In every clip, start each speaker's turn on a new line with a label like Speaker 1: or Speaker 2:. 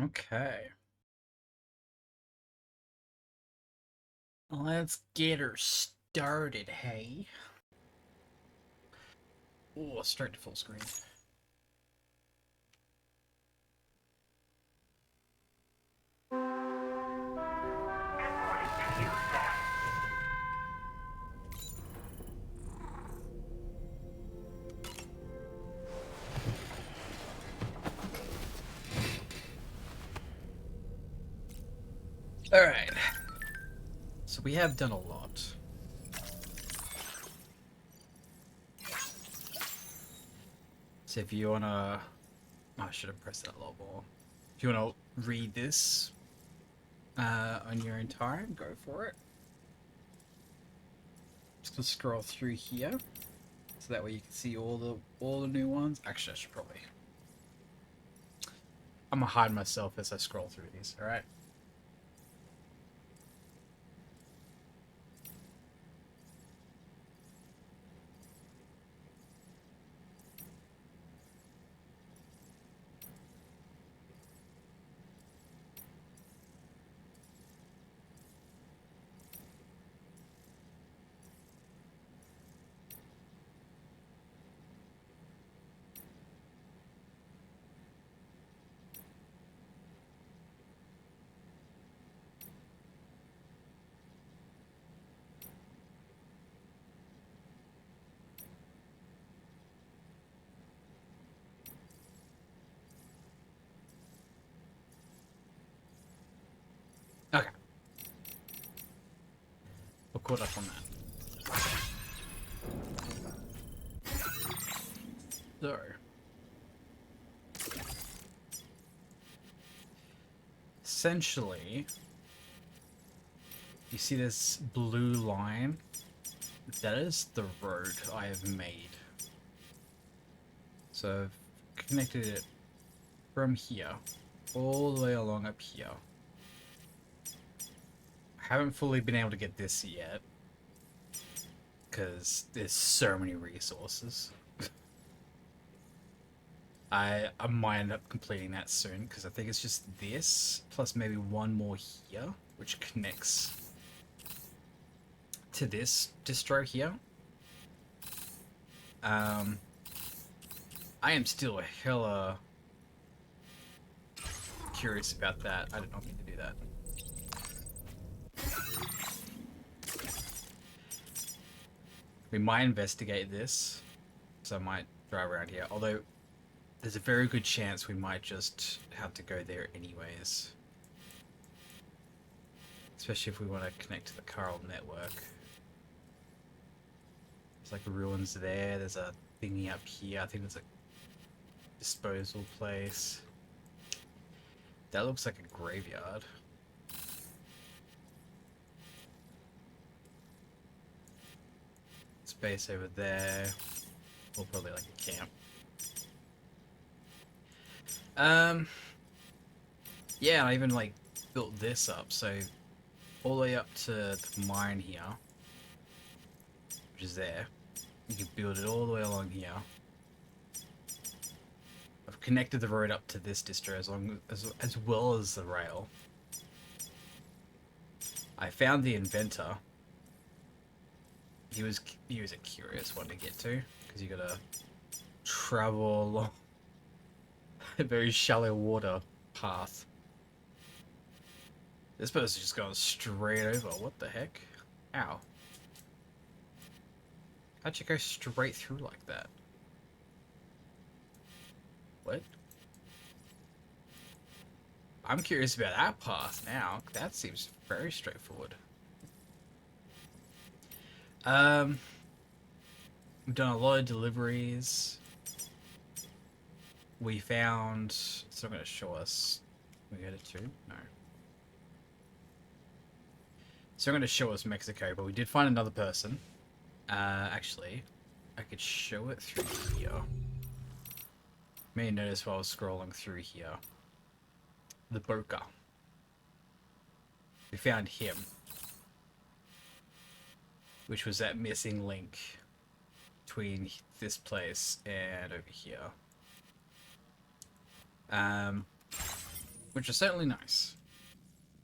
Speaker 1: Okay. Let's get her started, hey? Oh, straight to full screen. Alright. So we have done a lot. So if you wanna... Oh, I should have pressed that a lot more. If you wanna read this on your own time, go for it. Just gonna scroll through here. So that way you can see all the new ones. Actually, I should probably... I'm gonna hide myself as I scroll through these, alright? Okay. We're caught up on that. So... Essentially, you see this blue line? That is the road I have made. So I've connected it from here all the way along up here. I haven't fully been able to get this yet because there's so many resources. I might end up completing that soon because I think it's just this plus maybe one more here which connects to this distro here. I am still hella curious about that. I did not mean to do that. We might investigate this, so I might drive around here. Although, there's a very good chance we might just have to go there anyways. Especially if we want to connect to the Carl network. There's like ruins there. There's a thingy up here. I think there's a disposal place. That looks like a graveyard. Space over there. Or probably like a camp. Yeah, I even like built this up, so all the way up to the mine here, which is there. You can build it all the way along here. I've connected the road up to this distro as well as the rail. I found the inventor. He was a curious one to get to because you gotta travel along a very shallow water path. This person's just going straight over. What the heck? Ow. How'd you go straight through like that? What? I'm curious about that path now. That seems very straightforward. We've done a lot of deliveries. We found... It's not going to show us... We go to 2? No. It's not going to show us Mexico, but we did find another person. Actually, I could show it through here. May notice while I was scrolling through here. The Boca. We found him. Which was that missing link between this place and over here. which is certainly nice.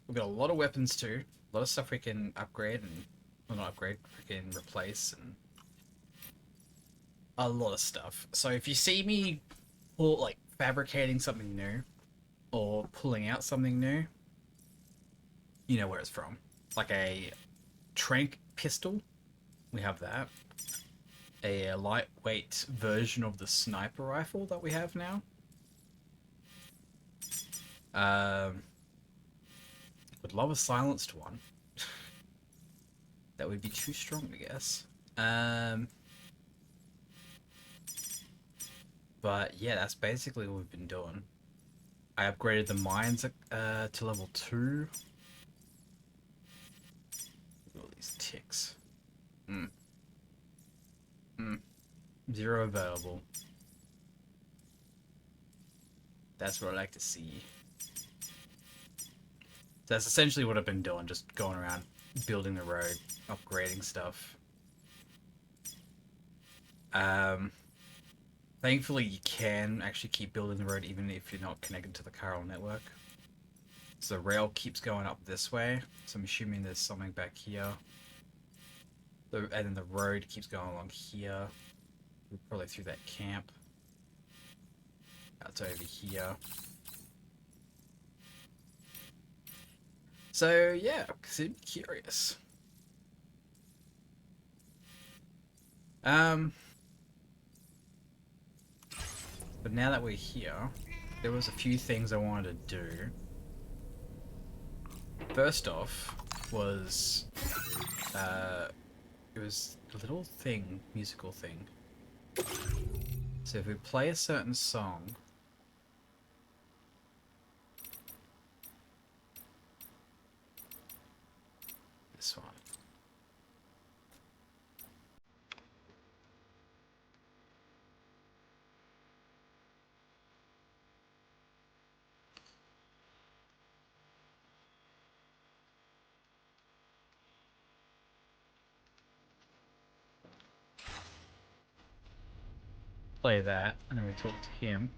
Speaker 1: We've got a lot of weapons too, a lot of stuff we can upgrade and, well, not upgrade, we can replace, and a lot of stuff. So if you see me like fabricating something new or pulling out something new, you know where it's from. Like a trank pistol, we have that. A lightweight version of the sniper rifle that we have now. Would love a silenced one. That would be too strong, I guess. But yeah, that's basically what we've been doing. I upgraded the mines to level 2. Look at all these ticks. 0 available. That's what I like to see. That's essentially what I've been doing, just going around building the road, upgrading stuff. Thankfully you can actually keep building the road even if you're not connected to the Chiral network. So the rail keeps going up this way, so I'm assuming there's something back here. And then the road keeps going along here. Probably through that camp. That's over here. So yeah, I'm curious. But now that we're here, there was a few things I wanted to do. First off was it was a little thing, musical thing. So if we play a certain song, this one. Play that, and then we talk to him.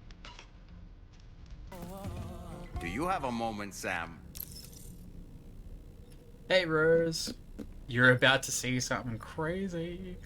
Speaker 2: Do you have a moment, Sam?
Speaker 1: Hey Rose, you're about to see something crazy.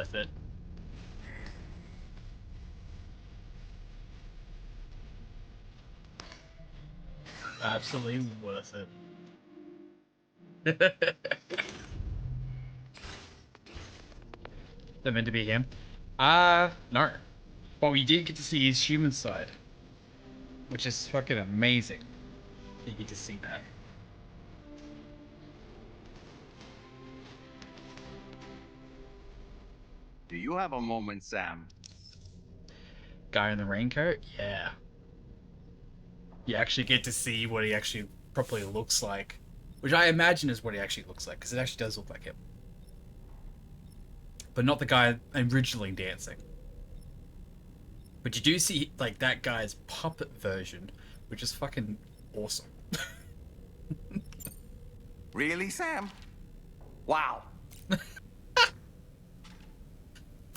Speaker 1: worth it. Absolutely worth it. That meant to be him? No. But we did get to see his human side. Which is fucking amazing. You get to see that.
Speaker 2: Do you have a moment, Sam?
Speaker 1: Guy in the raincoat? Yeah. You actually get to see what he actually properly looks like. Which I imagine is what he actually looks like, because it actually does look like him. But not the guy originally dancing. But you do see, like, that guy's puppet version, which is fucking awesome.
Speaker 2: Really, Sam? Wow.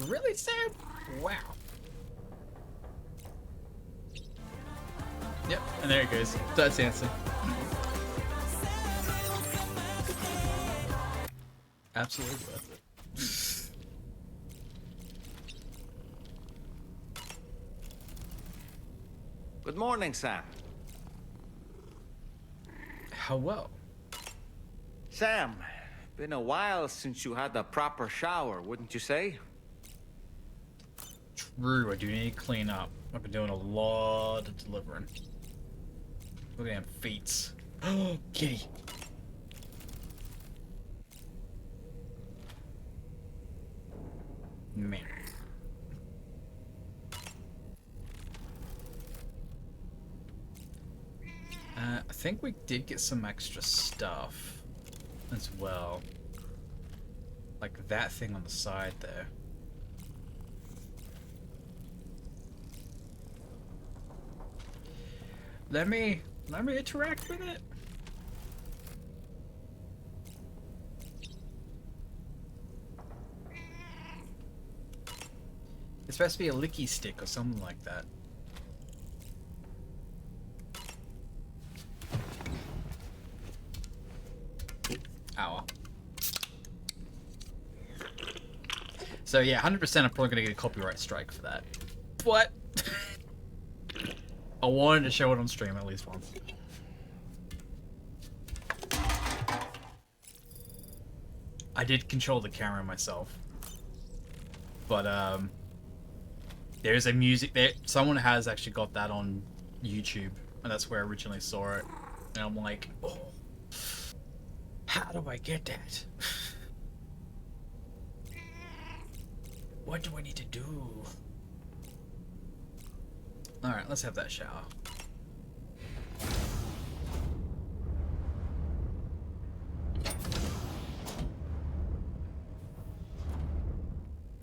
Speaker 1: Really, Sam? Wow. Yep, and there it goes. That's dancing. Absolutely worth it.
Speaker 2: Good morning, Sam.
Speaker 1: How well?
Speaker 2: Sam, been a while since you had a proper shower, wouldn't you say?
Speaker 1: True, I do need to clean up. I've been doing a lot of delivering. Look at them feet. Oh, kitty. Man. I think we did get some extra stuff as well. Like that thing on the side there. Let me interact with it. It's supposed to be a licky stick or something like that. Ow. So yeah, 100% I'm probably gonna get a copyright strike for that. But I wanted to show it on stream at least once. I did control the camera myself. But there's a music there. Someone has actually got that on YouTube, and that's where I originally saw it. And I'm like, oh, how do I get that? What do I need to do? Alright, let's have that shower.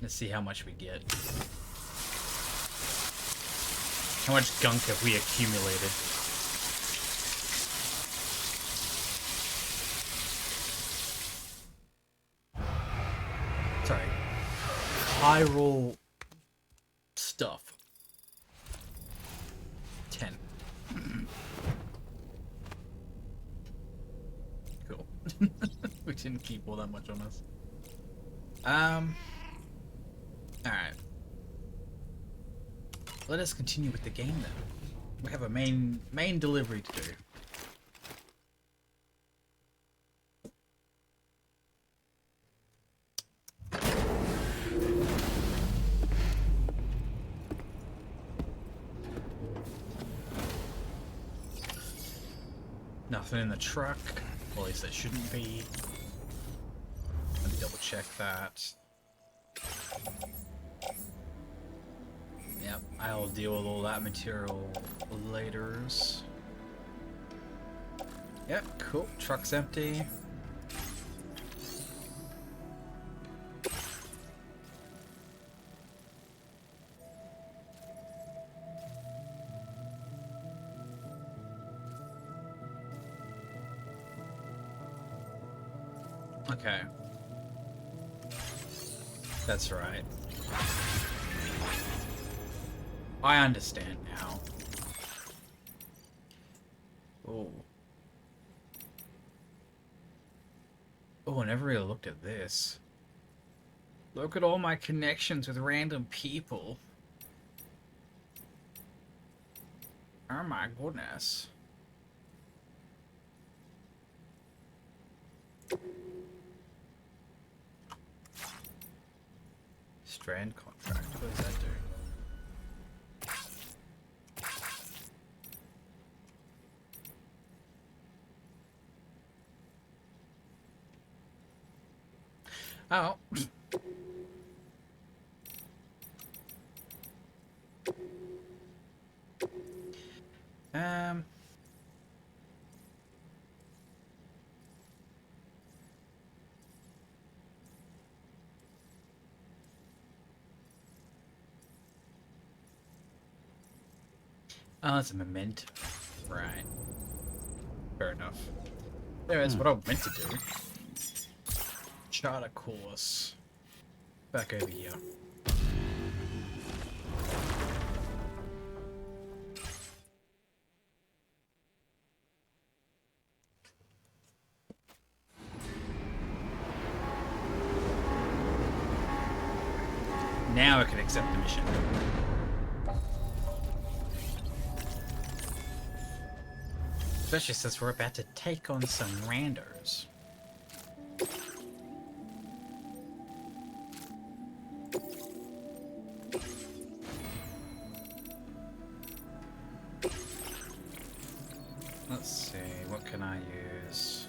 Speaker 1: Let's see how much we get. How much gunk have we accumulated? Sorry. High roll stuff. 10. Cool. We didn't keep all that much on us. Alright. Let us continue with the game then. We have a main delivery to do. Nothing in the truck. Well, at least there shouldn't be. Let me double check that. Yep, I'll deal with all that material later. Yep, cool. Truck's empty. Okay. That's right. I understand now. Oh. Oh, I never really looked at this. Look at all my connections with random people. Oh my goodness. Strand contract. What does that do? Oh. um. Oh, it's a memento. Right. Fair enough. There is what I meant to do. Chart a course. Back over here. Now I can accept the mission. Especially since we're about to take on some randos. Let's see, what can I use?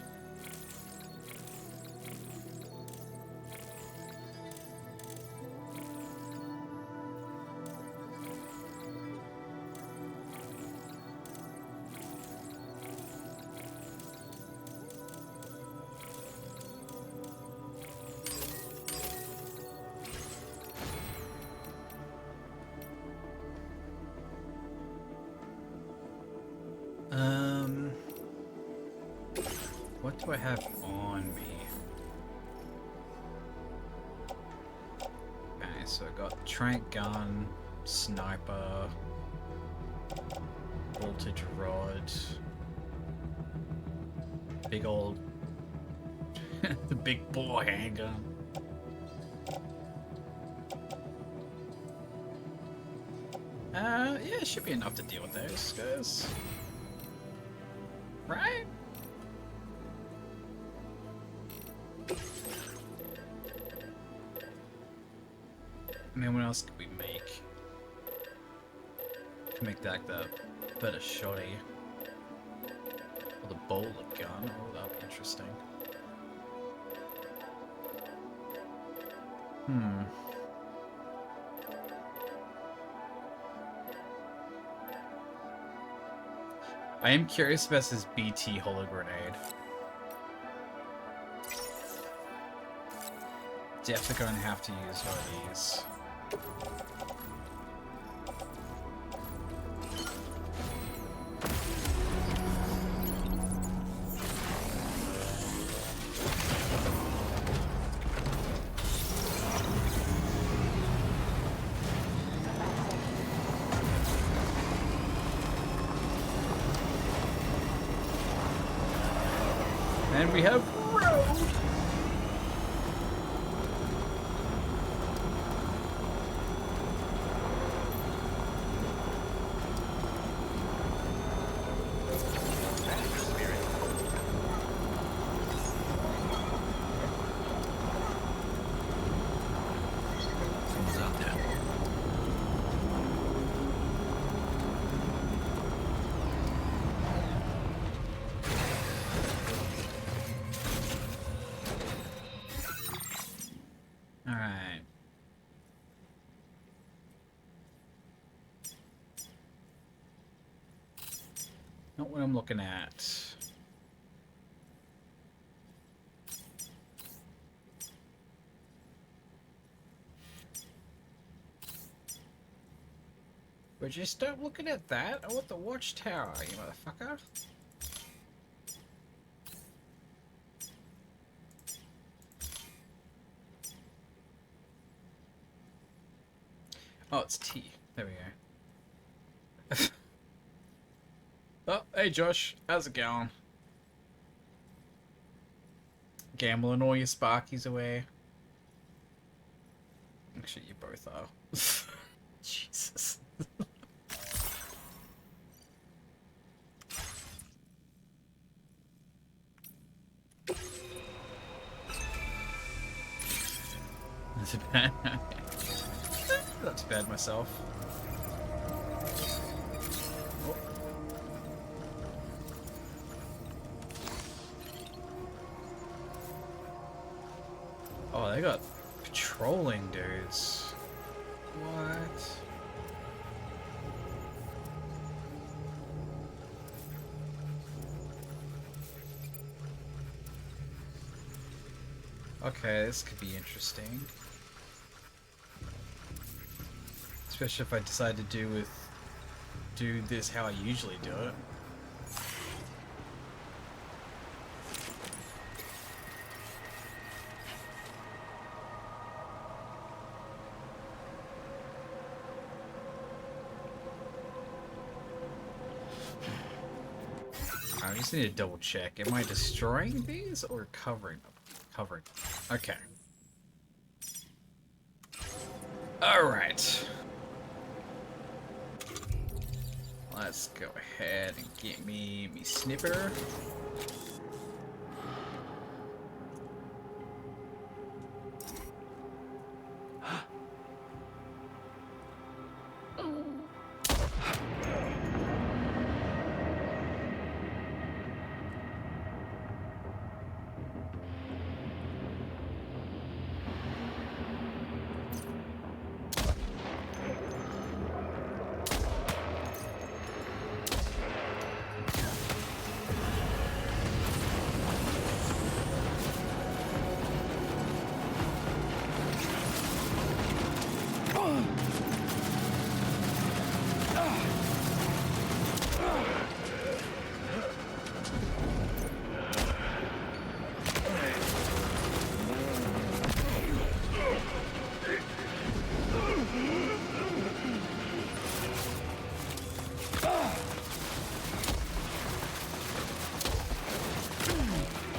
Speaker 1: What do I have on me? Okay, so I got trank gun, sniper, voltage rod, big old, the big bore handgun. Yeah, it should be enough to deal with those guys. Right? I mean, what else could we make? To make that the better shoddy. Or the bowler gun. Oh, that'll be interesting. I am curious about this BT holo grenade. Definitely gonna have to use one of these. And we have road.
Speaker 3: Someone's out there.
Speaker 1: Alright. Not what I'm looking at. Would you stop looking at that? I want the watchtower, you motherfucker. Oh, it's T. There we go. Oh, hey Josh. How's it going? Gambling all your sparkies away. Actually, you both are. Jesus. That's bad. That's bad myself. Oh, they got patrolling dudes. What? Okay, this could be interesting. Especially if I decide to do this how I usually do it. I just need to double check. Am I destroying these or covering them? Covering them. Okay. Alright. Let's go ahead and get me snipper.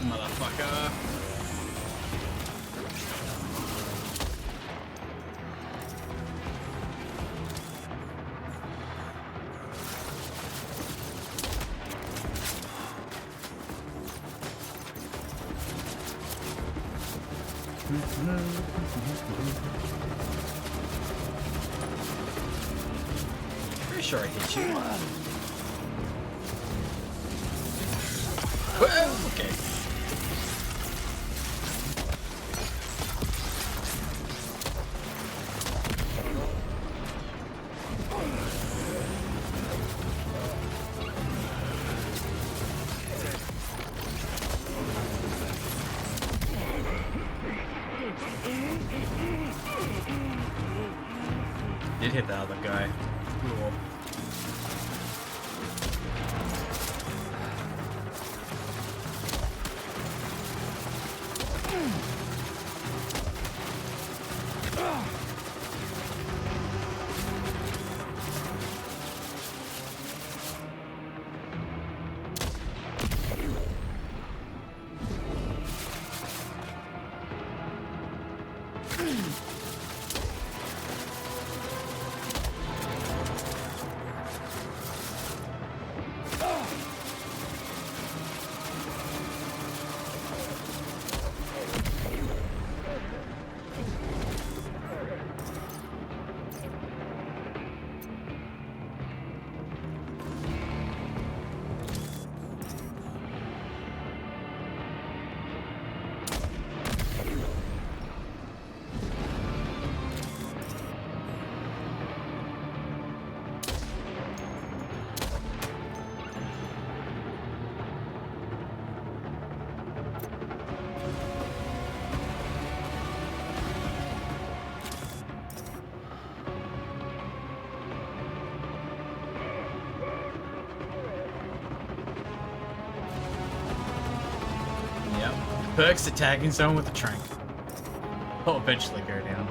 Speaker 1: Motherfucker. Pretty sure I hit you. Well, okay. Did hit the other guy. Cool. Perks attacking someone with a trank. I'll eventually go down.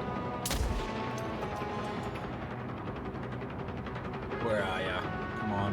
Speaker 1: Where are ya? Come on.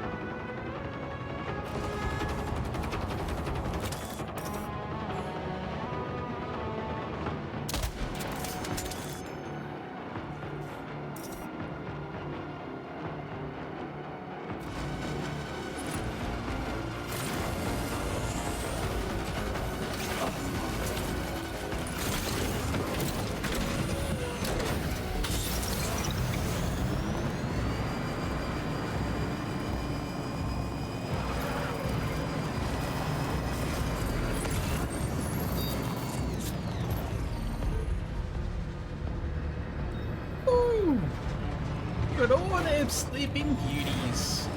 Speaker 1: Good all them sleeping beauties.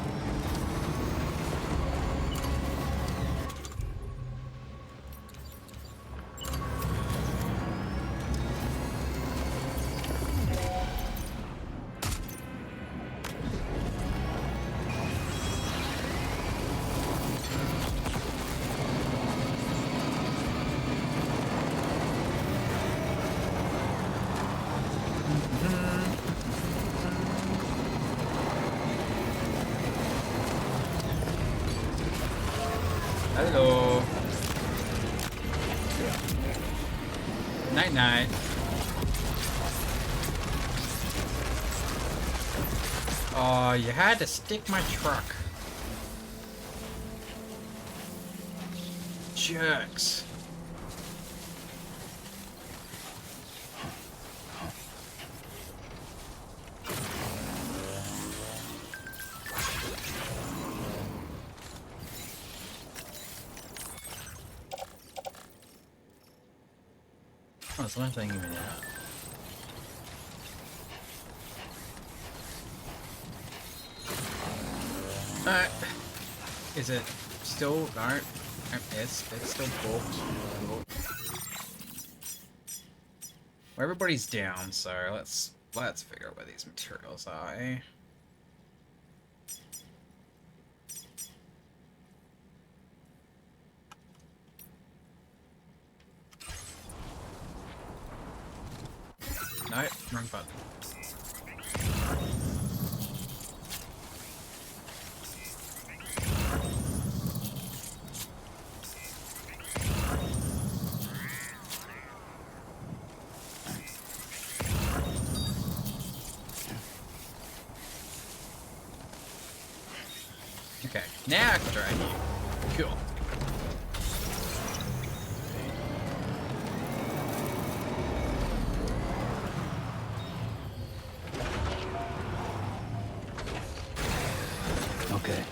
Speaker 1: Hello. Night night. Oh, you had to stick my truck. Jerks. Oh, it's not letting me out. Alright. Is it still? No. It's still booked. Well, everybody's down, so let's figure out where these materials are, eh? No, wrong button. Okay, now I can drag you. Cool.
Speaker 3: Okay.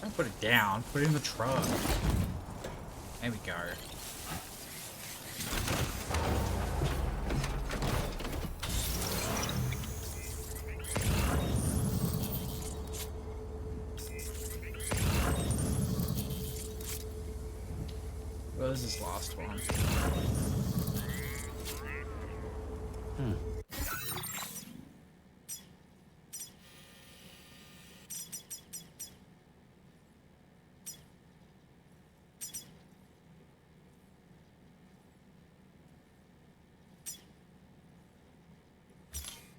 Speaker 1: Don't put it down. Put it in the truck. There we go. What is this last one?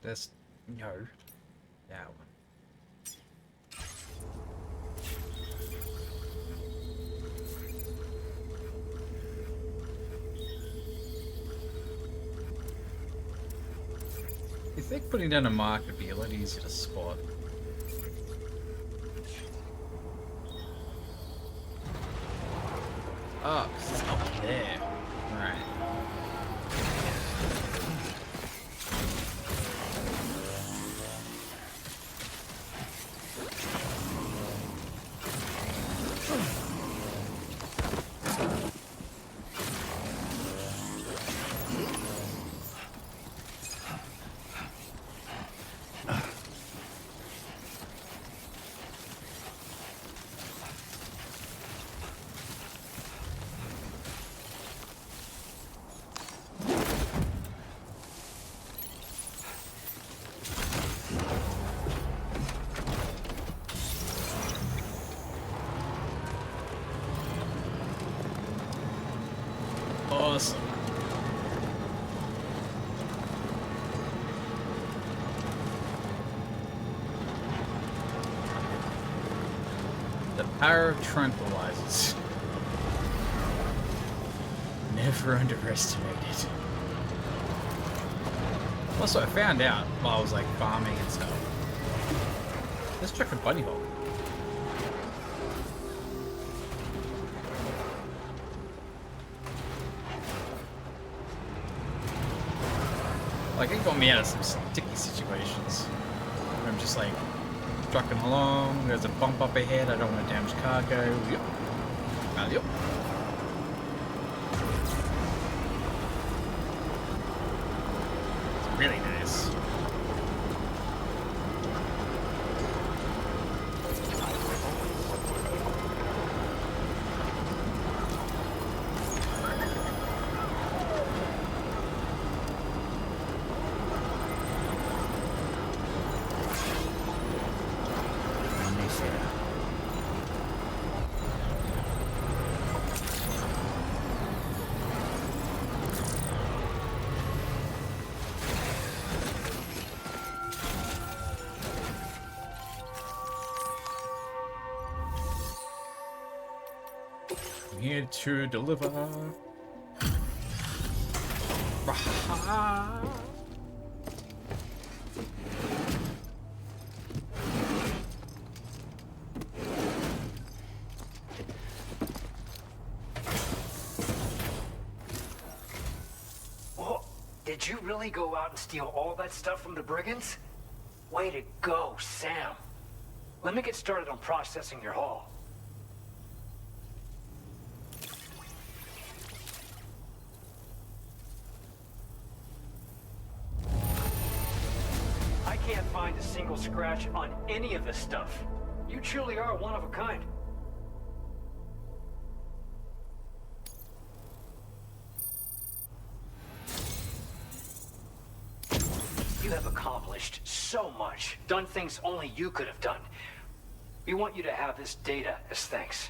Speaker 1: This, no, that one. You think putting down a mark would be a lot easier to spot? Oh, 'cause it's up there. Right. Awesome. Power of tranquilizers. Never underestimated. Also, I found out while I was like farming and stuff. Let's check a bunny hole. Like, it got me out of some sticky situations. I'm just like trucking along. There's a bump up ahead. I don't want to damage cargo. Yep. Yep. It's really nice. I'm here to deliver.
Speaker 4: Oh, did you really go out and steal all that stuff from the brigands? Way to go, Sam. Let me get started on processing your haul. I can't find a single scratch on any of this stuff. You truly are one of a kind. You have accomplished so much, done things only you could have done. We want you to have this data as thanks.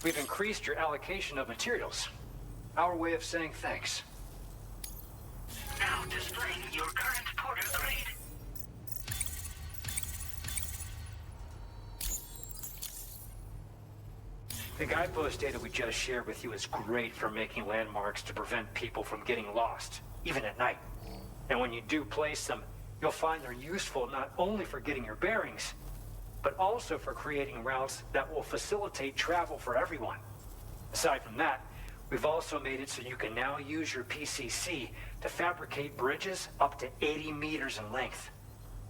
Speaker 4: We've increased your allocation of materials. Our way of saying thanks.
Speaker 5: Now displaying your current porter grade.
Speaker 4: The guidepost data we just shared with you is great for making landmarks to prevent people from getting lost, even at night. And when you do place them, you'll find they're useful not only for getting your bearings, but also for creating routes that will facilitate travel for everyone. Aside from that, we've also made it so you can now use your PCC to fabricate bridges up to 80 meters in length.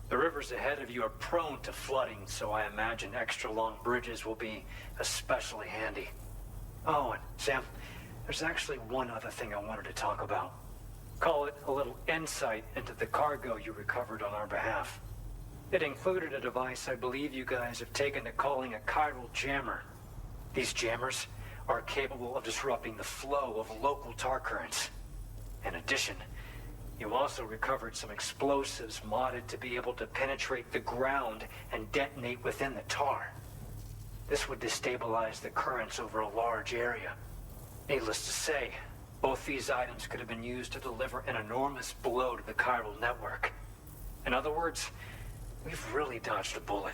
Speaker 4: The rivers ahead of you are prone to flooding, so I imagine extra long bridges will be especially handy. Oh, and Sam, there's actually one other thing I wanted to talk about. Call it a little insight into the cargo you recovered on our behalf. It included a device I believe you guys have taken to calling a chiral jammer. These jammers are capable of disrupting the flow of local tar currents. In addition, you also recovered some explosives modded to be able to penetrate the ground and detonate within the tar. This would destabilize the currents over a large area. Needless to say, both these items could have been used to deliver an enormous blow to the chiral network. In other words, we've really dodged a bullet.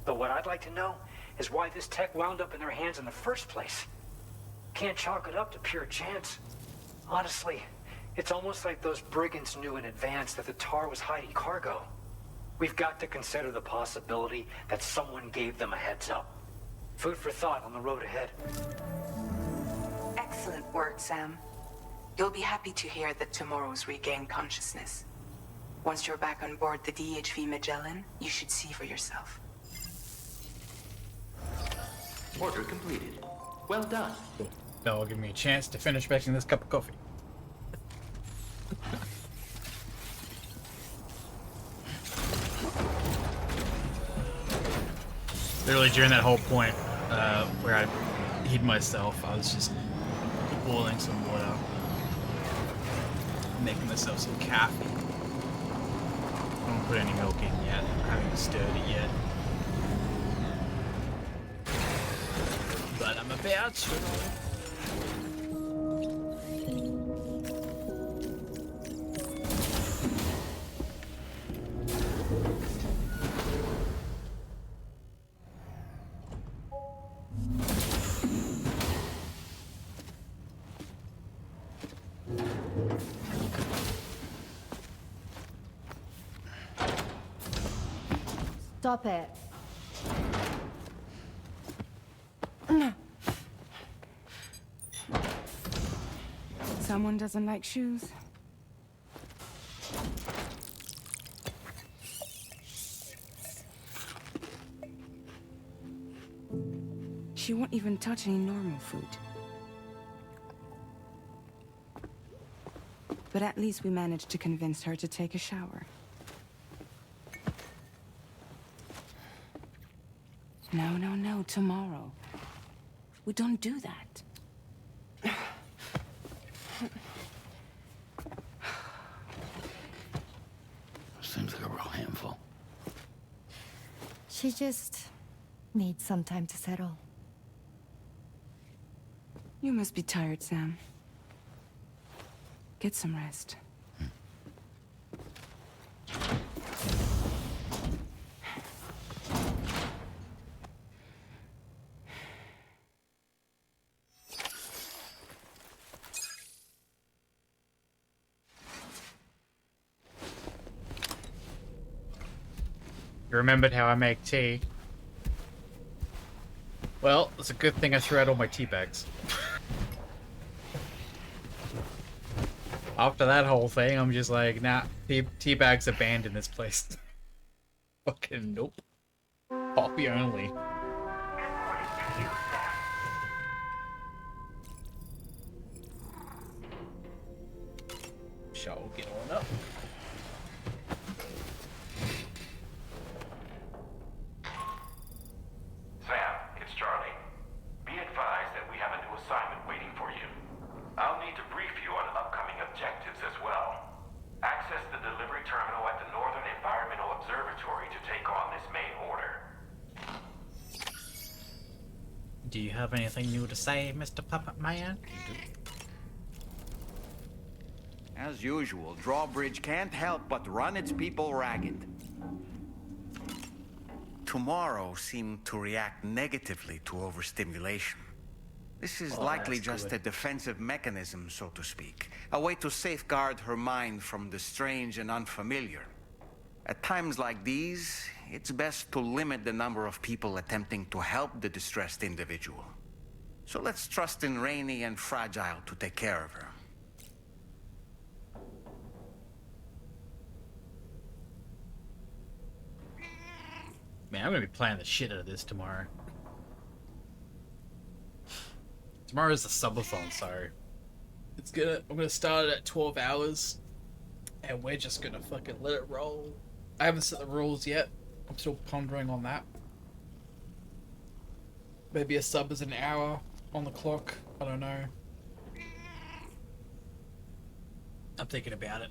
Speaker 4: But what I'd like to know is why this tech wound up in their hands in the first place. Can't chalk it up to pure chance. Honestly, it's almost like those brigands knew in advance that the tar was hiding cargo. We've got to consider the possibility that someone gave them a heads up. Food for thought on the road ahead.
Speaker 6: Excellent work, Sam. You'll be happy to hear that tomorrow's regained consciousness. Once you're back on board the DHV Magellan, you should see for yourself.
Speaker 3: Order completed. Well done.
Speaker 1: That'll give me a chance to finish making this cup of coffee. Literally during that whole point where I hid myself, I was just boiling some water, making myself some coffee. I don't put any milk in yet. I haven't stirred it yet. But I'm about to.
Speaker 7: Stop it.
Speaker 6: Someone doesn't like shoes? She won't even touch any normal food. But at least we managed to convince her to take a shower. No, tomorrow. We don't do that.
Speaker 8: Seems like a real handful.
Speaker 7: She just needs some time to settle.
Speaker 6: You must be tired, Sam. Get some rest.
Speaker 1: You remembered how I make tea? Well, it's a good thing I threw out all my tea bags. After that whole thing, I'm just like, nah, tea bags are banned in this place. Fucking nope. Coffee only. Shall get on up.
Speaker 9: Sam, it's Charlie. Be advised that we have a new assignment waiting for you. I'll need to brief you on upcoming objectives as well. Access the delivery terminal at the Northern Environmental Observatory to take on this main order.
Speaker 1: Do you have anything new to say, Mr. Puppet Man? You do.
Speaker 2: As usual, Drawbridge can't help but run its people ragged. Tomorrow seemed to react negatively to overstimulation. This is likely just a defensive mechanism, so to speak. A way to safeguard her mind from the strange and unfamiliar. At times like these, it's best to limit the number of people attempting to help the distressed individual. So let's trust in Rainy and Fragile to take care of her.
Speaker 1: Man, I'm gonna be playing the shit out of this tomorrow. Tomorrow's the subathon, so I'm gonna start it at 12 hours, and we're just gonna fucking let it roll. I haven't set the rules yet. I'm still pondering on that. Maybe a sub is an hour on the clock. I don't know. I'm thinking about it.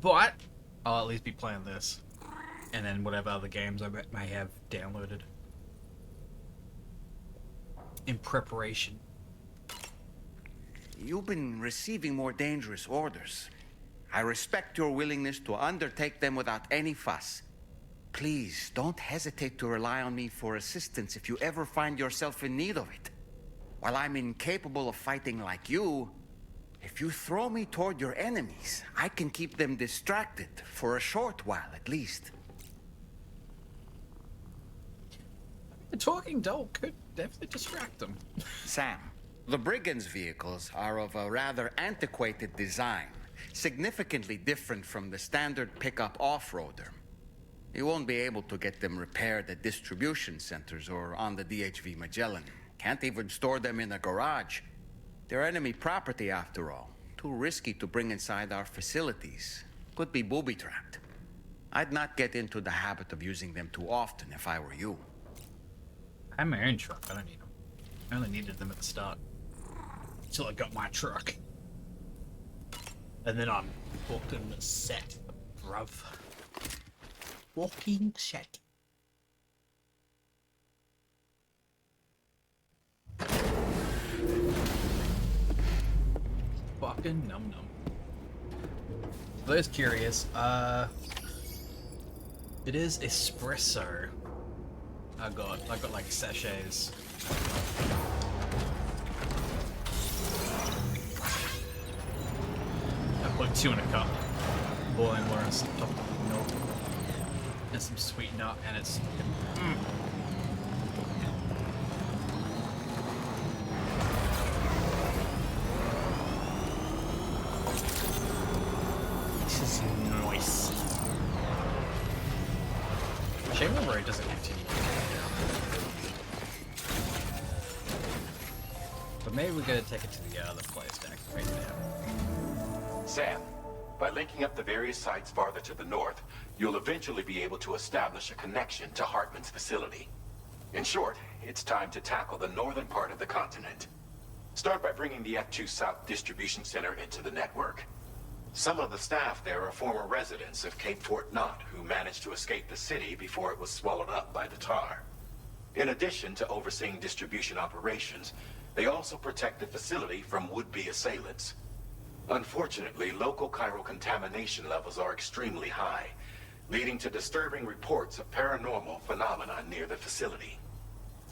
Speaker 1: But I'll at least be playing this. And then whatever other games I may have downloaded. In preparation.
Speaker 2: You've been receiving more dangerous orders. I respect your willingness to undertake them without any fuss. Please, don't hesitate to rely on me for assistance if you ever find yourself in need of it. While I'm incapable of fighting like you, if you throw me toward your enemies, I can keep them distracted for a short while at least.
Speaker 1: The talking doll could definitely distract them.
Speaker 2: Sam, the brigands' vehicles are of a rather antiquated design, significantly different from the standard pickup off-roader. You won't be able to get them repaired at distribution centers or on the DHV Magellan. Can't even store them in a garage. They're enemy property after all. Too risky to bring inside our facilities. Could be booby-trapped. I'd not get into the habit of using them too often if I were you.
Speaker 1: I have my own truck. I don't need them. I only needed them at the start. Until I got my truck. And then I'm fucking set, bruv. Walking set. Fucking num num. For those curious, it is espresso. I got like sachets. I put 2 in a cup. Boiling water on top of the milk. and some sweetener, and it's... This is nice. Shame the road doesn't continue. But maybe we're gonna take it to the other place to activate that.
Speaker 9: Sam, by linking up the various sites farther to the north, you'll eventually be able to establish a connection to Hartman's facility. In short, it's time to tackle the northern part of the continent. Start by bringing the F2 South Distribution Center into the network. Some of the staff there are former residents of Cape Fort Knott who managed to escape the city before it was swallowed up by the tar. In addition to overseeing distribution operations, they also protect the facility from would-be assailants. Unfortunately, local chiral contamination levels are extremely high, leading to disturbing reports of paranormal phenomena near the facility.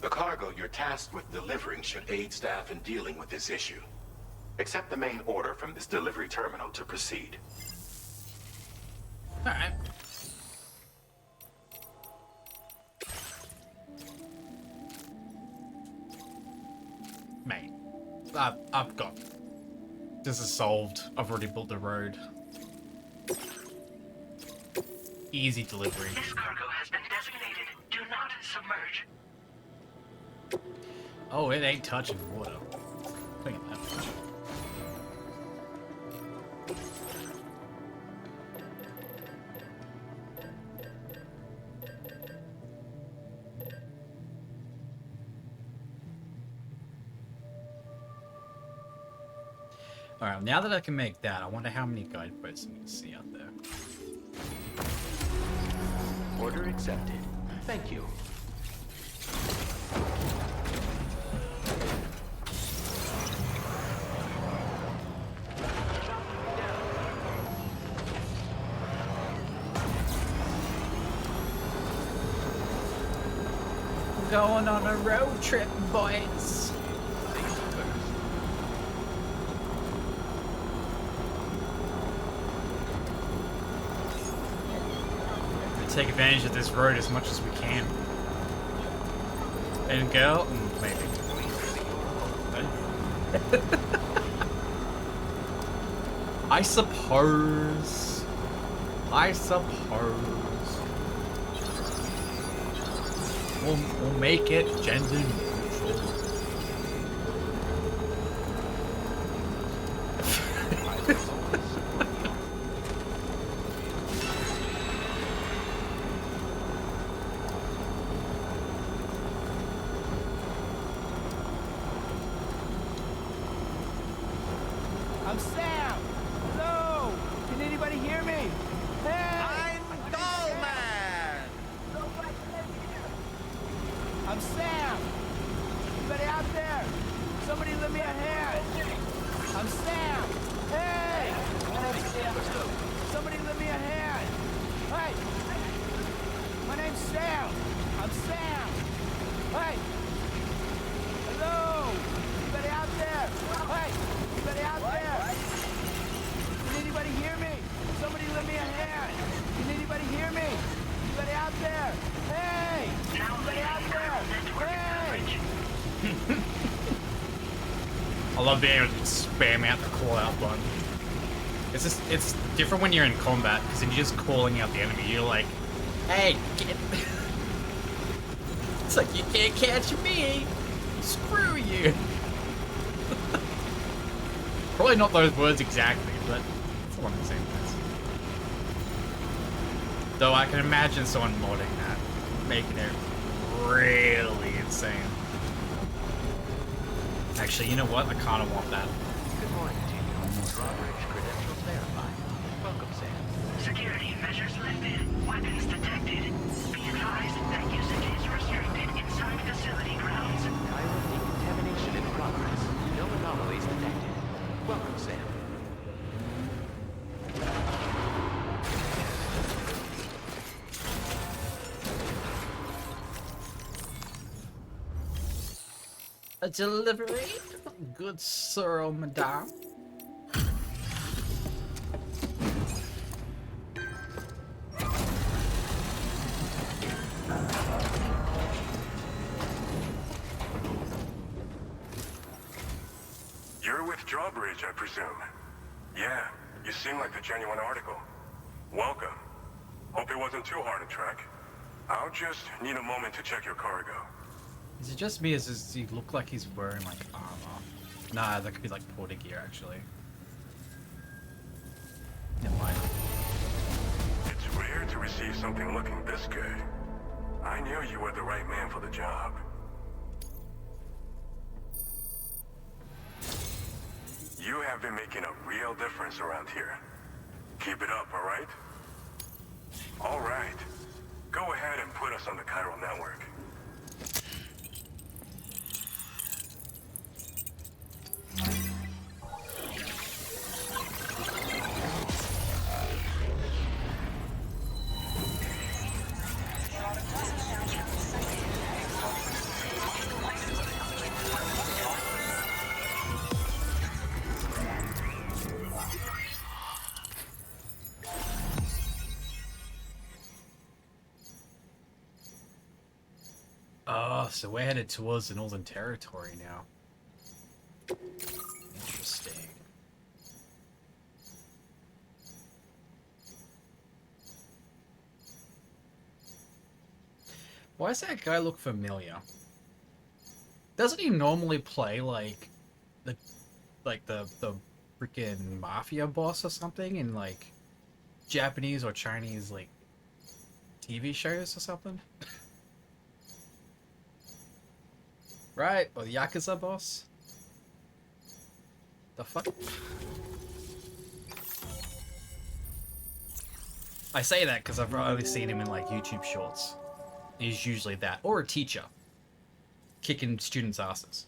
Speaker 9: The cargo you're tasked with delivering should aid staff in dealing with this issue. Accept the main order from this delivery terminal to proceed.
Speaker 1: Alright. Mate, I've got... This is solved. I've already built the road. Easy delivery.
Speaker 5: This cargo has been designated Do Not Submerge.
Speaker 1: Oh, it ain't touching water. Look at that much. Alright, now that I can make that, I wonder how many guideposts I need to see out there.
Speaker 3: Order accepted. Thank you.
Speaker 1: Going on a road trip, boys. Take advantage of this road as much as we can. And girl, maybe. I suppose. We'll make it gender neutral.
Speaker 8: I'm Sam! Hello! Can anybody hear me? Hey!
Speaker 2: I'm Dollman!
Speaker 8: I'm Sam! Anybody out there? Somebody lend me a hand! I'm Sam! Hey! Somebody lend me a hand! Hey! My name's Sam! I'm Sam! Hey! Hello! Anybody out there? Hey! Anybody out there? Can anybody hear me? Somebody lend me a hand! Can anybody hear me? Anybody out there? Hey! Anybody out there? Hey!
Speaker 1: I love being able to just spam out the call out button. It's different when you're in combat, because then you're just calling out the enemy. You're like, hey, get... It's like, you can't catch me! Screw you! Probably not those words exactly, but it's along the same lines. Though I can imagine someone modding that, making it really insane. Actually, you know what? I kind of want that.
Speaker 3: Good morning to you. Drawbridge credentials verified. Welcome, Sam.
Speaker 5: Security measures lifted. Weapons detected. Be advised that usage is restricted inside facility grounds.
Speaker 3: Chiral decontamination in progress. No anomalies detected. Welcome, Sam.
Speaker 1: A delivery? Good sir, oh madame.
Speaker 10: You're with Drawbridge, I presume. Yeah, you seem like the genuine article. Welcome. Hope it wasn't too hard to track. I'll just need a moment to check your cargo.
Speaker 1: Is it just me, or does he look like he's wearing, like, armor? Nah, that could be, like, porter gear, actually. Never mind.
Speaker 10: It's rare to receive something looking this good. I knew you were the right man for the job. You have been making a real difference around here. Keep it up, alright? Alright. Go ahead and put us on the chiral network.
Speaker 1: Oh, so we're headed towards the Northern Territory now. Interesting. Why does that guy look familiar? Doesn't he normally play like the freaking mafia boss or something in like Japanese or Chinese like TV shows or something? Right, or the Yakuza boss? The fuck? I say that because I've only seen him in like YouTube shorts. He's usually that, or a teacher, kicking students' asses.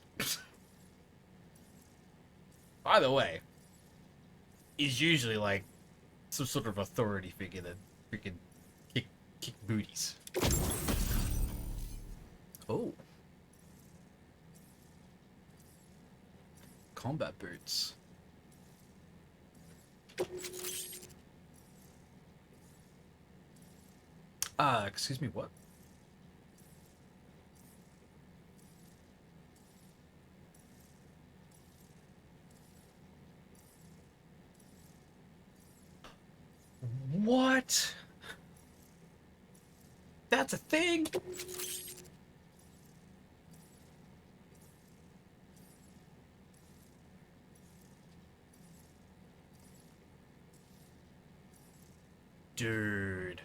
Speaker 1: By the way, he's usually like some sort of authority figure that freaking kick booties. Oh. Combat boots. Excuse me, what? What? That's a thing? Dude.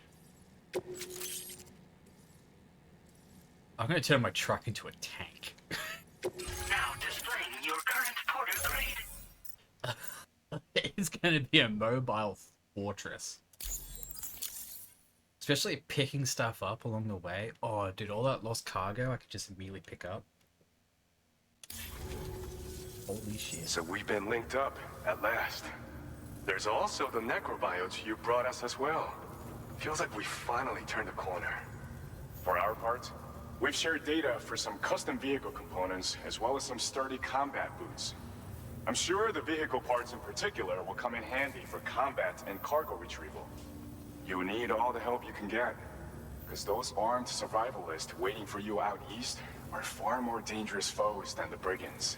Speaker 1: I'm gonna turn my truck into a tank.
Speaker 5: Now displaying your current porter grade.
Speaker 1: It's gonna be a mobile fortress. Especially picking stuff up along the way. Oh, dude, all that lost cargo I could just immediately pick up. Holy shit.
Speaker 10: So we've been linked up, at last. There's also the necrobiotes you brought us as well. Feels like we finally turned a corner.
Speaker 11: For our part, we've shared data for some custom vehicle components, as well as some sturdy combat boots. I'm sure the vehicle parts in particular will come in handy for combat and cargo retrieval. You need all the help you can get, because those armed survivalists waiting for you out east are far more dangerous foes than the brigands.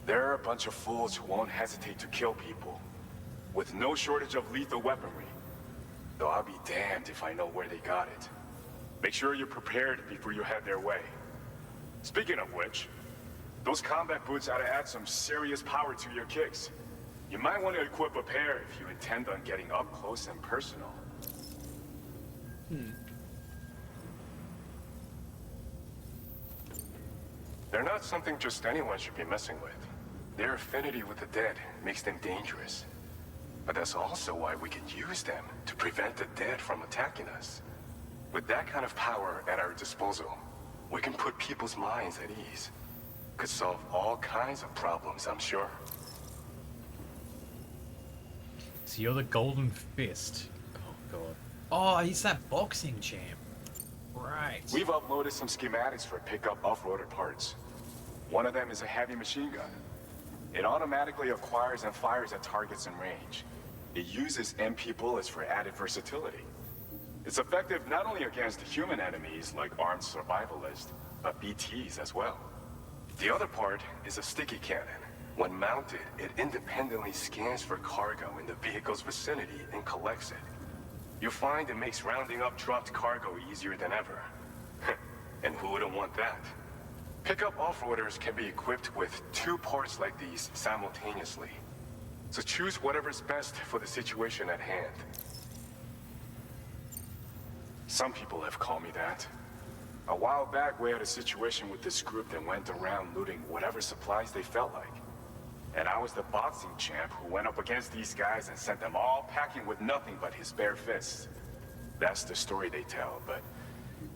Speaker 11: They're a bunch of fools who won't hesitate to kill people, with no shortage of lethal weaponry. Though I'll be damned if I know where they got it. Make sure you're prepared before you head their way. Speaking of which, those combat boots ought to add some serious power to your kicks. You might want to equip a pair if you intend on getting up close and personal.
Speaker 10: They're not something just anyone should be messing with. Their affinity with the dead makes them dangerous. But that's also why we can use them to prevent the dead from attacking us. With that kind of power at our disposal, we can put people's minds at ease. Could solve all kinds of problems, I'm sure.
Speaker 1: So you're the Golden Fist. Oh god. Oh, he's that boxing champ. Right.
Speaker 11: We've uploaded some schematics for pickup off-roader parts. One of them is a heavy machine gun. It automatically acquires and fires at targets in range. It uses MP bullets for added versatility. It's effective not only against human enemies like armed survivalists, but BTs as well. The other part is a sticky cannon,
Speaker 10: When mounted, it independently scans for cargo in the vehicle's vicinity and collects it. You'll find it makes rounding up dropped cargo easier than ever. And who wouldn't want that? Pickup off-roaders can be equipped with 2 parts like these simultaneously. So choose whatever's best for the situation at hand. Some people have called me that. A while back, we had a situation with this group that went around looting whatever supplies they felt like. And I was the boxing champ who went up against these guys and sent them all packing with nothing but his bare fists. That's the story they tell, but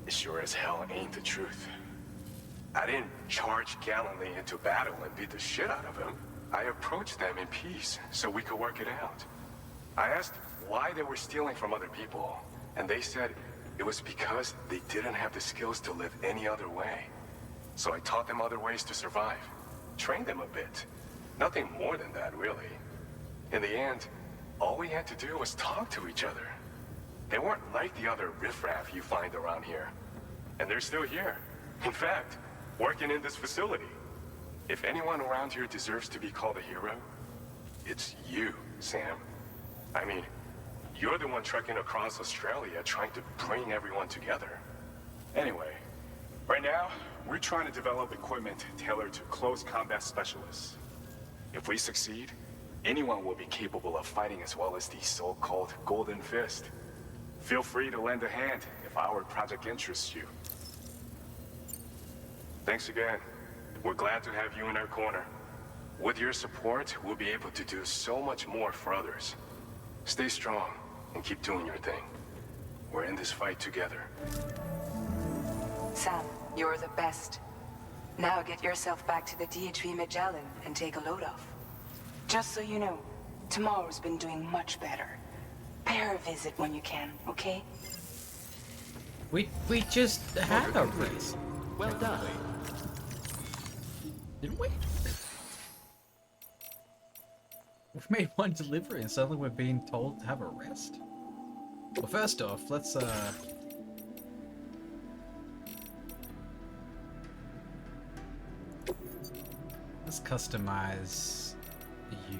Speaker 10: it sure as hell ain't the truth. I didn't charge gallantly into battle and beat the shit out of them. I approached them in peace so we could work it out. I asked why they were stealing from other people, and they said it was because they didn't have the skills to live any other way. So I taught them other ways to survive, trained them a bit. Nothing more than that, really. In the end, all we had to do was talk to each other. They weren't like the other riffraff you find around here. And they're still here. In fact, working in this facility. If anyone around here deserves to be called a hero, it's you, Sam. I mean, you're the one trekking across Australia trying to bring everyone together. Anyway, right now, we're trying to develop equipment tailored to close combat specialists. If we succeed, anyone will be capable of fighting as well as the so-called Golden Fist. Feel free to lend a hand if our project interests you. Thanks again. We're glad to have you in our corner. With your support, we'll be able to do so much more for others. Stay strong and keep doing your thing. We're in this fight together.
Speaker 6: Sam, you're the best. Now get yourself back to the DHV Magellan and take a load off. Just so you know, tomorrow's been doing much better. Pay her a visit when you can, okay?
Speaker 1: We just had a race.
Speaker 3: Well done.
Speaker 1: Didn't we? We've made one delivery and suddenly we're being told to have a rest. Well, first off, let's customize you.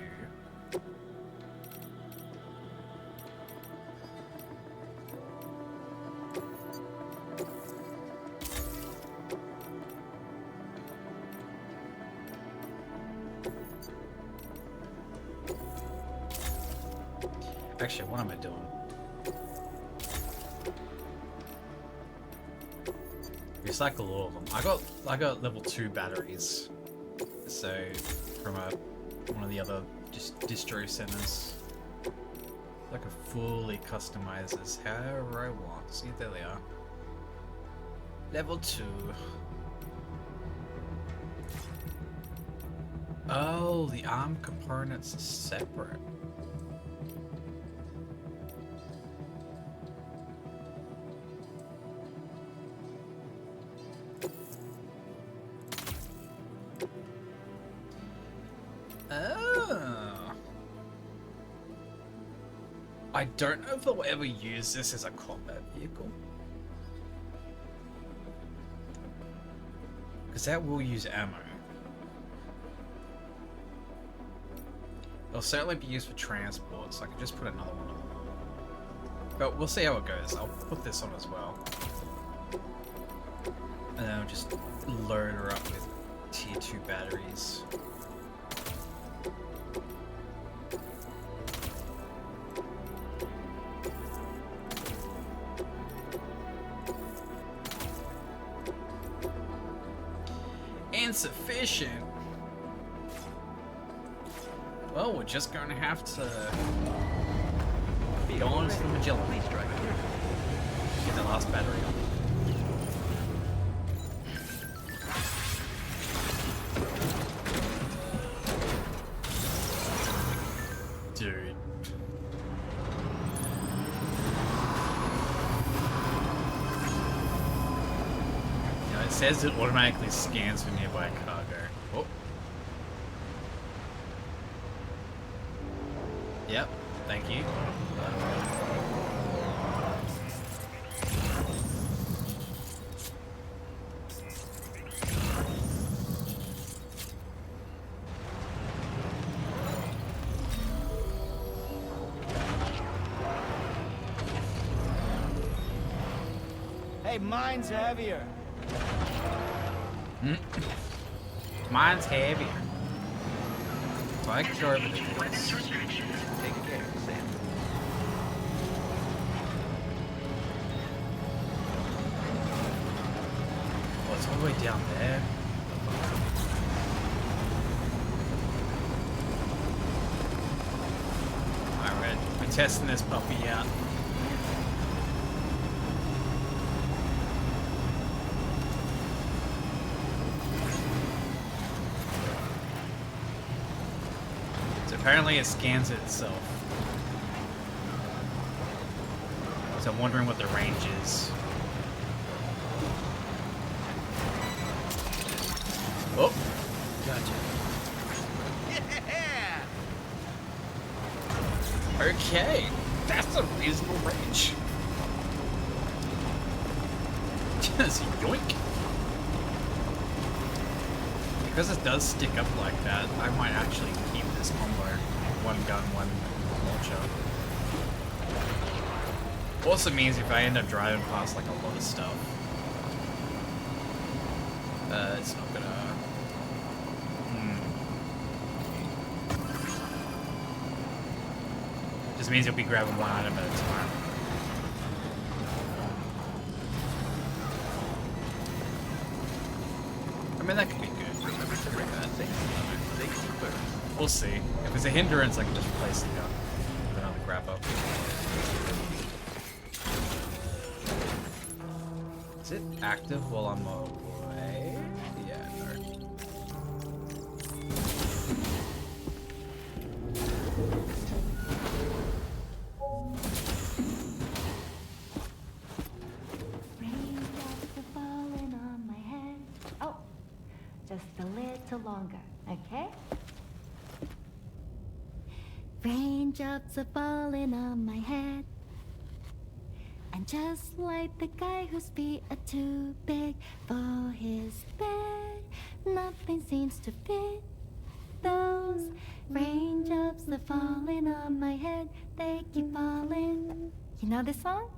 Speaker 1: Actually, what am I doing? Recycle all of them. I got level 2 batteries. So from one of the other distro centers. I can fully customize this however I want. See, there they are. Level 2. Oh, the arm components are separate. I don't know if they'll ever use this as a combat vehicle. Because that will use ammo. It'll certainly be used for transport, so I can just put another one on. But we'll see how it goes. I'll put this on as well. And then I'll just load her up with tier 2 batteries. Insufficient. Well, we're just going to have to go on to the Magellan. Please drive carefully. Get the last battery on. Dude. It says it automatically scans for nearby cargo. Oh. Yep, thank you.
Speaker 8: Hey, mine's heavier.
Speaker 1: Mine's heavier. Like sure, but
Speaker 5: Engaging weapons restrictions.
Speaker 3: Take care, Sam.
Speaker 1: Oh, it's all the way down there. Alright, we're testing this puppy out. So apparently it scans it itself. So I'm wondering what the range is. Oh,
Speaker 8: Gotcha.
Speaker 1: okay. That's a reasonable range. Just yoink. Because it does stick up like that, I might actually keep this combo. One gun, one launcher. Also means if I end up driving past like a lot of stuff, it's not gonna... Just means you'll be grabbing one item at a time. I mean, that could be good.
Speaker 3: Remember to bring that safety first.
Speaker 1: We'll see. If it's a hindrance, I can just replace the gun with another grab up. Is it active while I'm away? Yeah, no.
Speaker 7: Raindrops are falling on my head. Oh, just a little longer, okay? Raindrops are falling on my head. And just like the guy whose feet are too big for his bed, nothing seems to fit. Those raindrops are falling on my head, they keep falling. You know this song?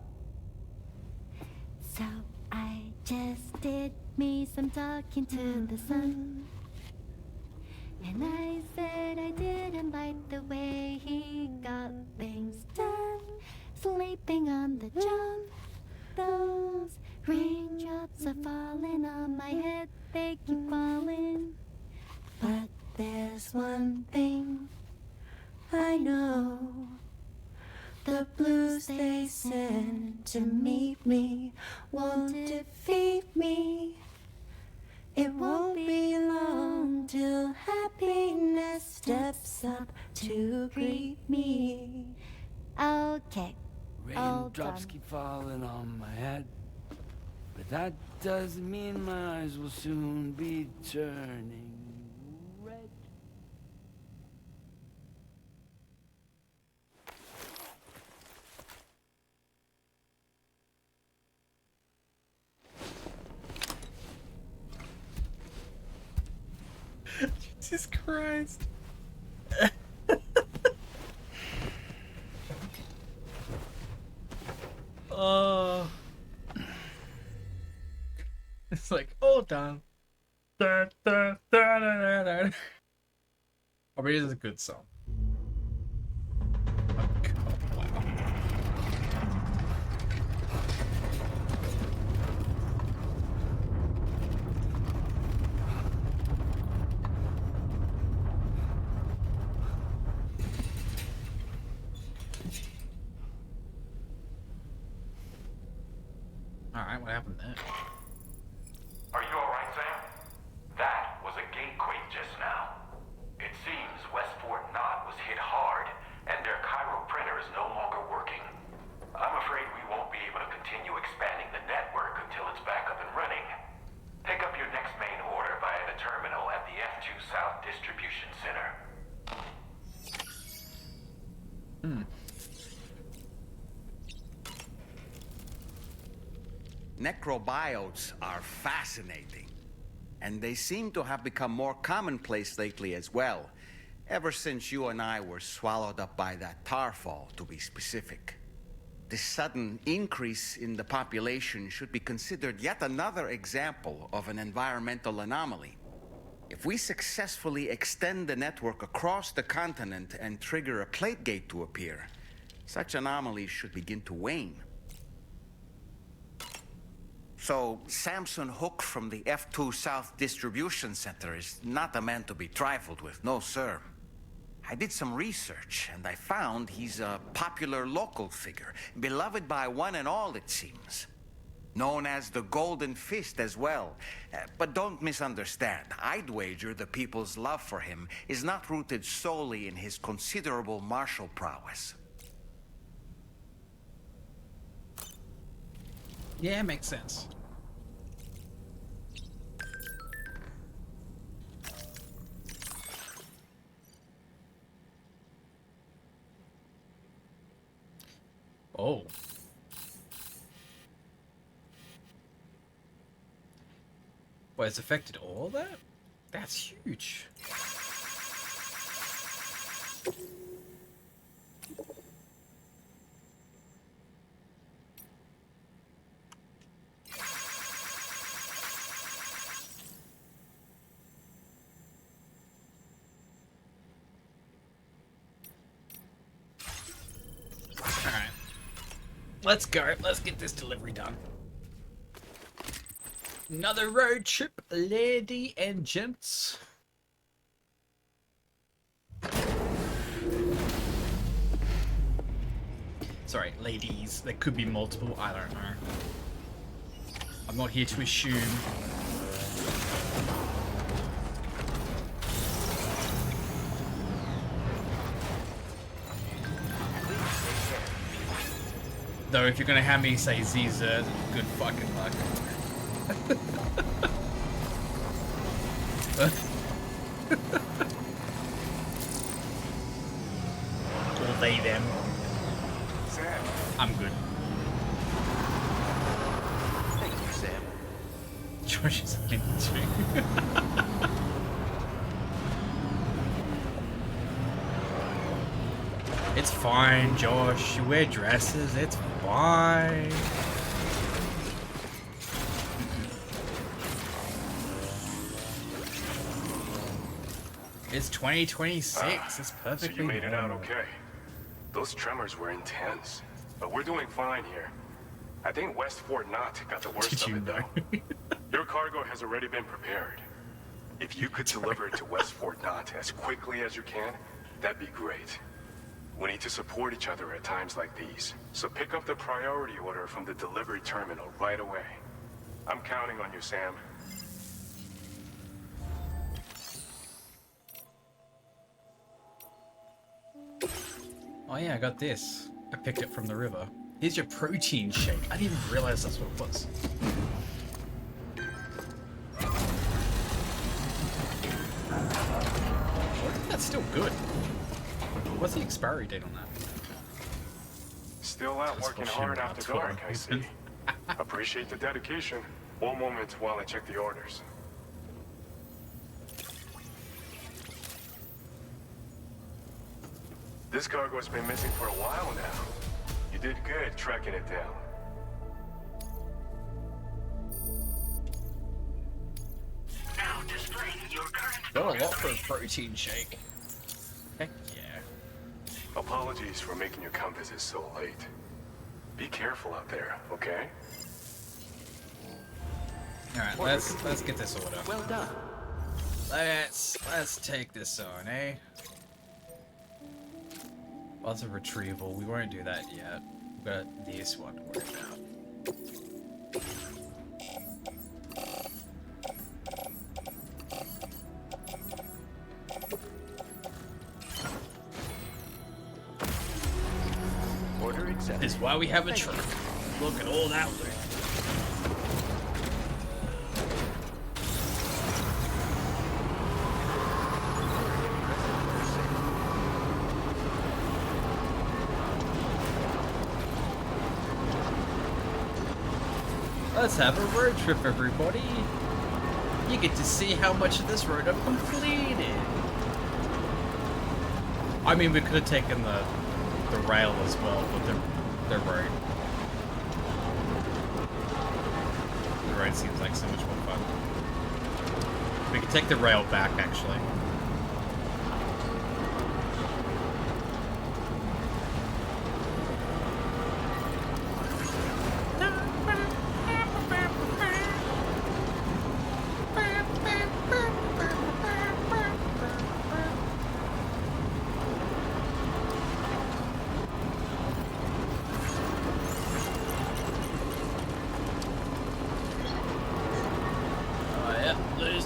Speaker 7: So I just did me some talking to the sun. And I said I didn't like the way he got things done. Sleeping on the job. Those raindrops are falling on my head, they keep falling. But there's one thing I know. The blues they send to meet me won't defeat me. It won't be long till happiness steps up to greet me. Okay.
Speaker 8: Raindrops keep falling on my head, but that doesn't mean my eyes will soon be turning red.
Speaker 1: Jesus Christ. It's like, all done. Or maybe it's a good song. Oh, wow. Alright, what happened there?
Speaker 9: Are you alright, Sam? That was a gatequake just now. It seems Westport Knot was hit hard, and their Cairo printer is no longer working. I'm afraid we won't be able to continue expanding the network until it's back up and running. Pick up your next main order via the terminal at the F2 South Distribution Center.
Speaker 2: Necrobiotes are fascinating, and they seem to have become more commonplace lately as well, ever since you and I were swallowed up by that tar fall, to be specific. This sudden increase in the population should be considered yet another example of an environmental anomaly. If we successfully extend the network across the continent and trigger a plate gate to appear, such anomalies should begin to wane. So, Samson Hook from the F2 South Distribution Center is not a man to be trifled with, no sir. I did some research, and I found he's a popular local figure, beloved by one and all, it seems. Known as the Golden Fist as well. But don't misunderstand. I'd wager the people's love for him is not rooted solely in his considerable martial prowess.
Speaker 1: Yeah, makes sense. Oh. Well, it's affected all that? That's huge. Alright. Let's go. Let's get this delivery done. Another road trip, lady and gents. Sorry, ladies. There could be multiple. I don't know. I'm not here to assume. Though, if you're gonna have me say Caesar, good fucking luck. Or they, them.
Speaker 11: Sam.
Speaker 1: I'm good.
Speaker 3: Thank you, Sam.
Speaker 1: Josh is in too. It's fine, Josh. You wear dresses. It's fine. It's 2026. It's perfectly
Speaker 11: So you made it out
Speaker 1: normal.
Speaker 11: okay. Those tremors were intense, but we're doing fine here. I think West Fort Knott got the worst
Speaker 1: Did
Speaker 11: of
Speaker 1: you
Speaker 11: it,
Speaker 1: know?
Speaker 11: though. Your cargo has already been prepared. If you could deliver it to West Fort Knott as quickly as you can, that'd be great. We need to support each other at times like these, so pick up the priority order from the delivery terminal right away. I'm counting on you, Sam.
Speaker 1: Oh yeah, I got this. I picked it from the river. Here's your protein shake. I didn't even realize that's what it was. That's still good. What's the expiry date on that?
Speaker 11: Still out
Speaker 1: That's
Speaker 11: working
Speaker 1: for
Speaker 11: hard
Speaker 1: sure,
Speaker 11: after
Speaker 1: that's what
Speaker 11: dark,
Speaker 1: I
Speaker 11: I see. Appreciate the dedication. One moment while I check the orders. This cargo has been missing for a while now. You did good tracking it down.
Speaker 5: Now displaying your current
Speaker 1: Got a lot for a protein shake. Heck yeah.
Speaker 11: Apologies for making you come visit so late. Be careful out there, okay?
Speaker 1: Alright, let's get this order.
Speaker 3: Well done.
Speaker 1: Let's take this on, eh? Lots of retrieval. We won't do that yet. We've got this one to worry about.
Speaker 3: Order accepted.
Speaker 1: This is why we have a truck. Look at all that loot. Let's have a road trip, everybody. You get to see how much of this road I've completed. I mean, we could have taken the rail as well, but The road. The road seems like so much more fun. We could take the rail back, actually.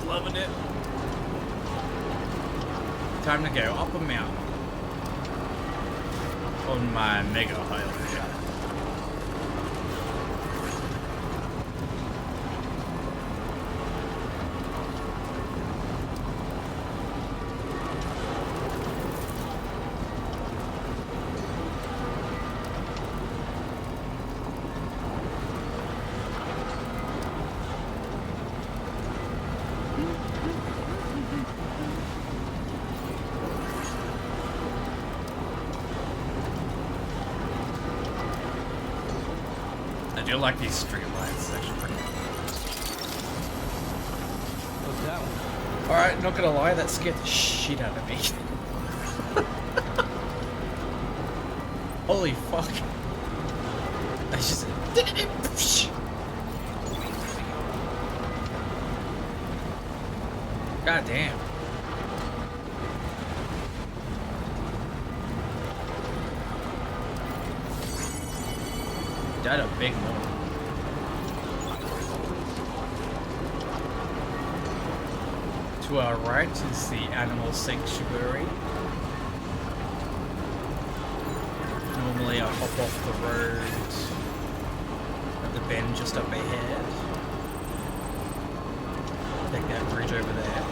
Speaker 1: Loving it. Time to go up a mountain on my mega highway. I do like these street lights, it's actually pretty cool.
Speaker 8: What's that one?
Speaker 1: Alright, not gonna lie, that scared the shit out of me. Holy fuck. I just... God damn. Died a big one. To our right is the animal sanctuary. Normally I hop off the road at the bend just up ahead. Take that bridge over there.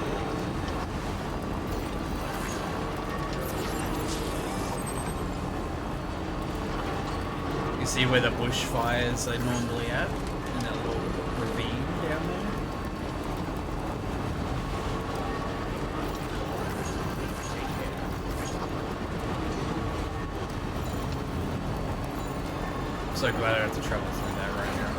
Speaker 1: You see where the bushfires are normally at? In that little ravine down there? I'm so glad I don't have to travel through that right now.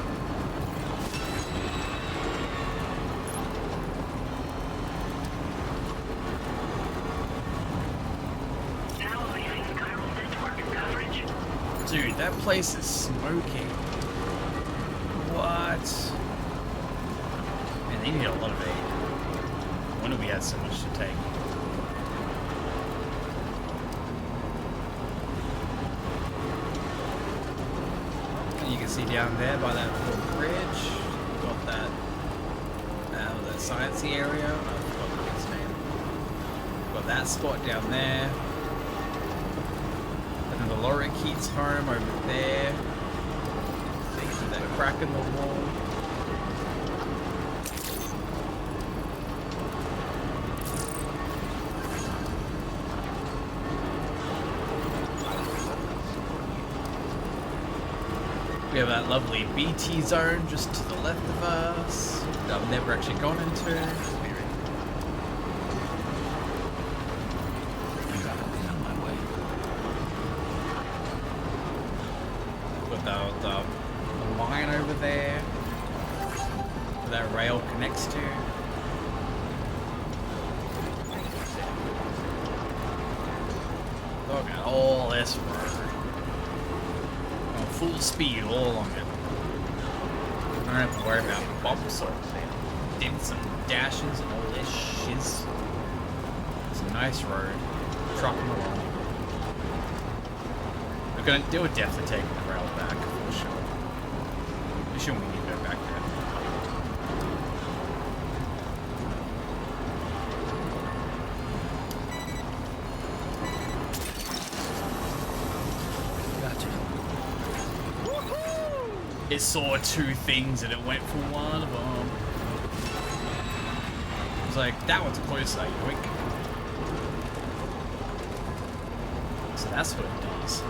Speaker 5: Now leaving chiral network coverage.
Speaker 1: Dude, that place is smoking. What? Man, they need a lot of aid. No wonder we had so much to take. You can see down there by that little bridge, got that sciencey area. I forgot its name. Got that spot down there. And then the lorikeet's home over there. See that crack in the wall. We have that lovely BT zone just to the left of us that I've never actually gone into. Got the mine over there where that rail connects to. Look at all this road. Full speed all along it. I don't have to worry about bumps or dents and dashes and all this shiz. It's a nice road. Trucking along. We're gonna do a definitely taking the rail back for sure. We shouldn't need to go back there. It saw two things and it went for one of them. It was like, that one's closer, yoink. So that's what it does.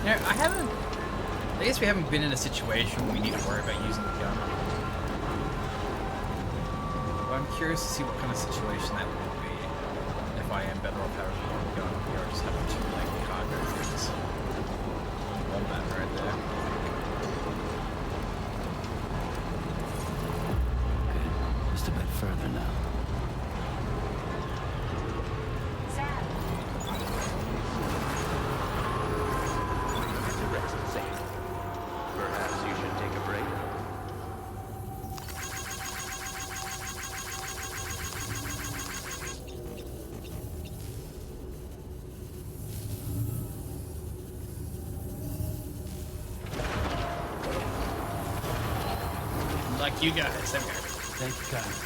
Speaker 1: You know, I guess we haven't been in a situation where we need to worry about using the gun. But I'm curious to see what kind of situation that would be. I am better off having one gun here. I just have two like cargo things. One man right there.
Speaker 3: Good. Just a bit further now.
Speaker 5: Sam,
Speaker 3: Get to rest, Sam. Perhaps you should take a break.
Speaker 1: Like you guys, there we go.
Speaker 3: Thank you, God.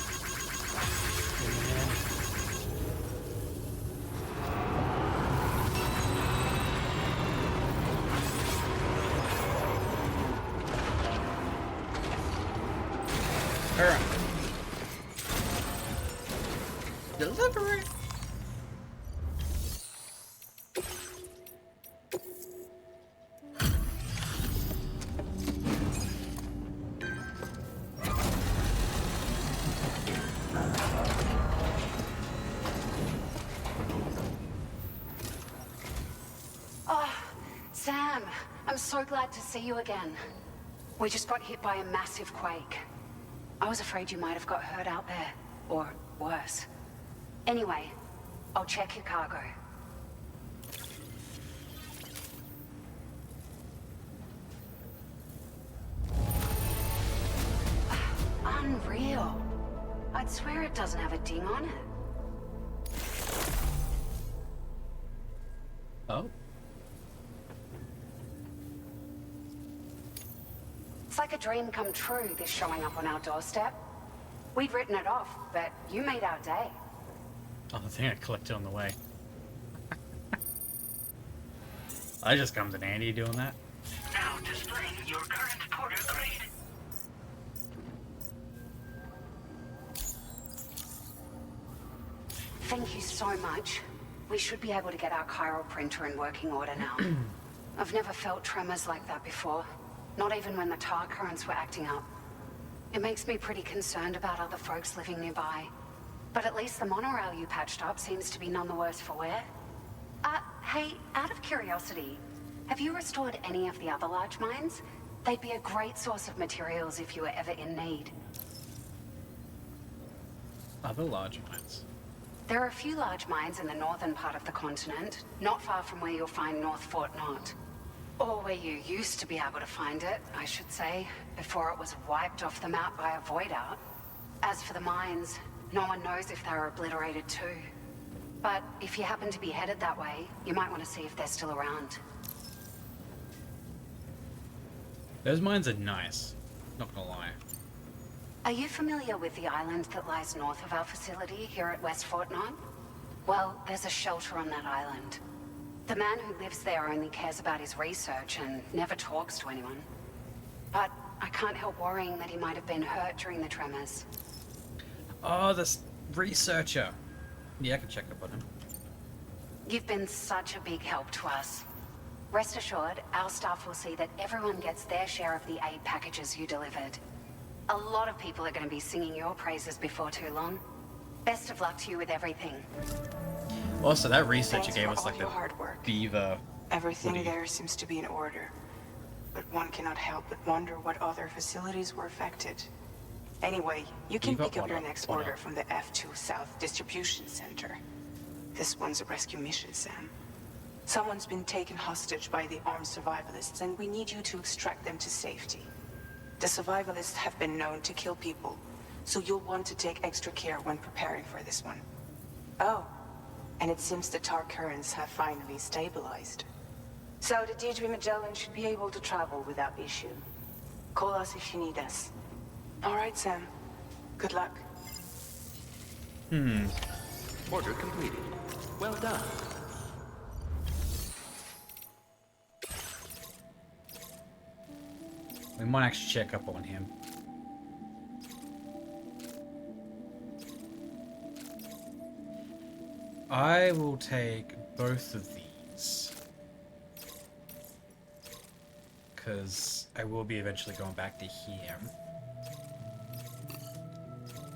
Speaker 1: Alright. Delivery.
Speaker 12: Sam, I'm so glad to see you again. We just got hit by a massive quake. I was afraid you might have got hurt out there, or worse. Anyway, I'll check your cargo. Unreal. I'd swear it doesn't have a ding on it.
Speaker 1: Oh.
Speaker 12: It's like a dream come true, this showing up on our doorstep. We'd written it off, but you made our day.
Speaker 1: Oh, the thing I collected on the way. I just comes in handy doing that.
Speaker 5: now displaying your current porter grade.
Speaker 12: Thank you so much. We should be able to get our chiral printer in working order now. I've never felt tremors like that before. Not even when the tar currents were acting up. It makes me pretty concerned about other folks living nearby. But at least the monorail you patched up seems to be none the worse for wear. Hey, out of curiosity, have you restored any of the other large mines? They'd be a great source of materials if you were ever in need.
Speaker 1: Other large mines.
Speaker 12: There are a few large mines in the northern part of the continent, not far from where you'll find North Fort Knot. Or where you used to be able to find it, I should say, before it was wiped off the map by a void out. As for the mines, no one knows if they were obliterated too. But if you happen to be headed that way, you might want to see if they're still around.
Speaker 1: Those mines are nice. Not gonna lie.
Speaker 12: Are you familiar with the island that lies north of our facility here at West Fort Knot? Well, there's a shelter on that island. The man who lives there only cares about his research and never talks to anyone. But I can't help worrying that he might have been hurt during the tremors.
Speaker 1: Oh, this researcher. Yeah, I can check up on him.
Speaker 12: You've been such a big help to us. Rest assured, our staff will see that everyone gets their share of the aid packages you delivered. A lot of people are going to be singing your praises before too long. Best of luck to you with everything.
Speaker 1: Also, that researcher
Speaker 6: Thanks
Speaker 1: gave
Speaker 6: for
Speaker 1: us
Speaker 6: all
Speaker 1: like
Speaker 6: your
Speaker 1: the
Speaker 6: hard work.
Speaker 1: beaver.
Speaker 6: Everything
Speaker 1: Woody.
Speaker 6: there seems to be in order. But one cannot help but wonder what other facilities were affected. Anyway, you can
Speaker 1: Beaver
Speaker 6: pick up your
Speaker 1: order,
Speaker 6: next
Speaker 1: order.
Speaker 6: order from the F2 South Distribution Center. This one's a rescue mission, Sam. Someone's been taken hostage by the armed survivalists, and we need you to extract them to safety. The survivalists have been known to kill people, so you'll want to take extra care when preparing for this one. Oh, and it seems the tar currents have finally stabilized. So the DHB Magellan should be able to travel without issue. Call us if you need us. All right, Sam. Good luck.
Speaker 3: Order completed. Well done.
Speaker 1: We might actually check up on him. I will take both of these. Because I will be eventually going back to here.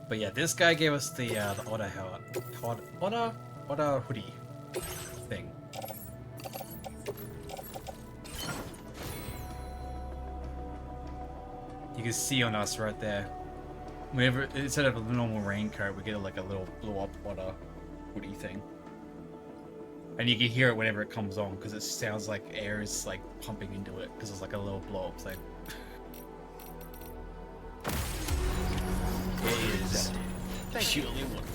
Speaker 1: But yeah, this guy gave us the otter heart. Otter? What a hoodie thing. You can see on us right there. Whenever, instead of a normal raincoat, we get like a little blow up water hoodie thing. And you can hear it whenever it comes on, because it sounds like air is like pumping into it, because it's like a little blow up thing. It is purely waterproof.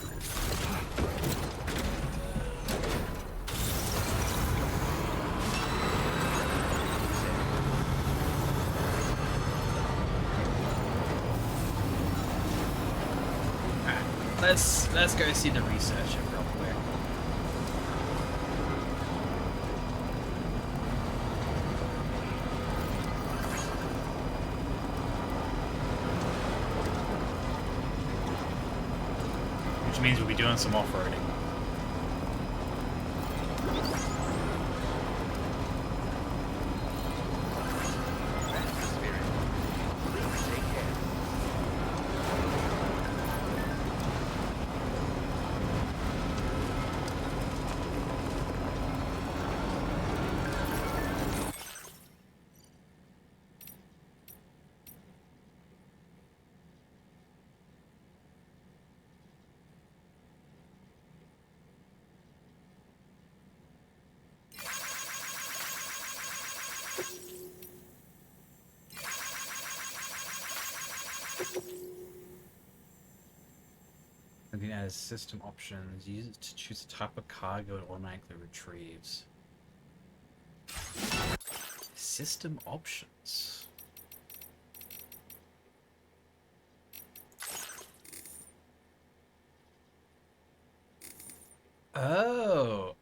Speaker 1: Let's go see the researcher real quick. Which means we'll be doing some off-roading. Looking at his system options, use it to choose the type of cargo it automatically retrieves. System options. Oh.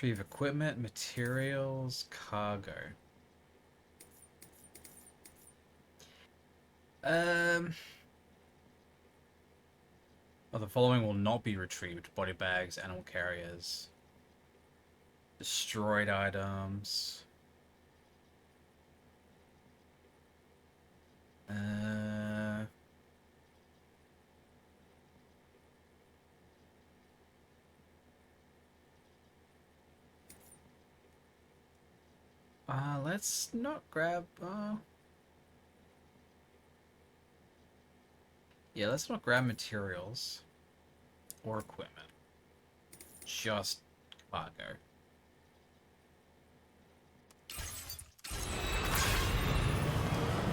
Speaker 1: Retrieve equipment, materials, cargo. Well, the following will not be retrieved: body bags, animal carriers, destroyed items. Let's not grab, yeah, let's not grab materials or equipment. Just cargo.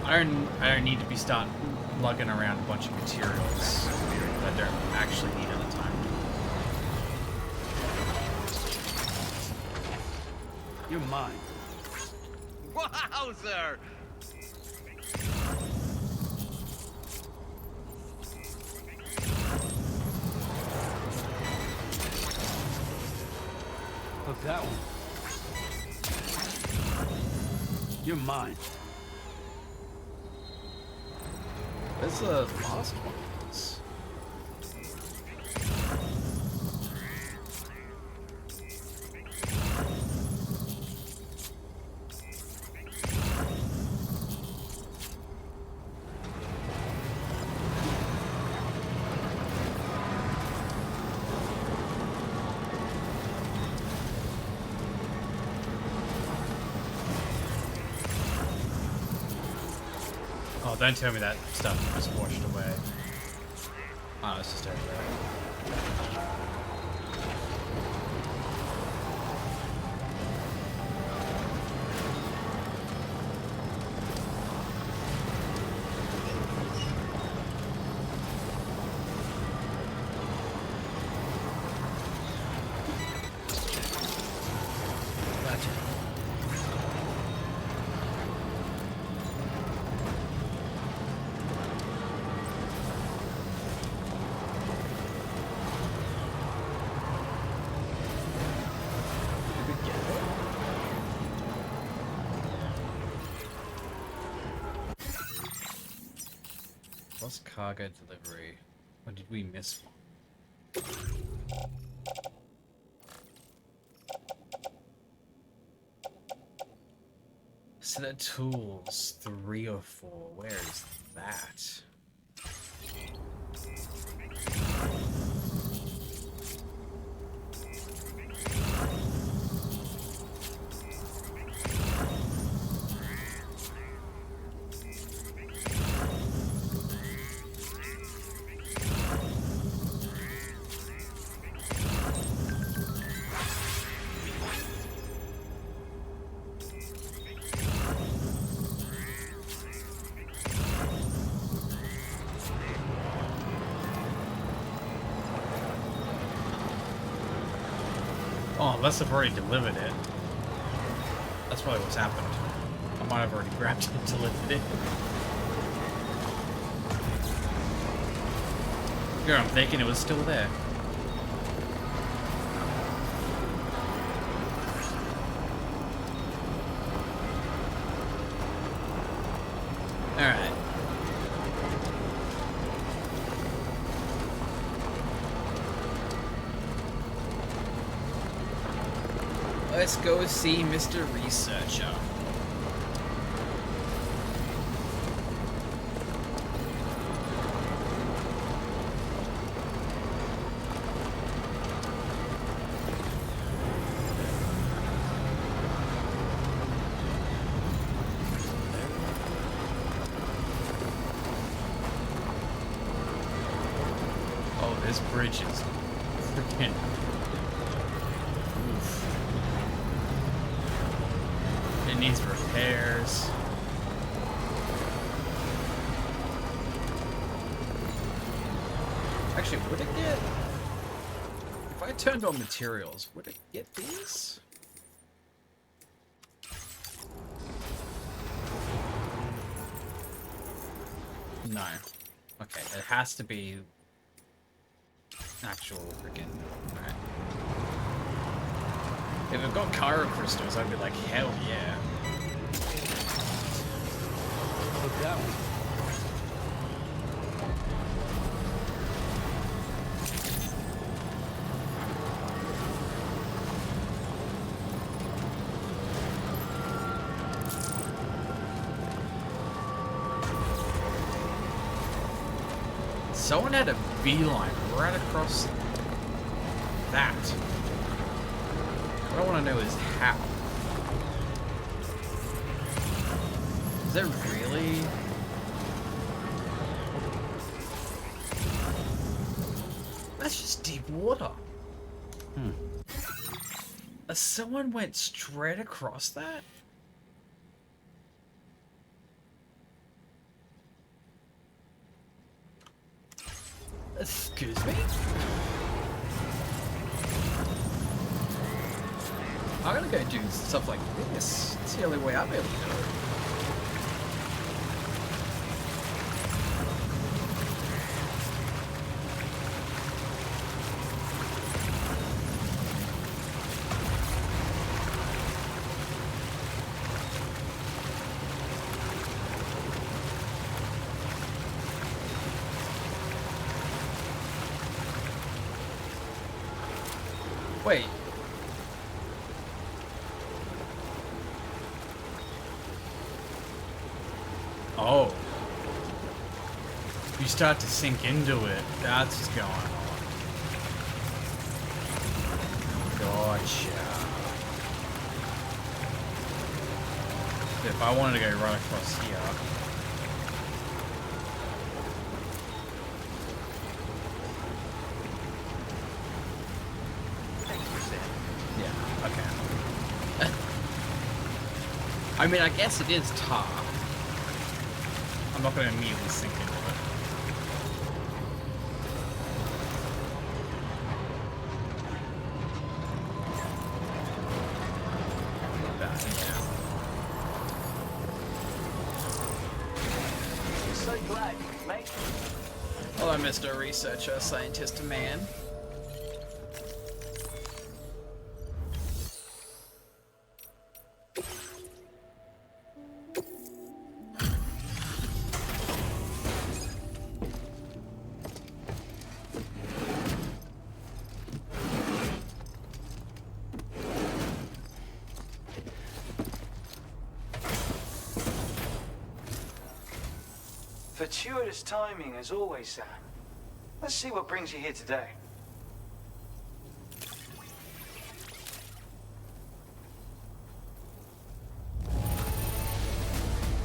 Speaker 1: I don't need to be starting lugging around a bunch of materials that I don't actually need at the time.
Speaker 8: You're mine.
Speaker 2: Wowzer!
Speaker 8: Look, that one. You're mine.
Speaker 1: Where's the last one? Oh, don't tell me that stuff was washed away. Oh, it's just over there. Gotcha. Lost cargo delivery. Or did we miss one? Alternate tools, 3 or 4. Where is that? Oh, unless I've already delivered it. That's probably what's happened. I might have already grabbed it and delivered it. Here, I'm thinking it was still there. Alright. Let's go see Mr. Researcher. Oh, this bridge is freaking... It needs repairs. Actually, would it get... If I turned on materials, would it get these? No. Okay, it has to be actual freaking... Alright. If it got Cairo crystals, I'd be like, hell yeah.
Speaker 8: Look down.
Speaker 1: Someone had a beeline right across that. What I want to know is how. Is it really? That's just deep water. Someone went straight across that? Excuse me? I'm gonna go do stuff like this. It's the only way I'll be able to do it. Wait. Oh. You start to sink into it. That's what's going on. Gotcha. If I wanted to go right across here. Yeah, okay. I mean, I guess it is tar. I'm not going to immediately sink into it. Like that, yeah.
Speaker 8: So glad, mate.
Speaker 1: Hello, Mr. Researcher, Scientist Man.
Speaker 4: Fortuitous timing as always, Sam. Let's see what brings you here today.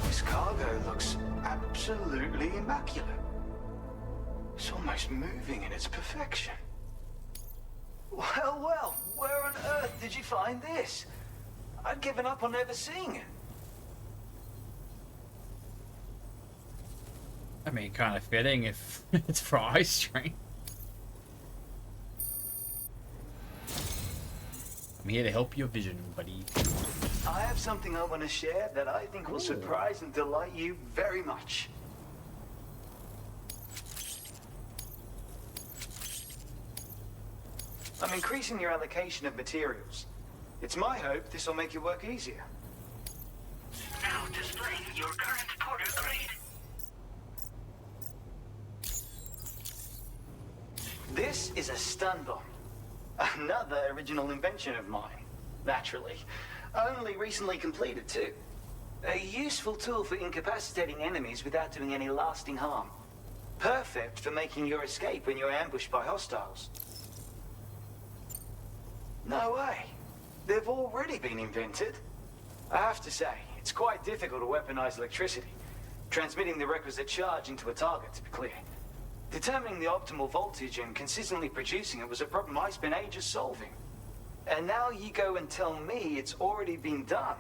Speaker 4: This cargo looks absolutely immaculate. It's almost moving in its perfection. Well, well, where on earth did you find this? I'd given up on ever seeing it.
Speaker 1: I mean, kind of fitting if it's for ice stream. I'm here to help your vision, buddy.
Speaker 4: I have something I want to share that I think will surprise and delight you very much. I'm increasing your allocation of materials. It's my hope this will make your work easier.
Speaker 5: Now displaying your current porter grade.
Speaker 4: This is a stun bomb. Another original invention of mine, naturally. Only recently completed, too. A useful tool for incapacitating enemies without doing any lasting harm. Perfect for making your escape when you're ambushed by hostiles. No way. They've already been invented. I have to say, it's quite difficult to weaponize electricity. Transmitting the requisite charge into a target, to be clear. Determining the optimal voltage and consistently producing it was a problem I spent ages solving. And now you go and tell me it's already been done.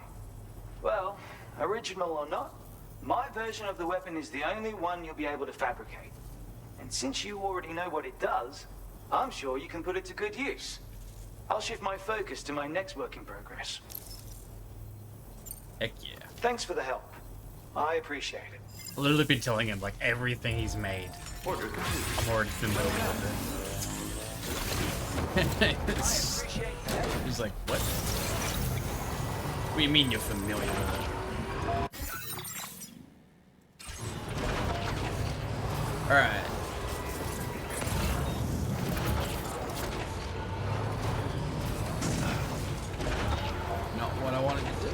Speaker 4: Well, original or not, my version of the weapon is the only one you'll be able to fabricate. And since you already know what it does, I'm sure you can put it to good use. I'll shift my focus to my next work in progress.
Speaker 1: Heck yeah.
Speaker 4: Thanks for the help. I appreciate it.
Speaker 1: I've literally been telling him, like, everything he's made. I'm already familiar with it. He's like, what? What do you mean you're familiar with it? Alright. Not what I wanted to do.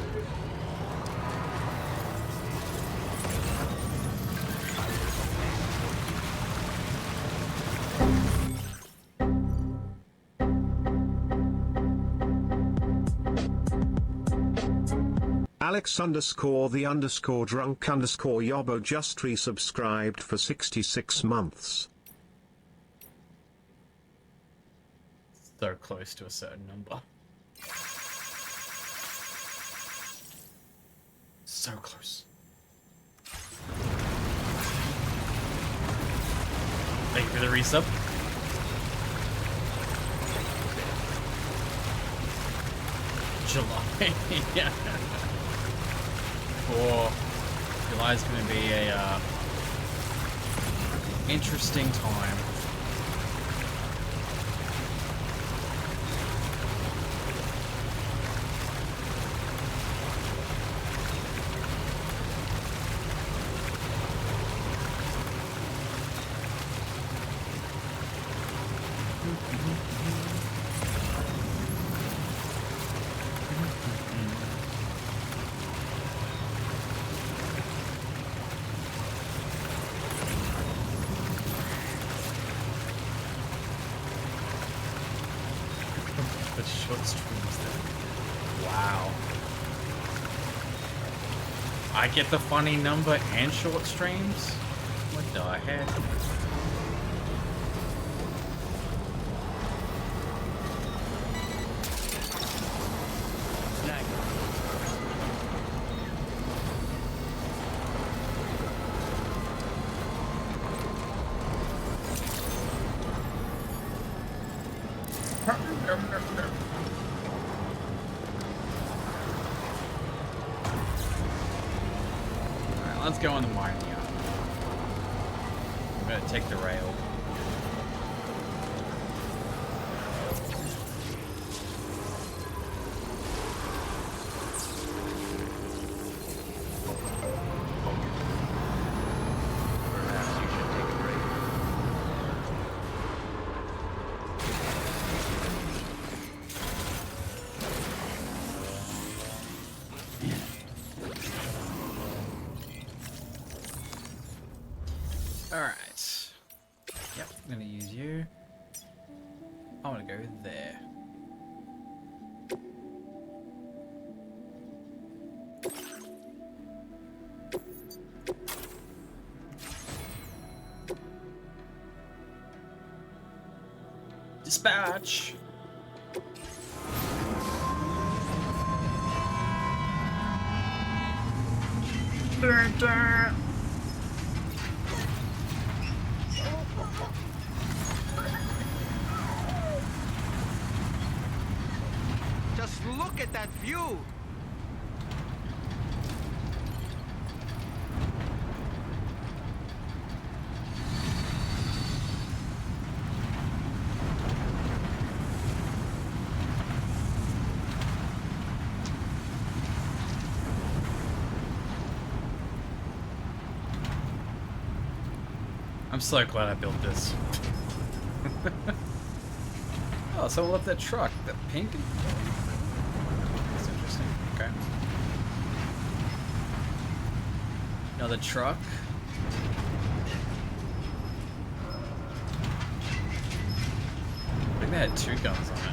Speaker 13: Alex_the_drunk_yobo just resubscribed for 66 months.
Speaker 1: So close to a certain number. So close. Thank you for the resub. July. Yeah. July's gonna be a interesting time. Short streams then. Wow. I get the funny number and short streams? What the heck? Let's go on the mining yard. I'm gonna take the rail. Alright. Yep, I'm gonna use you. I wanna go there. Dispatch!
Speaker 2: Just look at that view!
Speaker 1: I'm so glad I built this. Oh, someone left that truck. The pink? That's interesting. Okay. Another truck. I think they had 2 guns on it.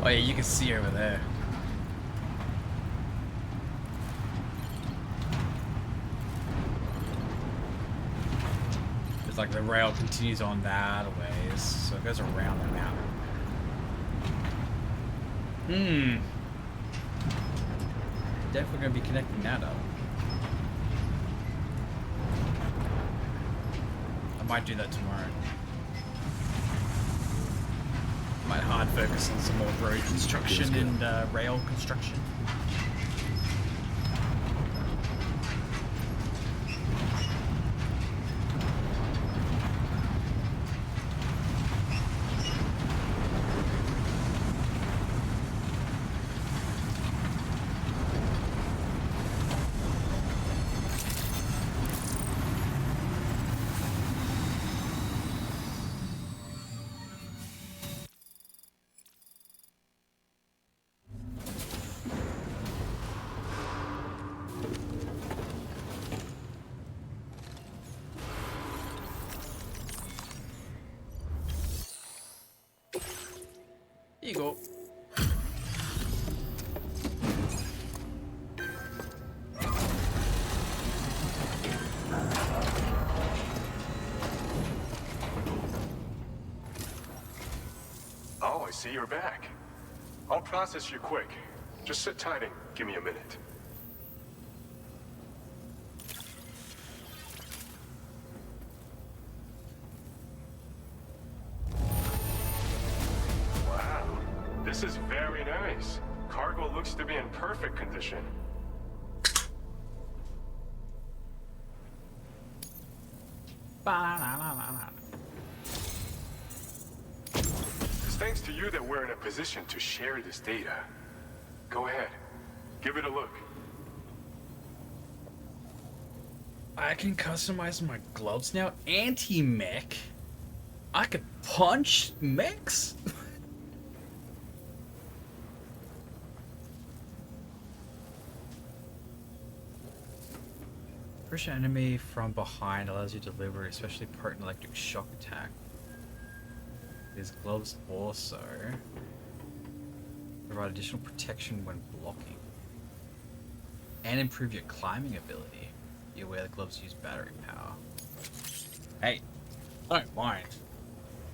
Speaker 1: Oh yeah, you can see over there. It's like the rail continues on that ways, so it goes around the mountain. Definitely gonna be connecting that up. I might do that tomorrow. Might hard focus on some more road construction and rail construction. Here you go.
Speaker 11: Oh, I see you're back. I'll process you quick. Just sit tight and give me a minute. Wow, this is very nice. Cargo looks to be in perfect condition. It's thanks to you that we're in a position to share this data. Go ahead, give it a look.
Speaker 1: I can customize my gloves now. Anti-mech? I could punch mechs? Push an enemy from behind allows you to deliver a especially potent electric shock attack. These gloves also provide additional protection when blocking. And improve your climbing ability. You wear the gloves use battery power. Hey, I don't mind.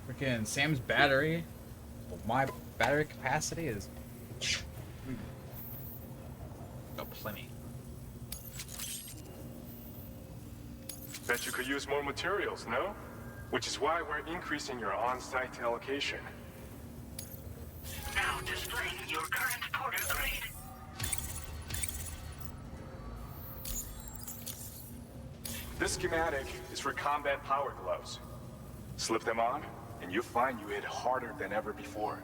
Speaker 1: Freaking Sam's battery, well, my battery capacity is got plenty.
Speaker 11: Bet you could use more materials, no? Which is why we're increasing your on-site allocation.
Speaker 5: Now displaying your current porter grade.
Speaker 11: This schematic is for combat power gloves. Slip them on, and you'll find you hit harder than ever before.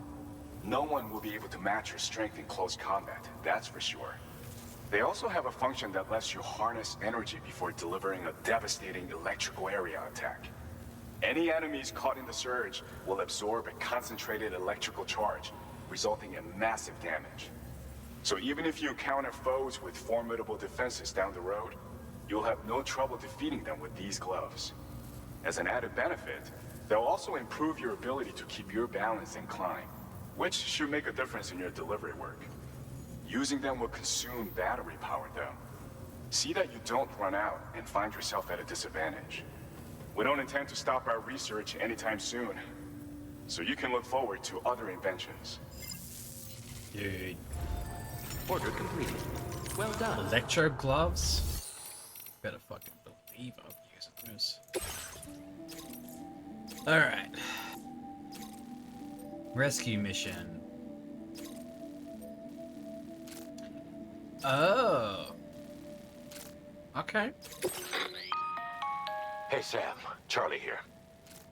Speaker 11: No one will be able to match your strength in close combat, that's for sure. They also have a function that lets you harness energy before delivering a devastating electrical area attack. Any enemies caught in the surge will absorb a concentrated electrical charge, resulting in massive damage. So even if you encounter foes with formidable defenses down the road, you'll have no trouble defeating them with these gloves. As an added benefit, they'll also improve your ability to keep your balance and climb, which should make a difference in your delivery work. Using them will consume battery power though. See that you don't run out and find yourself at a disadvantage. We don't intend to stop our research anytime soon, so you can look forward to other inventions.
Speaker 1: Dude.
Speaker 3: Order completed. Well done.
Speaker 1: Electro gloves? Better fucking believe I'm using those. Alright. Rescue mission. Oh. Okay.
Speaker 9: Hey Sam, Charlie here.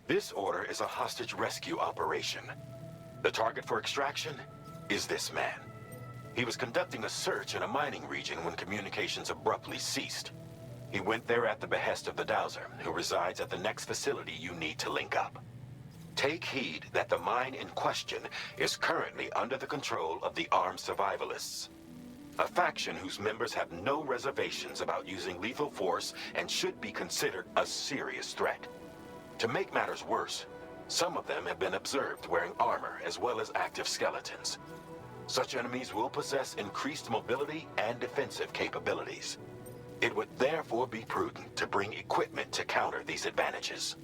Speaker 9: This order is a hostage rescue operation. The target for extraction is this man. He was conducting a search in a mining region when communications abruptly ceased. He went there at the behest of the Dowser, who resides at the next facility you need to link up. Take heed that the mine in question is currently under the control of the armed survivalists, a faction whose members have no reservations about using lethal force and should be considered a serious threat. To make matters worse, some of them have been observed wearing armor as well as active skeletons. Such enemies will possess increased mobility and defensive capabilities. It would therefore be prudent to bring equipment to counter these advantages.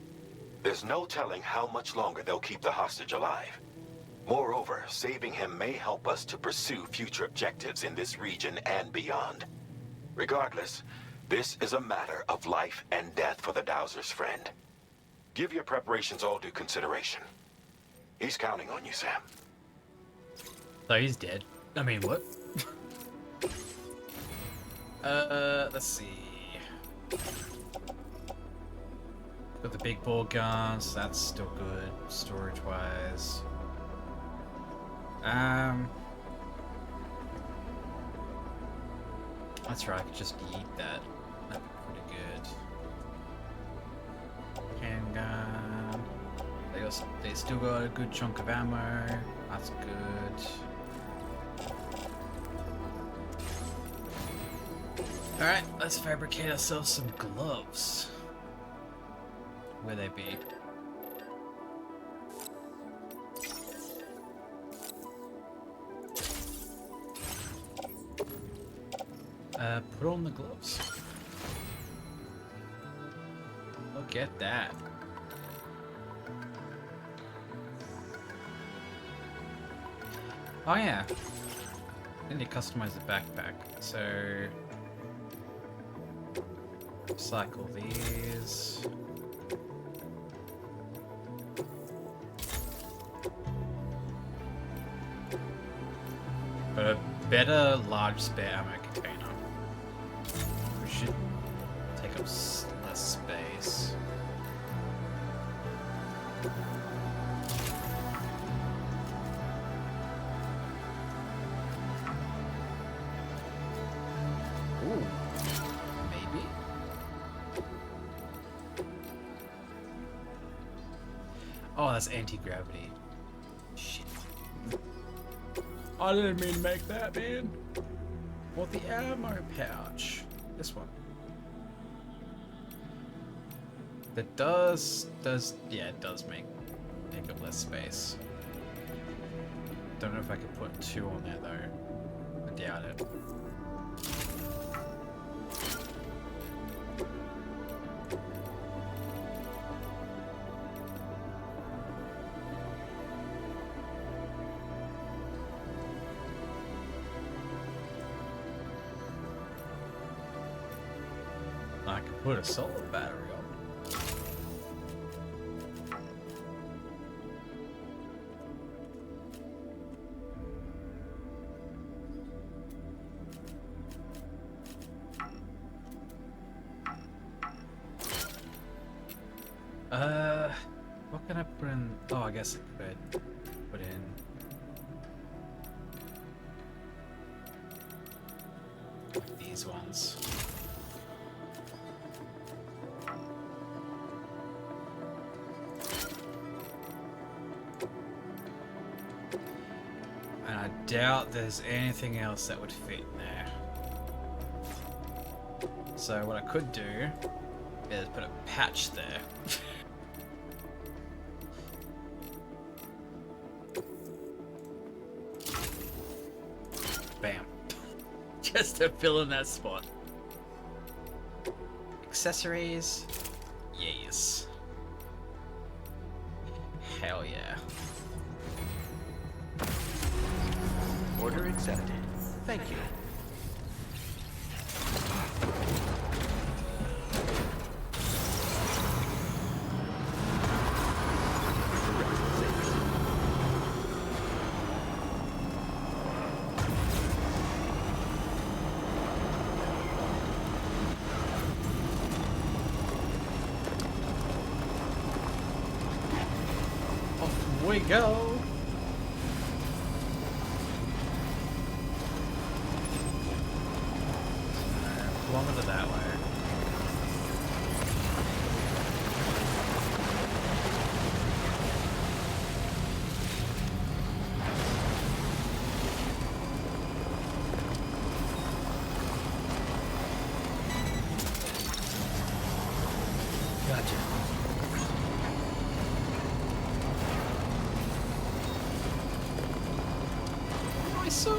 Speaker 9: There's no telling how much longer they'll keep the hostage alive. Moreover, saving him may help us to pursue future objectives in this region and beyond. Regardless, this is a matter of life and death for the Dowser's friend. Give your preparations all due consideration. He's counting on you, Sam.
Speaker 1: So he's dead. I mean, what? Let's see. Got the big ball guns, that's still good, storage-wise. That's right, I could just eat that. That'd be pretty good. Handgun. They still got a good chunk of ammo. That's good. Alright, let's fabricate ourselves some gloves. Where they be? Put on the gloves. Look at that. Oh yeah. I need to customize the backpack. So recycle these. Got a better large spare ammo container. We should take up less space. Ooh, maybe? Oh, that's anti-gravity. Shit. I didn't mean to make that, man. What the ammo pouch? This one. That does yeah, it does take up less space. Don't know if I could put 2 on there though. I doubt it. I could put a solar battery on. What can I put in? Oh, I guess I could put in. These ones. doubt there's anything else that would fit in there. So what I could do is put a patch there. Bam. Just to fill in that spot. Accessories. Yes. Hell yeah.
Speaker 3: Order accepted. Thank you.
Speaker 1: Off we go. Kilometer that way. Gotcha. I saw.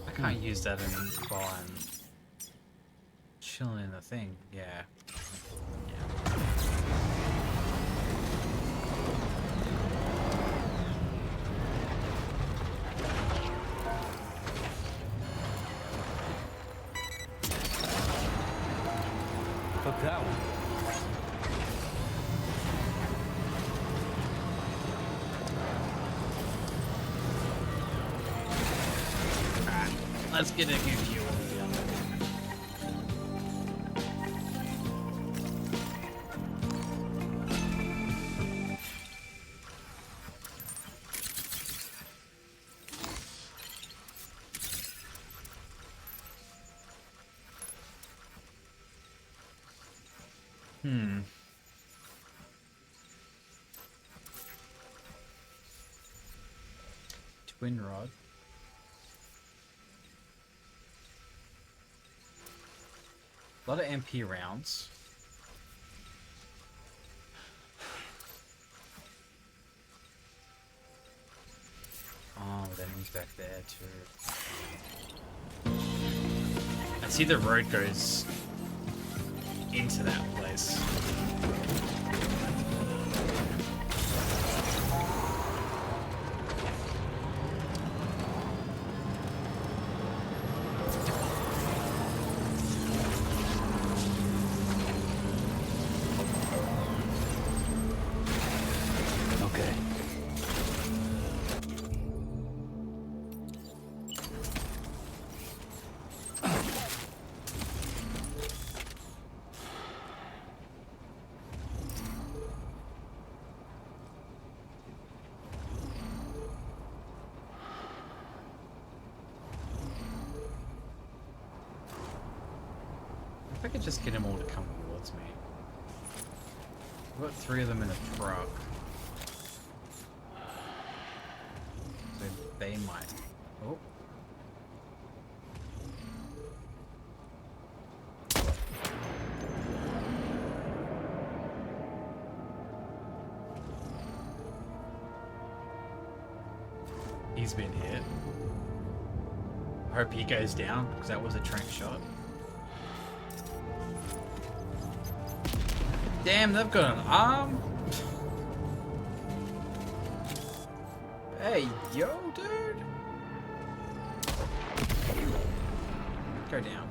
Speaker 1: I can't use that while I'm chilling in the thing. Yeah.
Speaker 3: Fuck that one.
Speaker 1: Let's get a good view of Twin rod. A lot of MP rounds. Oh, that enemy's back there too. I see the road goes into that place. If I could just get them all to come towards me. I've got 3 of them in a truck. So they might. Oh. He's been hit. I hope he goes down, because that was a trank shot. Damn, they've got an arm. Hey, yo, dude. Go down.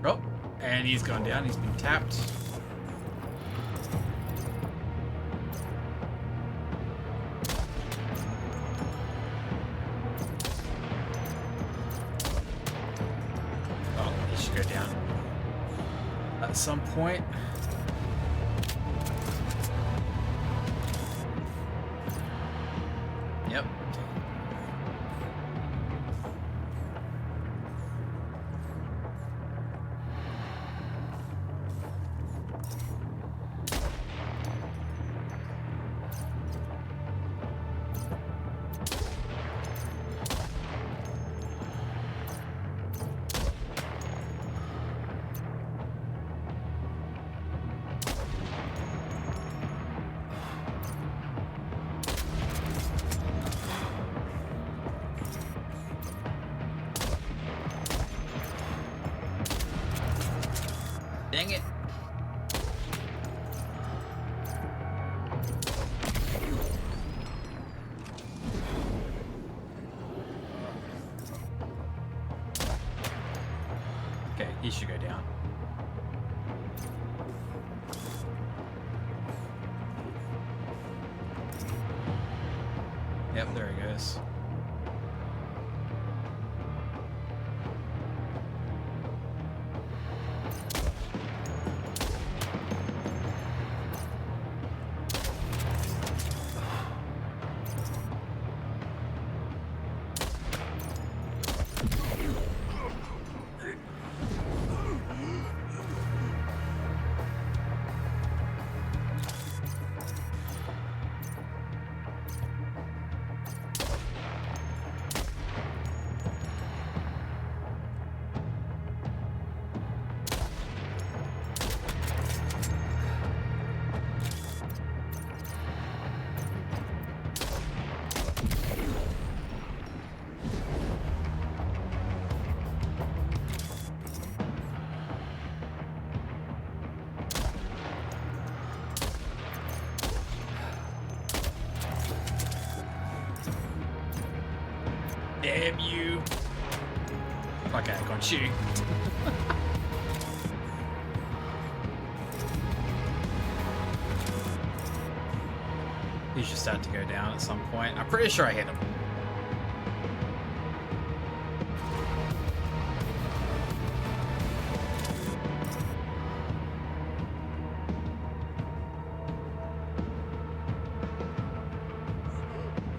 Speaker 1: Oh, and he's gone down. He's been tapped. Oh, he should go down at some point. Yep. Dang it. Okay, he should go down. Yep, there he goes. Damn you. Okay, I got you. He's just had to go down at some point. I'm pretty sure I hit him.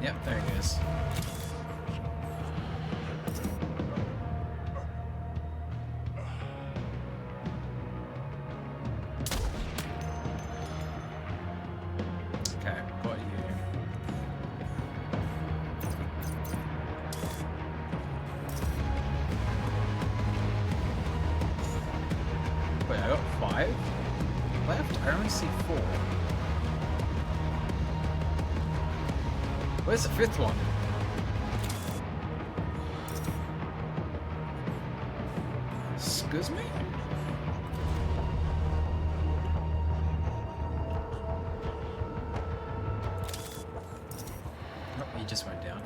Speaker 1: Yep, there he goes. Wait, I got 5 left? I only see 4. Where's the 5th one? Excuse me? Oh, he just went down.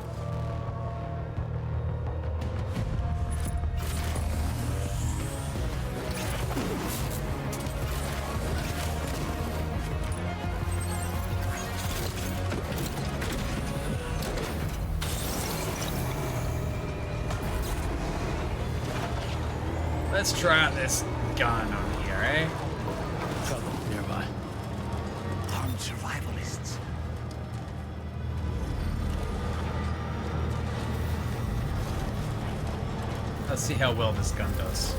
Speaker 1: Let's try out this gun on here, eh?
Speaker 8: Trouble nearby.
Speaker 2: Armed survivalists.
Speaker 1: Let's see how well this gun does.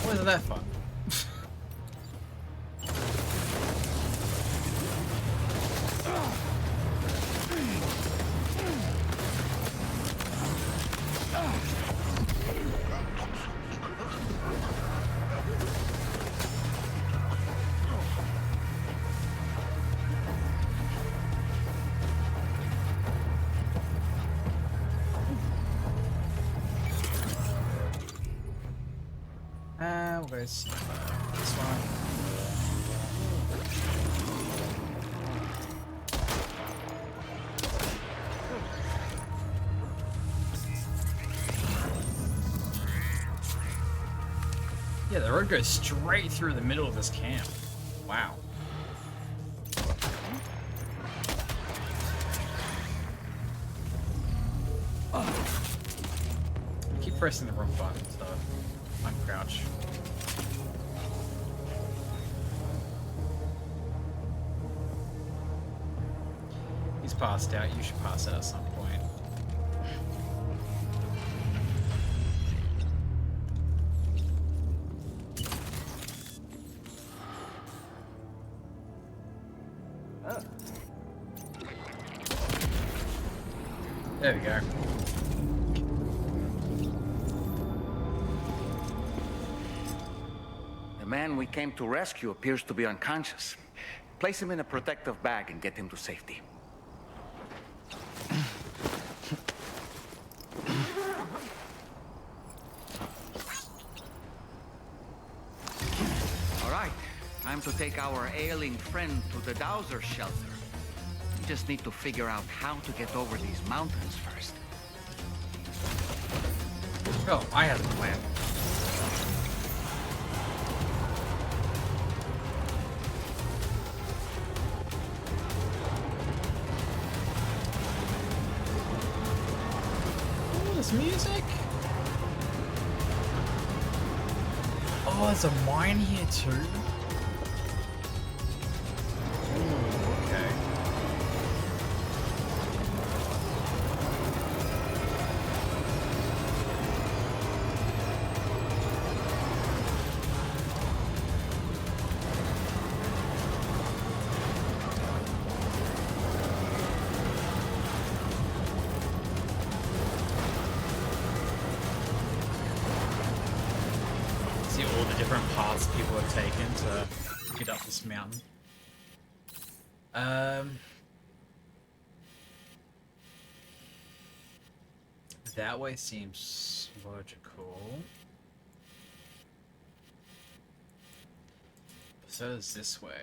Speaker 1: What is that fun? We'll go this one. Yeah, the road goes straight through the middle of this camp. Wow. I keep pressing the wrong button, so uncrouch. He's passed out. You should pass out at some point. There we go.
Speaker 2: The man we came to rescue appears to be unconscious. Place him in a protective bag and get him to safety. All right, time to take our ailing friend to the Dowser shelter. We just need to figure out how to get over these mountains first.
Speaker 1: Oh, I have a plan. Music? Oh, there's a mine here too. Ooh, okay. Different paths people have taken to get up this mountain. That way seems logical. So it's this way.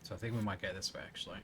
Speaker 1: So I think we might go this way, actually.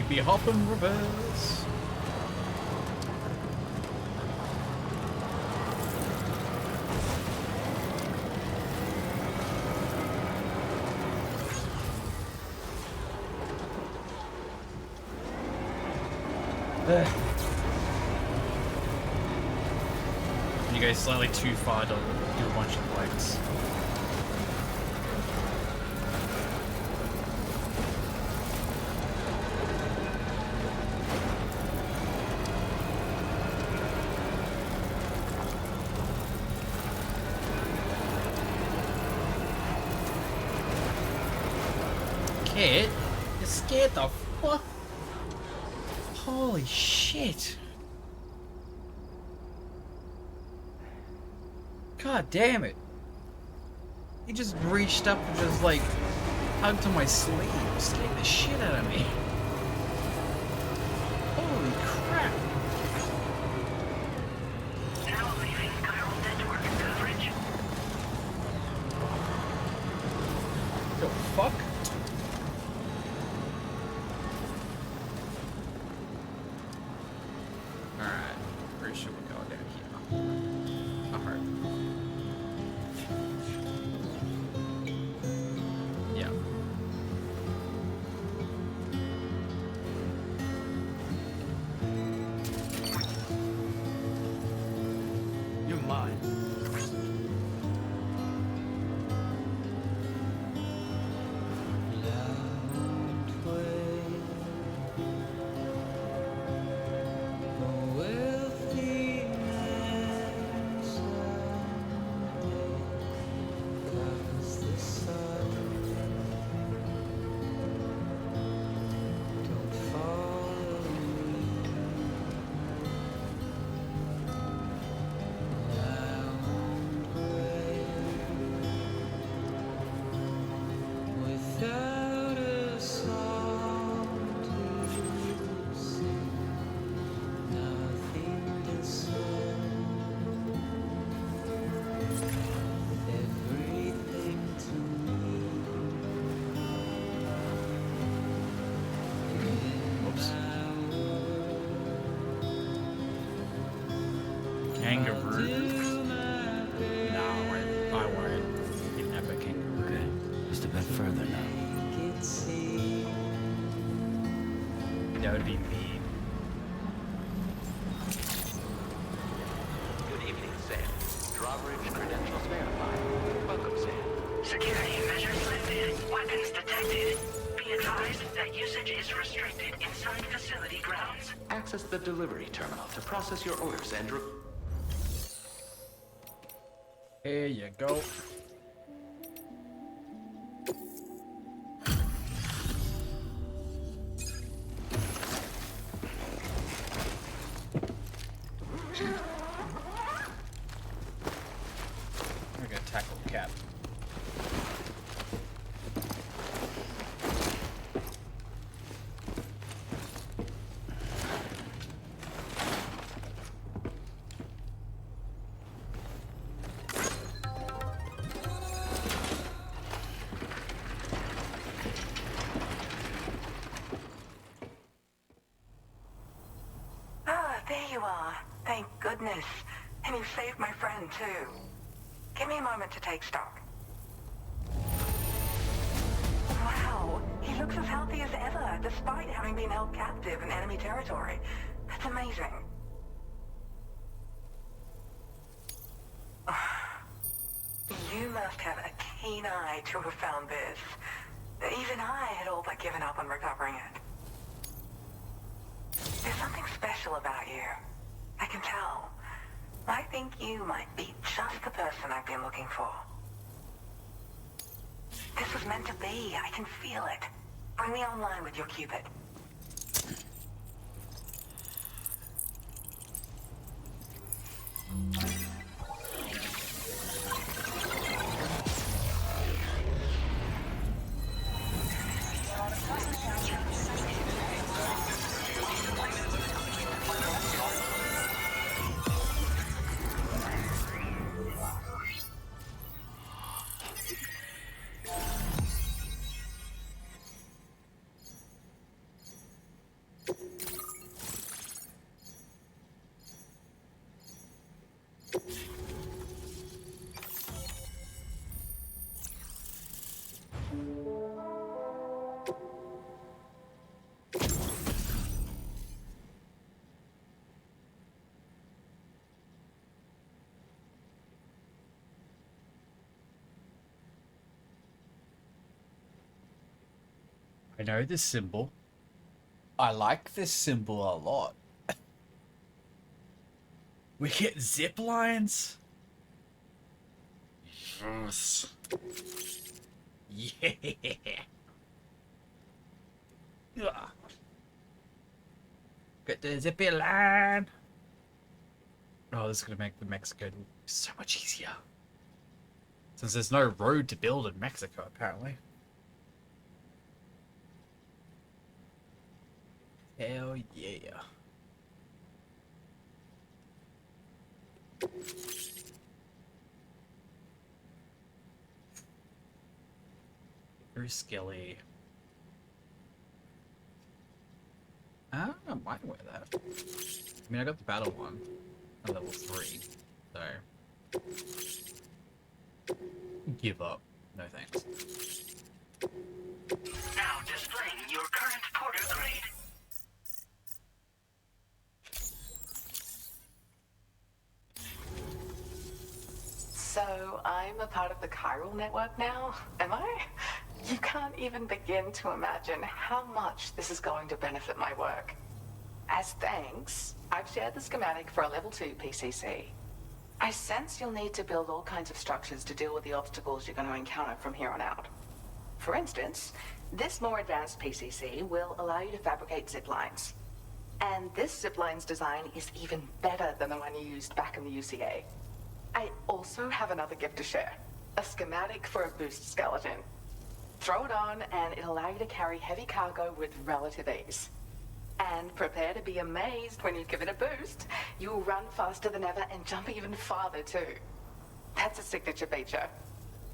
Speaker 1: Be hopping reverse. You go slightly too far to do a bunch of legs. Kid, you scared the fuck? Holy shit. God damn it. He just reached up and just like hugged to my sleeve. Scared the shit out of me. Holy crap.
Speaker 5: Now leaving chiral network coverage.
Speaker 1: The fuck? Alright, pretty sure we're going down here. Alright. Yeah.
Speaker 3: You're mine.
Speaker 1: Kangaroo? No, I won't. Didn't have a kangaroo.
Speaker 3: Okay, just a bit further now.
Speaker 1: That would be mean.
Speaker 3: Good evening, Sam. Drawbridge credentials verified. Welcome, Sam.
Speaker 5: Security measures lifted. Weapons detected. Be advised that usage is restricted inside facility grounds.
Speaker 3: Access the delivery terminal to process your orders and...
Speaker 1: Here you go. We're gonna tackle the cat.
Speaker 6: Ah, there you are. Thank goodness. And you saved my friend, too. Give me a moment to take stock. despite having been held captive in enemy territory. That's amazing. You must have a keen eye to have found this. Even I had all but given up on recovering it. There's something special about you. I can tell. I think you might be just the person I've been looking for. This was meant to be. I can feel it. Bring me online with your Cupid.
Speaker 1: I know this symbol. I like this symbol a lot. We get zip lines. Yes. Yeah. Get the zippy line. Oh, this is gonna make the Mexico so much easier. Since there's no road to build in Mexico, apparently. Hell yeah. Very skilly. I might wear that. I mean, I got the battle one on level 3, so give up. No thanks.
Speaker 5: Now displaying your current porter grade.
Speaker 6: So, I'm a part of the chiral network now, am I? You can't even begin to imagine how much this is going to benefit my work. As thanks, I've shared the schematic for a level 2 PCC. I sense you'll need to build all kinds of structures to deal with the obstacles you're going to encounter from here on out. For instance, this more advanced PCC will allow you to fabricate zip lines. And this zip line's design is even better than the one you used back in the UCA. I also have another gift to share. A schematic for a boost skeleton. Throw it on and it'll allow you to carry heavy cargo with relative ease. And prepare to be amazed when you give it a boost. You'll run faster than ever and jump even farther too. That's a signature feature.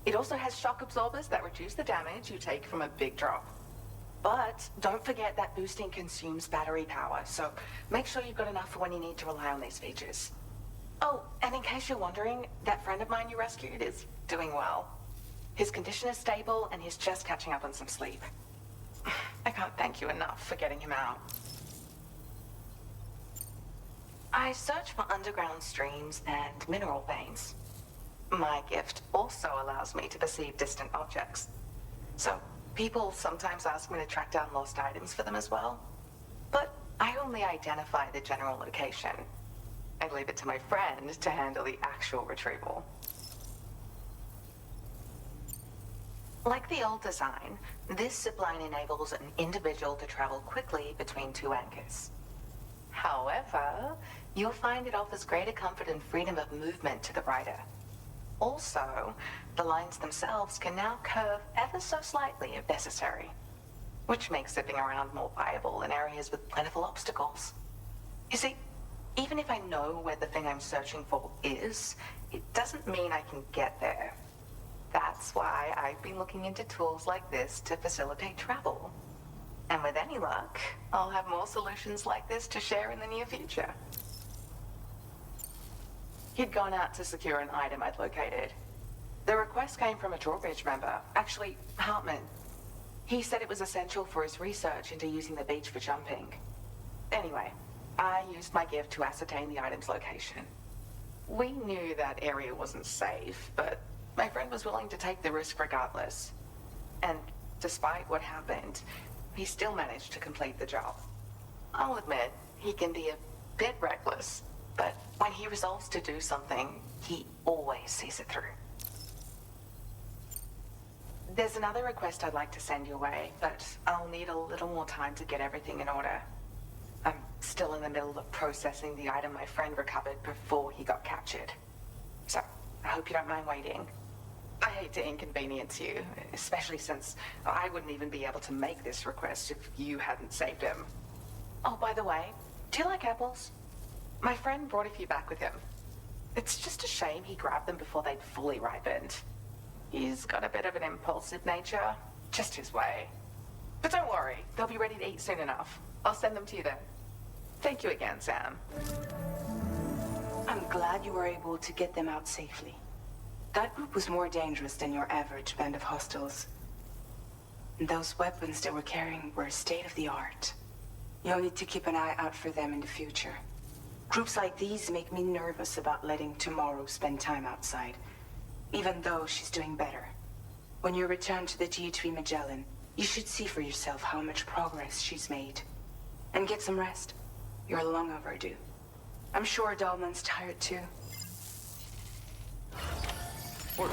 Speaker 6: It also has shock absorbers that reduce the damage you take from a big drop. But don't forget that boosting consumes battery power, so make sure you've got enough for when you need to rely on these features. Oh, and in case you're wondering, that friend of mine you rescued is doing well. His condition is stable and he's just catching up on some sleep. I can't thank you enough for getting him out. I search for underground streams and mineral veins. My gift also allows me to perceive distant objects. So, people sometimes ask me to track down lost items for them as well. But I only identify the general location. I leave it to my friend to handle the actual retrieval. Like the old design, this zipline enables an individual to travel quickly between 2 anchors. However, you'll find it offers greater comfort and freedom of movement to the rider. Also, the lines themselves can now curve ever so slightly if necessary, which makes zipping around more viable in areas with plentiful obstacles. You see, even if I know where the thing I'm searching for is, it doesn't mean I can get there. That's why I've been looking into tools like this to facilitate travel. And with any luck, I'll have more solutions like this to share in the near future. He'd gone out to secure an item I'd located. The request came from a drawbridge member, actually, Hartman. He said it was essential for his research into using the beach for jumping. Anyway, I used my gift to ascertain the item's location. We knew that area wasn't safe, but my friend was willing to take the risk regardless. And despite what happened, he still managed to complete the job. I'll admit, he can be a bit reckless, but when he resolves to do something, he always sees it through. There's another request I'd like to send your way, but I'll need a little more time to get everything in order. I'm still in the middle of processing the item my friend recovered before he got captured. So, I hope you don't mind waiting. I hate to inconvenience you, especially since I wouldn't even be able to make this request if you hadn't saved him. Oh, by the way, do you like apples? My friend brought a few back with him. It's just a shame he grabbed them before they'd fully ripened. He's got a bit of an impulsive nature, just his way. But don't worry, they'll be ready to eat soon enough. I'll send them to you then. Thank you again, Sam. I'm glad you were able to get them out safely. That group was more dangerous than your average band of hostiles. And those weapons they were carrying were state-of-the-art. You'll need to keep an eye out for them in the future. Groups like these make me nervous about letting Tomorrow spend time outside, even though she's doing better. When you return to the DHV Magellan, you should see for yourself how much progress she's made. And get some rest. You're long overdue. I'm sure Dahlman's tired too.
Speaker 1: We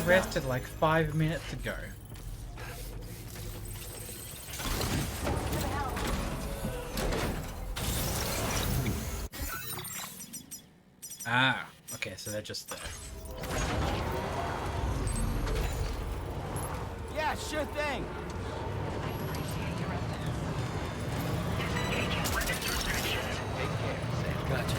Speaker 1: rested like 5 minutes ago. Ah, okay, so they're just there.
Speaker 8: Yeah, sure thing.
Speaker 3: Gotcha.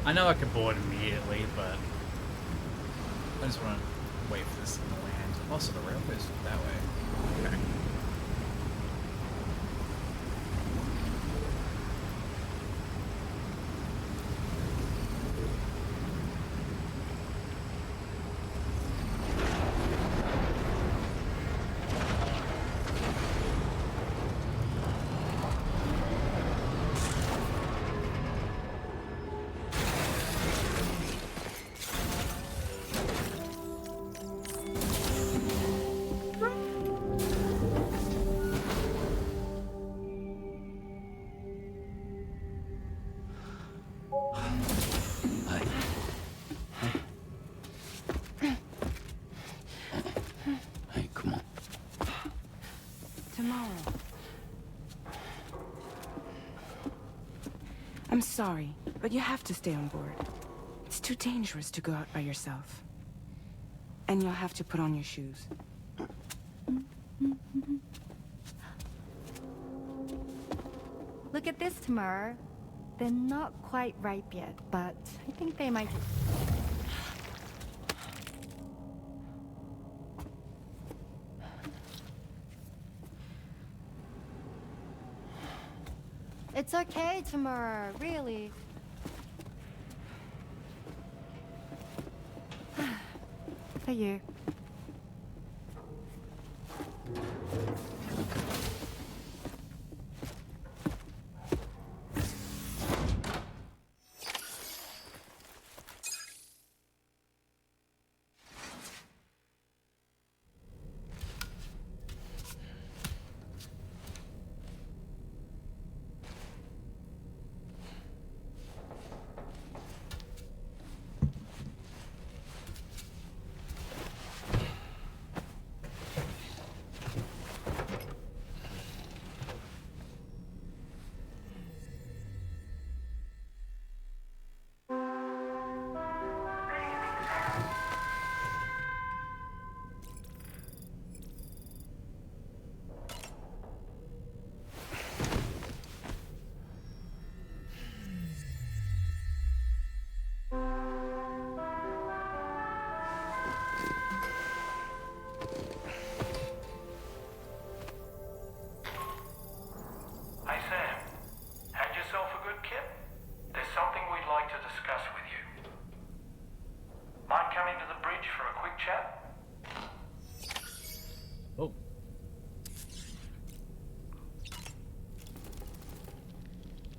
Speaker 1: I know I could board immediately, but I just want to wait for this thing to land. Also, the rail goes that way. Okay.
Speaker 6: I'm sorry, but you have to stay on board. It's too dangerous to go out by yourself. And you'll have to put on your shoes.
Speaker 7: Look at this, Tamara. They're not quite ripe yet, but I think they might... It's okay, Tamara, really. For you.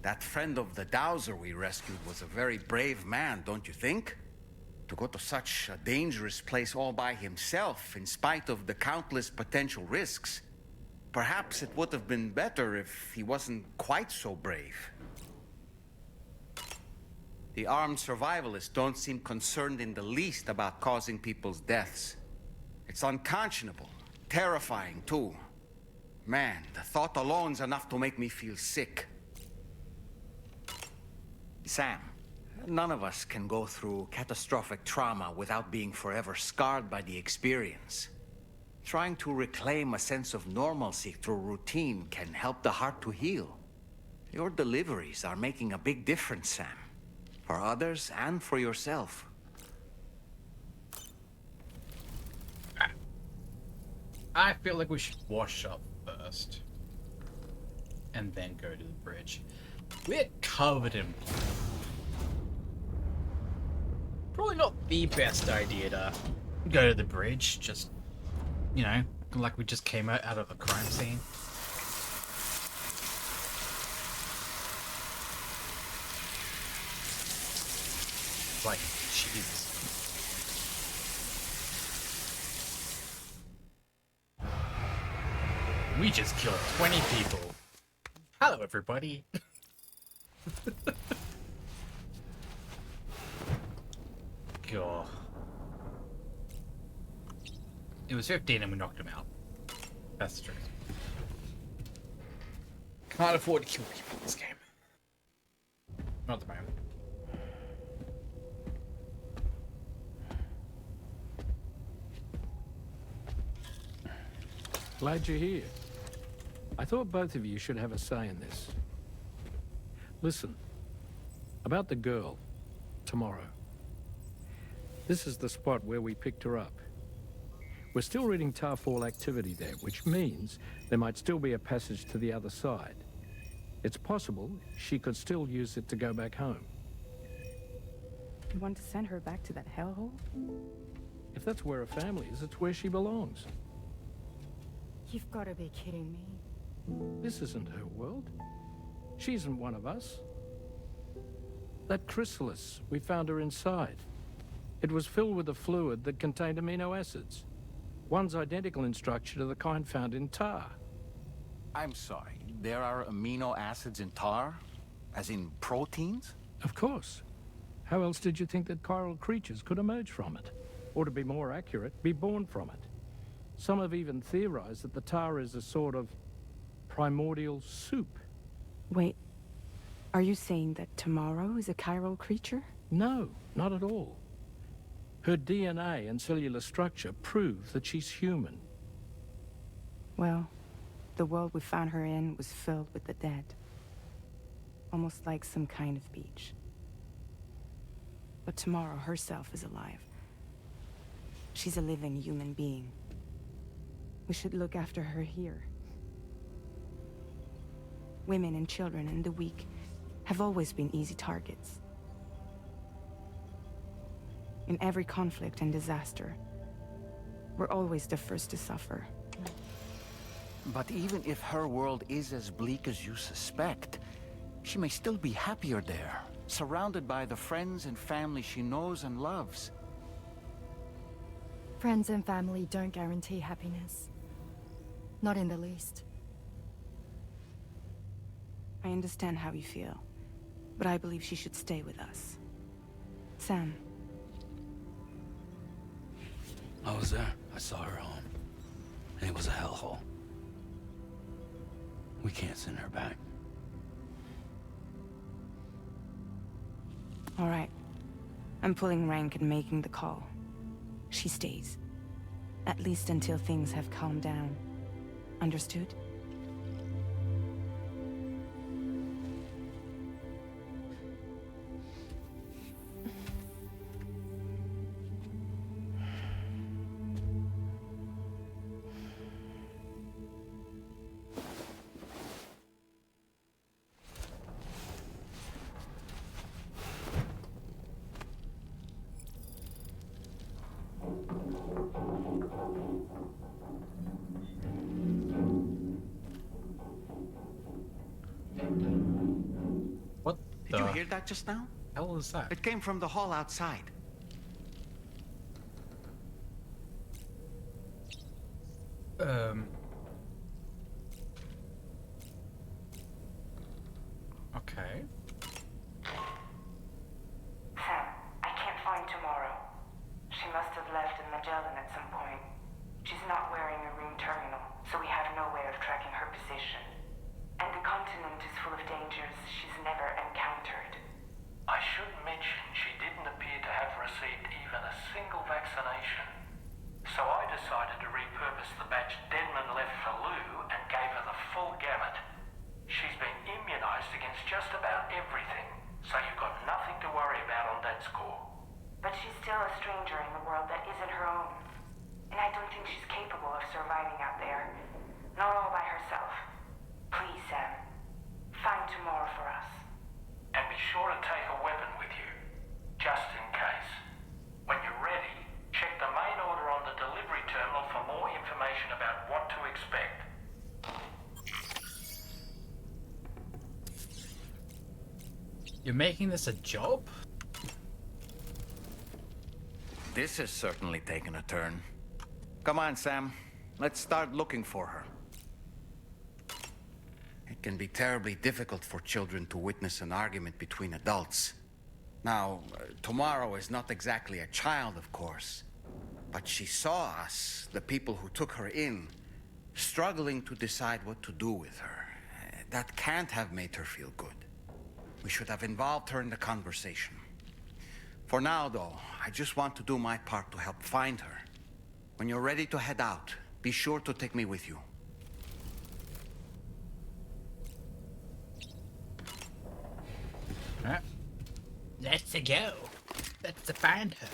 Speaker 2: That friend of the dowser we rescued was a very brave man, don't you think? To go to such a dangerous place all by himself, in spite of the countless potential risks. Perhaps it would have been better if he wasn't quite so brave. The armed survivalists don't seem concerned in the least about causing people's deaths. It's unconscionable, terrifying too. Man, the thought alone's enough to make me feel sick. Sam, none of us can go through catastrophic trauma without being forever scarred by the experience. Trying to reclaim a sense of normalcy through routine can help the heart to heal. Your deliveries are making a big difference, Sam. For others and for yourself.
Speaker 1: I feel like we should wash up first. And then go to the bridge. We're covered in blood. Probably not the best idea to go to the bridge, just, you know, like we just came out of a crime scene. Like, Jesus. We just killed 20 people. Hello, everybody. God. It was 15 and we knocked him out. That's the truth. Can't afford to kill people in this game. Not at the moment.
Speaker 14: Glad you're here. I thought both of you should have a say in this. Listen, about the girl, tomorrow. This is the spot where we picked her up. We're still reading Tarfall activity there, which means there might still be a passage to the other side. It's possible she could still use it to go back home.
Speaker 15: You want to send her back to that hellhole?
Speaker 14: If that's where her family is, it's where she belongs.
Speaker 15: You've got to be kidding me.
Speaker 14: This isn't her world. She isn't one of us. That chrysalis, we found her inside. It was filled with a fluid that contained amino acids. One's identical in structure to the kind found in tar.
Speaker 2: I'm sorry, there are amino acids in tar? As in proteins?
Speaker 14: Of course. How else did you think that chiral creatures could emerge from it? Or to be more accurate, be born from it? Some have even theorized that the tar is a sort of primordial soup.
Speaker 15: Wait, are you saying that tomorrow is a chiral creature?
Speaker 14: No, not at all. Her DNA and cellular structure prove that she's human.
Speaker 15: Well, the world we found her in was filled with the dead. Almost like some kind of beach. But tomorrow herself is alive. She's a living human being. We should look after her here. Women and children and the weak have always been easy targets. In every conflict and disaster, we're always the first to suffer.
Speaker 2: But even if her world is as bleak as you suspect, she may still be happier there, surrounded by the friends and family she knows and loves.
Speaker 16: Friends and family don't guarantee happiness. Not in the least.
Speaker 15: I understand how you feel, but I believe she should stay with us. Sam.
Speaker 17: I was there. I saw her home. And it was a hellhole. We can't send her back.
Speaker 15: All right. I'm pulling rank and making the call. She stays. At least until things have calmed down. Understood?
Speaker 2: Did you hear that just now?
Speaker 1: Hell was that?
Speaker 2: It came from the hall outside.
Speaker 1: Okay.
Speaker 15: Sam, I can't find Tomorrow. She must have left in Magellan at some point. She's not wearing a room terminal, so we have no way of tracking her position. And the continent is full of dangers she's never encountered.
Speaker 9: I should mention she didn't appear to have received even a single vaccination. So I decided to repurpose the batch Denman left for Lou and gave her the full gamut. She's been immunized against just about everything, so you've got nothing to worry about on that score.
Speaker 15: But she's still a stranger in the world that isn't her own. And I don't think she's capable of surviving out there. Not all by herself. Please, Sam. Find Tomorrow for us.
Speaker 9: And be sure to take a weapon with you, just in case. When you're ready, check the main order on the delivery terminal for more information about what to expect.
Speaker 1: You're making this a job?
Speaker 2: This has certainly taken a turn. Come on, Sam. Let's start looking for her. It can be terribly difficult for children to witness an argument between adults. Now, Tomorrow is not exactly a child, of course. But she saw us, the people who took her in, struggling to decide what to do with her. That can't have made her feel good. We should have involved her in the conversation. For now, though, I just want to do my part to help find her. When you're ready to head out, be sure to take me with you.
Speaker 1: Alright. Let's go. Let's find her.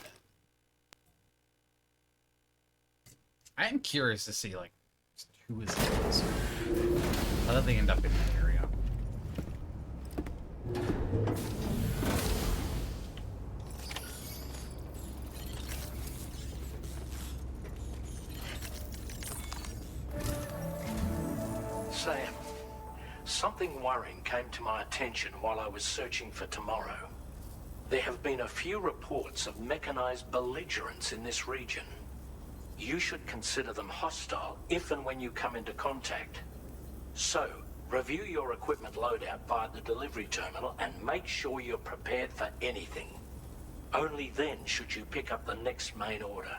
Speaker 1: I am curious to see, like, who is this? How did they end up in that area?
Speaker 18: Sam, something worrying came to my attention while I was searching for Tomorrow. There have been a few reports of mechanized belligerents in this region. You should consider them hostile if and when you come into contact. So, review your equipment loadout via the delivery terminal and make sure you're prepared for anything. Only then should you pick up the next main order.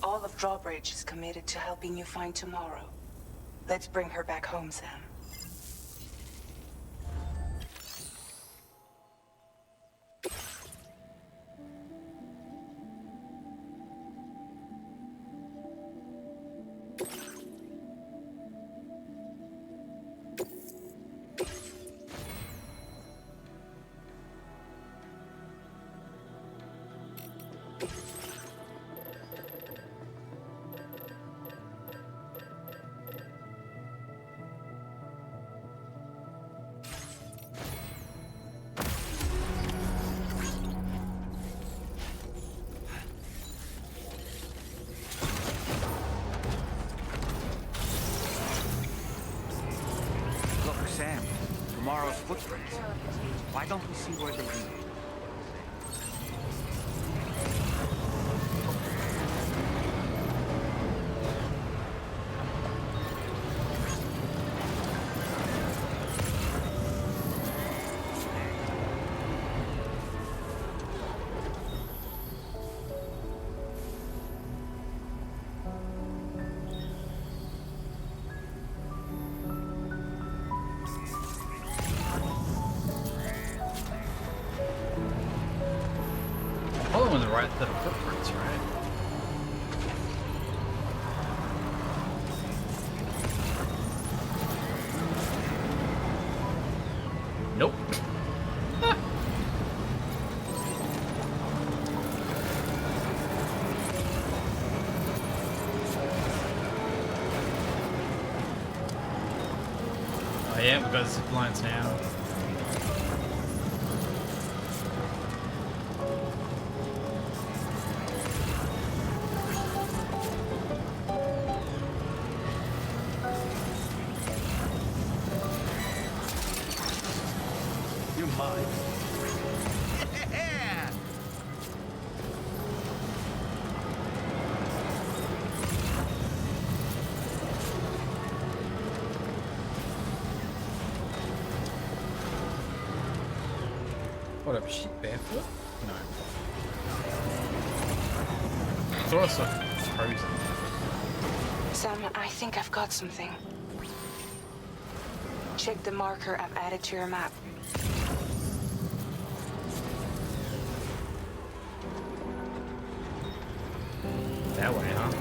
Speaker 6: All of Drawbridge is committed to helping you find Tomorrow. Let's bring her back home, Sam.
Speaker 2: Sam, Tomorrow's footprints. Why don't we see where they lead?
Speaker 1: Following the right set of footprints, right? Nope. Oh yeah, we've got zip lines now.
Speaker 17: You're mine.
Speaker 2: Yeah!
Speaker 1: What up, she barefoot? No. It's also frozen.
Speaker 6: Sam, I think I've got something. Check the marker I've added to your map.
Speaker 1: That way, huh?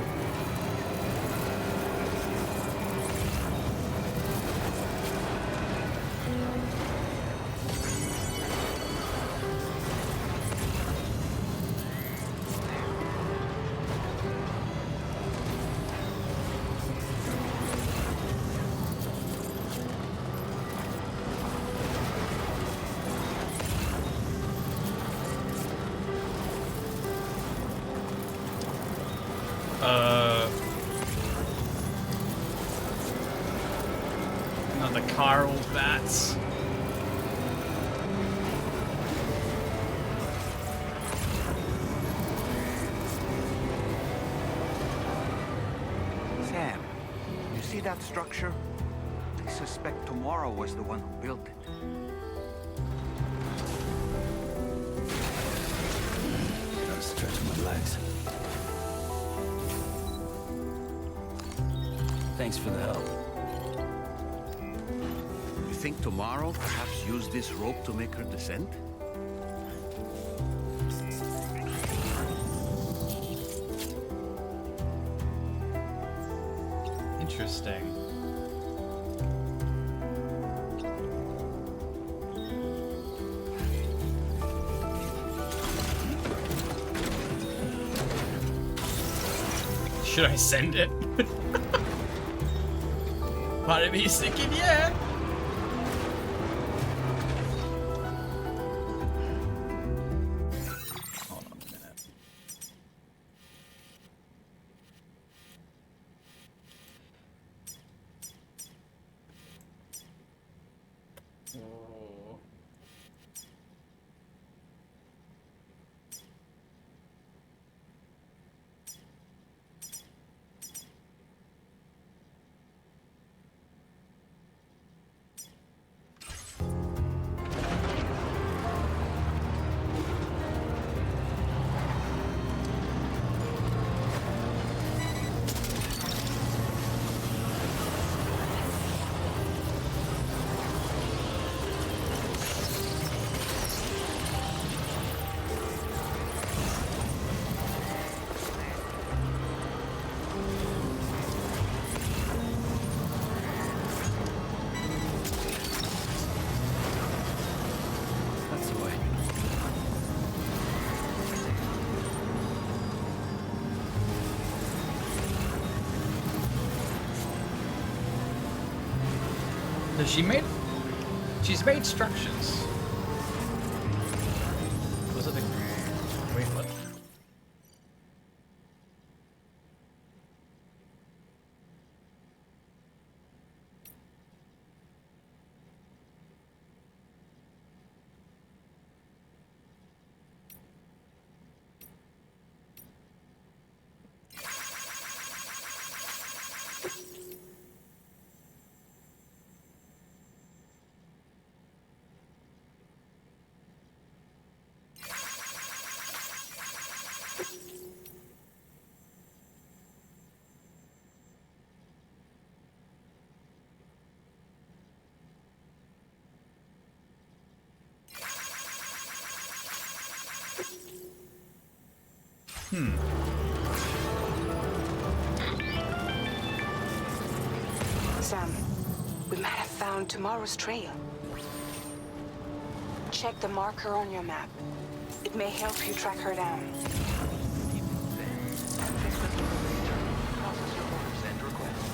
Speaker 1: Another Carl bats.
Speaker 19: Sam, you see that structure? I suspect Tomorrow was the one who built it.
Speaker 17: Gotta stretch my legs. Thanks for the help.
Speaker 19: You think Tomorrow perhaps used this rope to make her descent?
Speaker 1: Interesting. Should I send it? Part of me is thinking, yeah. Hold on a minute. Oh.
Speaker 17: That's the way.
Speaker 1: So she's made structures. Was it a... Wait, what?
Speaker 6: Sam, we might have found Tomorrow's trail. Check the marker on your map. It may help you track her down.
Speaker 3: Process your orders and requests.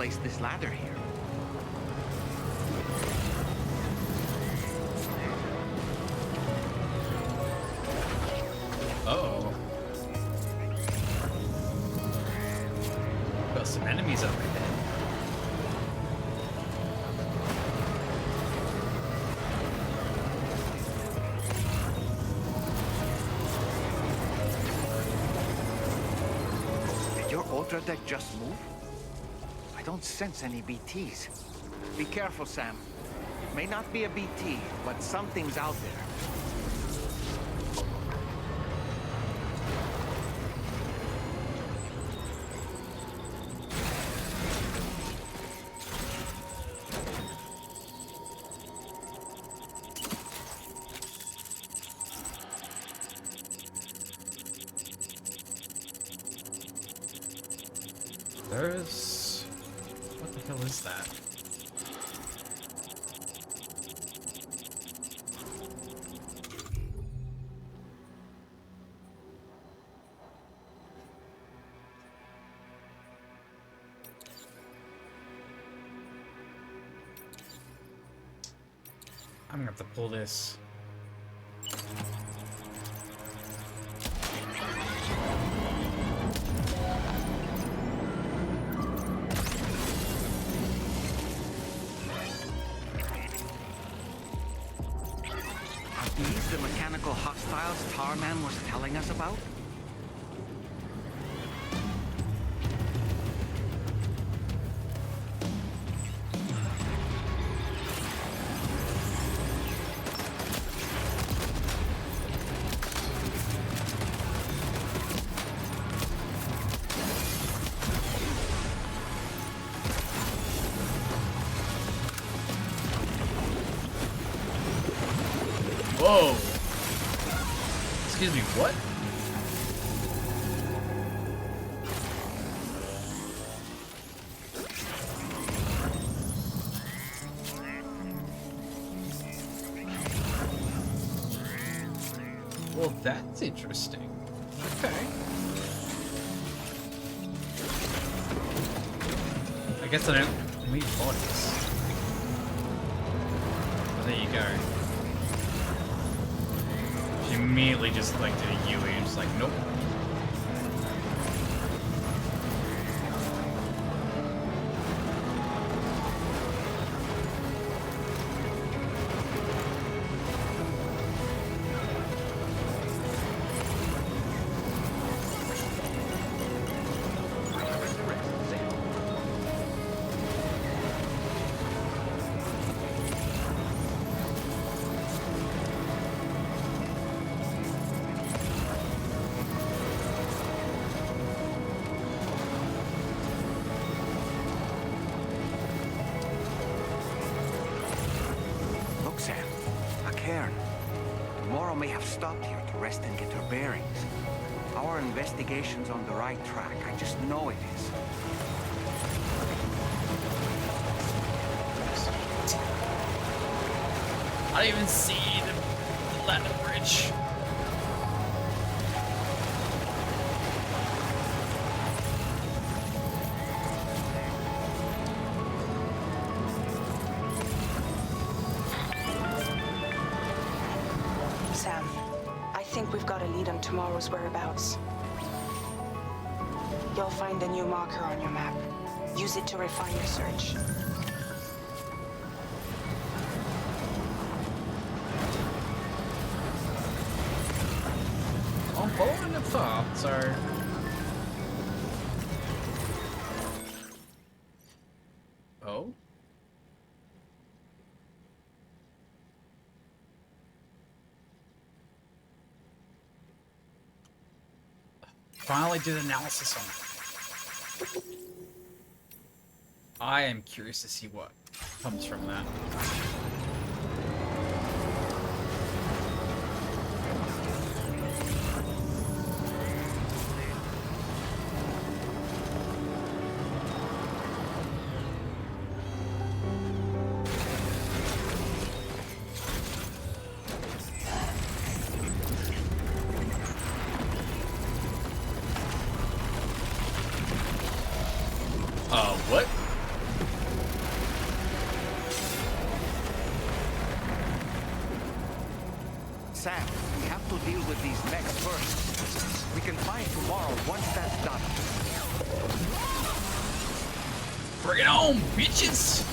Speaker 2: placed this ladder here.
Speaker 1: Uh-oh. Got some enemies up ahead.
Speaker 19: Did your Ultra deck just move? I don't sense any BTs. Be careful, Sam. May not be a BT, but something's out there.
Speaker 1: There's... What the hell is that? I'm gonna have to pull this.
Speaker 19: Are these the mechanical hostiles Tarman was telling us about?
Speaker 1: Whoa! Excuse me, what? Well, that's interesting. Okay. I guess I don't need bodies. But there you go. She immediately just like did a UE and just like, nope.
Speaker 19: Look, Sam. A cairn. Tomorrow may have stopped here to rest and get her bearings. Our investigation's on the right track. I just know it is.
Speaker 1: I don't even see the ladder bridge.
Speaker 6: Sam, I think we've got a lead on tomorrow's whereabouts. You'll find a new marker on your map. Use it to refine your search.
Speaker 1: I'm following the thought, so... Oh? Finally did analysis on it. I am curious to see what comes from that. What?
Speaker 19: Sam, we have to deal with these mechs first. We can find tomorrow once that's done.
Speaker 1: Bring it on, bitches!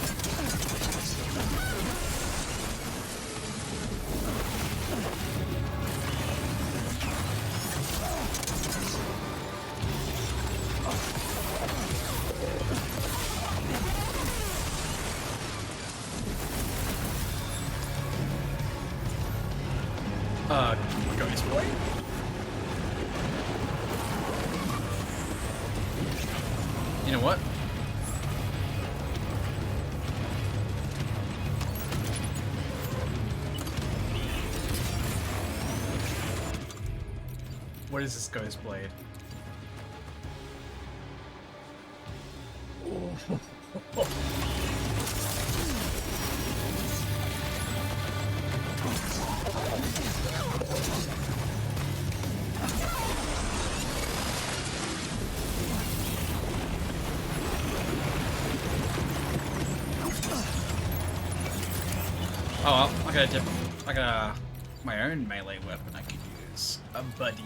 Speaker 1: Ghost Blade? You know what? What is this Ghost Blade? Oh, I got my own melee weapon I could use. A buddy.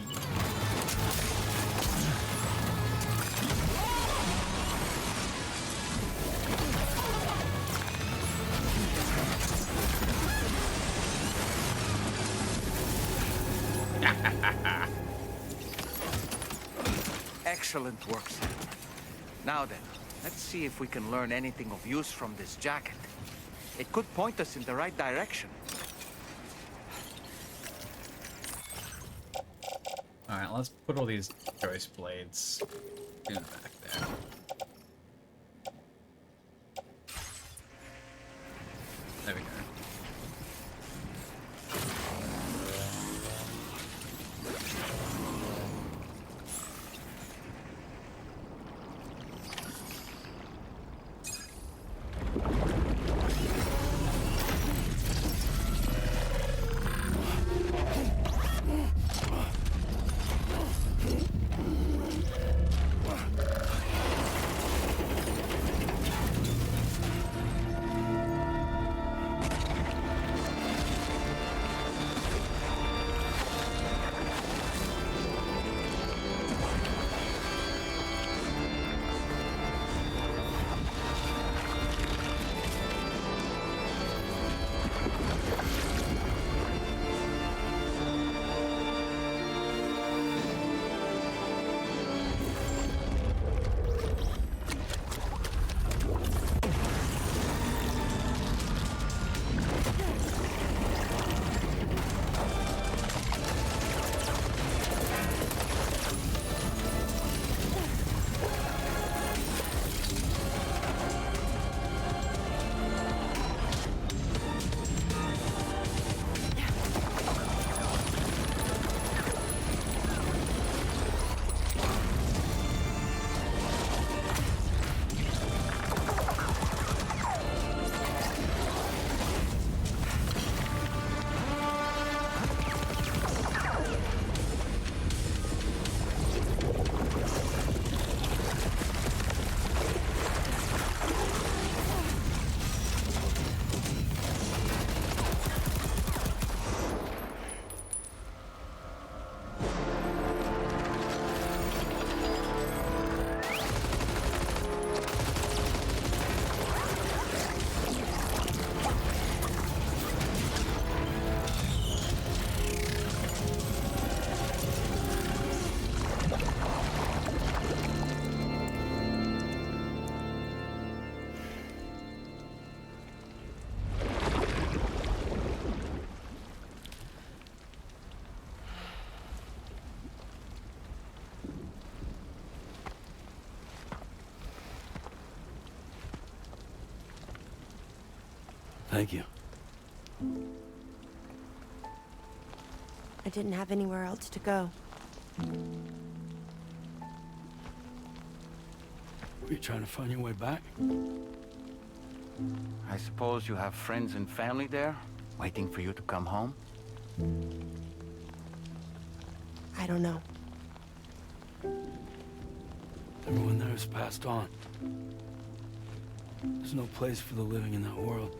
Speaker 19: Excellent work, Sam. Now then, let's see if we can learn anything of use from this jacket. It could point us in the right direction.
Speaker 1: Alright, let's put all these ghost blades in the back there. There we go.
Speaker 17: Thank you.
Speaker 20: I didn't have anywhere else to go.
Speaker 17: Were you trying to find your way back?
Speaker 19: I suppose you have friends and family there, waiting for you to come home?
Speaker 20: I don't know.
Speaker 17: Everyone there has passed on. There's no place for the living in that world.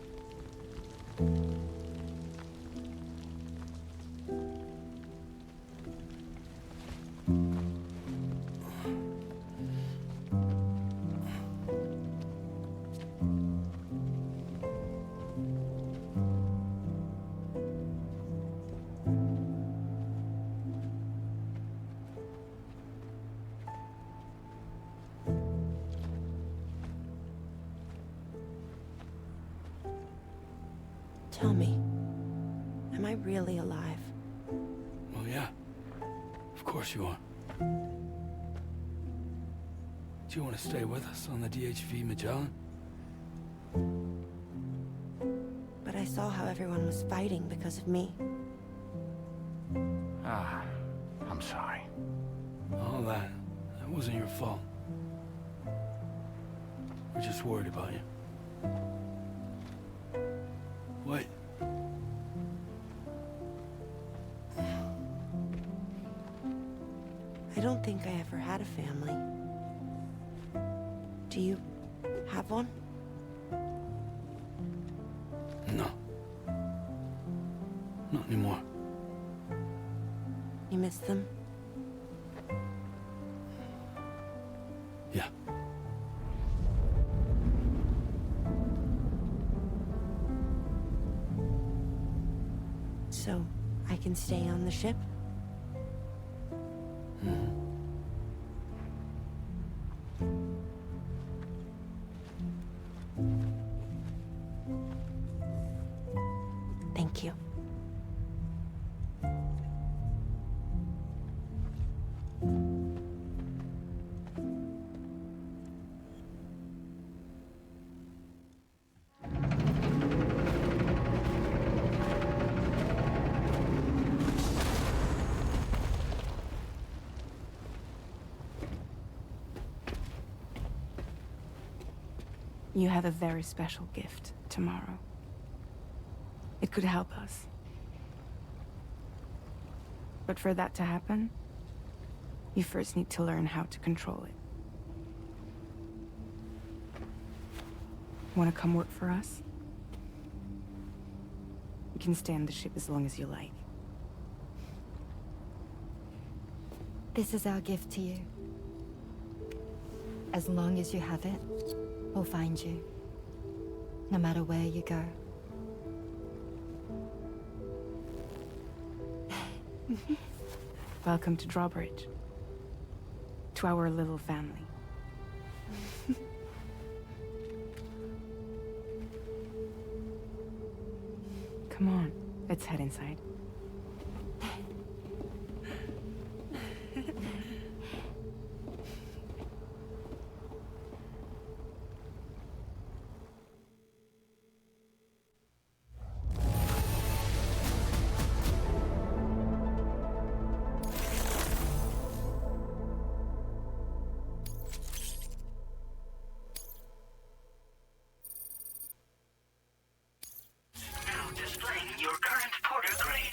Speaker 20: tell me, am I really alive?
Speaker 17: Well, yeah. Of course you are. Do you want to stay with us on the DHV Magellan?
Speaker 20: But I saw how everyone was fighting because of me.
Speaker 19: Ah, I'm sorry.
Speaker 17: All that wasn't your fault. We're just worried about you. Wait.
Speaker 20: I don't think I ever had a family. Do you have one?
Speaker 17: No. Not anymore.
Speaker 20: You miss them?
Speaker 17: Yeah.
Speaker 20: So, I can stay on the ship? Thank you.
Speaker 6: You have a very special gift tomorrow. It could help us. But for that to happen, you first need to learn how to control it. Want to come work for us? You can stay on the ship as long as you like.
Speaker 16: This is our gift to you. As long as you have it, we'll find you. No matter where you go.
Speaker 6: Welcome to Drawbridge. To our little family. Come on, let's head inside.
Speaker 5: Now displaying your current porter grade.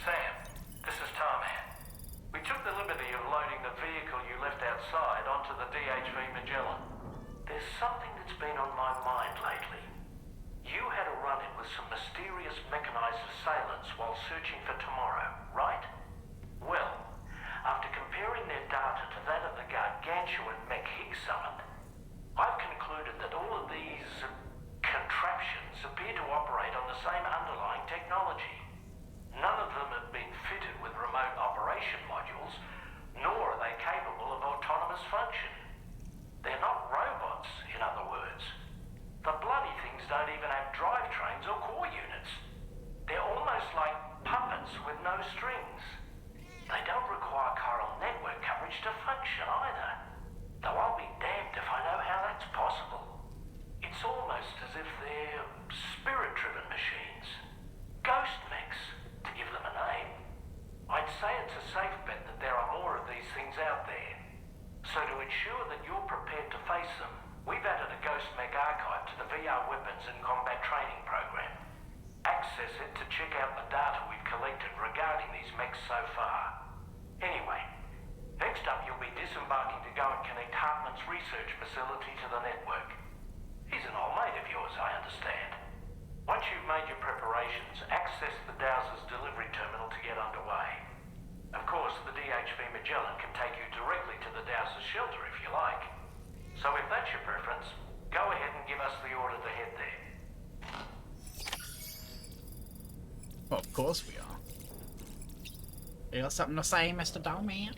Speaker 18: Sam, this is Tarman. We took the liberty of loading the vehicle you left outside onto the DHV Magellan. There's something that's been on my mind lately. You had a run-in with some mysterious mechanized assailants while searching for Tomorrow, right? Well, after comparing their data to that of the gargantuan mech Higgs summoned, I've concluded that all of these contraptions appear to operate on the same underlying technology. None of them have been fitted with remote operation modules, nor are they capable of autonomous function. They're not robots, in other words. The bloody things don't even have drivetrains or core units. They're almost like puppets with no strings. to check out the data we've collected regarding these mechs so far. Anyway, next up you'll be disembarking to go and connect Hartman's research facility to the network. He's an old mate of yours, I understand. Once you've made your preparations, access the Dowser's delivery terminal to get underway. Of course, the DHV Magellan can take you directly to the Dowser's shelter if you like. So if that's your preference, go ahead and give us the order to head there.
Speaker 1: Well, of course we are. You got something to say, Mr. Dollman?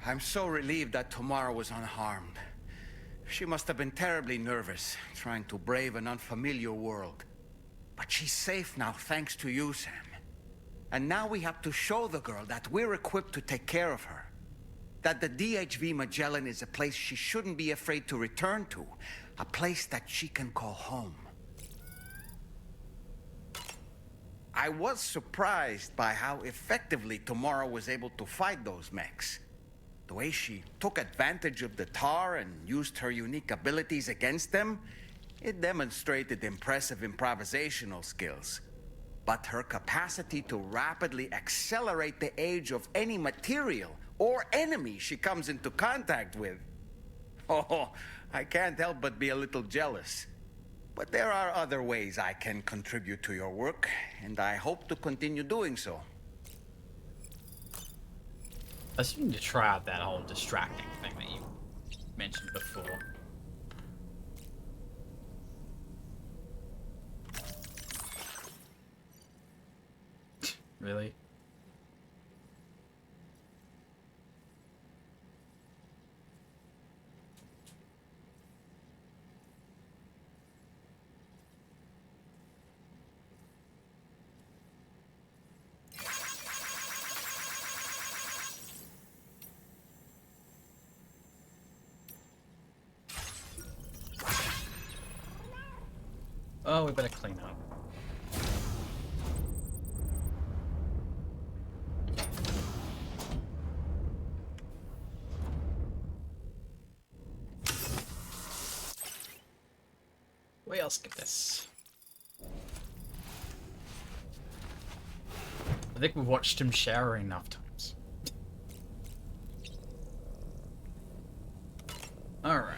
Speaker 2: I'm so relieved that Tomorrow was unharmed. She must have been terribly nervous, trying to brave an unfamiliar world. But she's safe now, thanks to you, Sam. And now we have to show the girl that we're equipped to take care of her. That the DHV Magellan is a place she shouldn't be afraid to return to. A place that she can call home. I was surprised by how effectively Tomorrow was able to fight those mechs. The way she took advantage of the tar and used her unique abilities against them, it demonstrated impressive improvisational skills. But her capacity to rapidly accelerate the age of any material or enemy she comes into contact with. Oh, I can't help but be a little jealous. But there are other ways I can contribute to your work, and I hope to continue doing so.
Speaker 1: I just need to try out that whole distracting thing that you mentioned before. Really? Oh, we better clean up. I'll skip this. I think we've watched him shower enough times. Alright.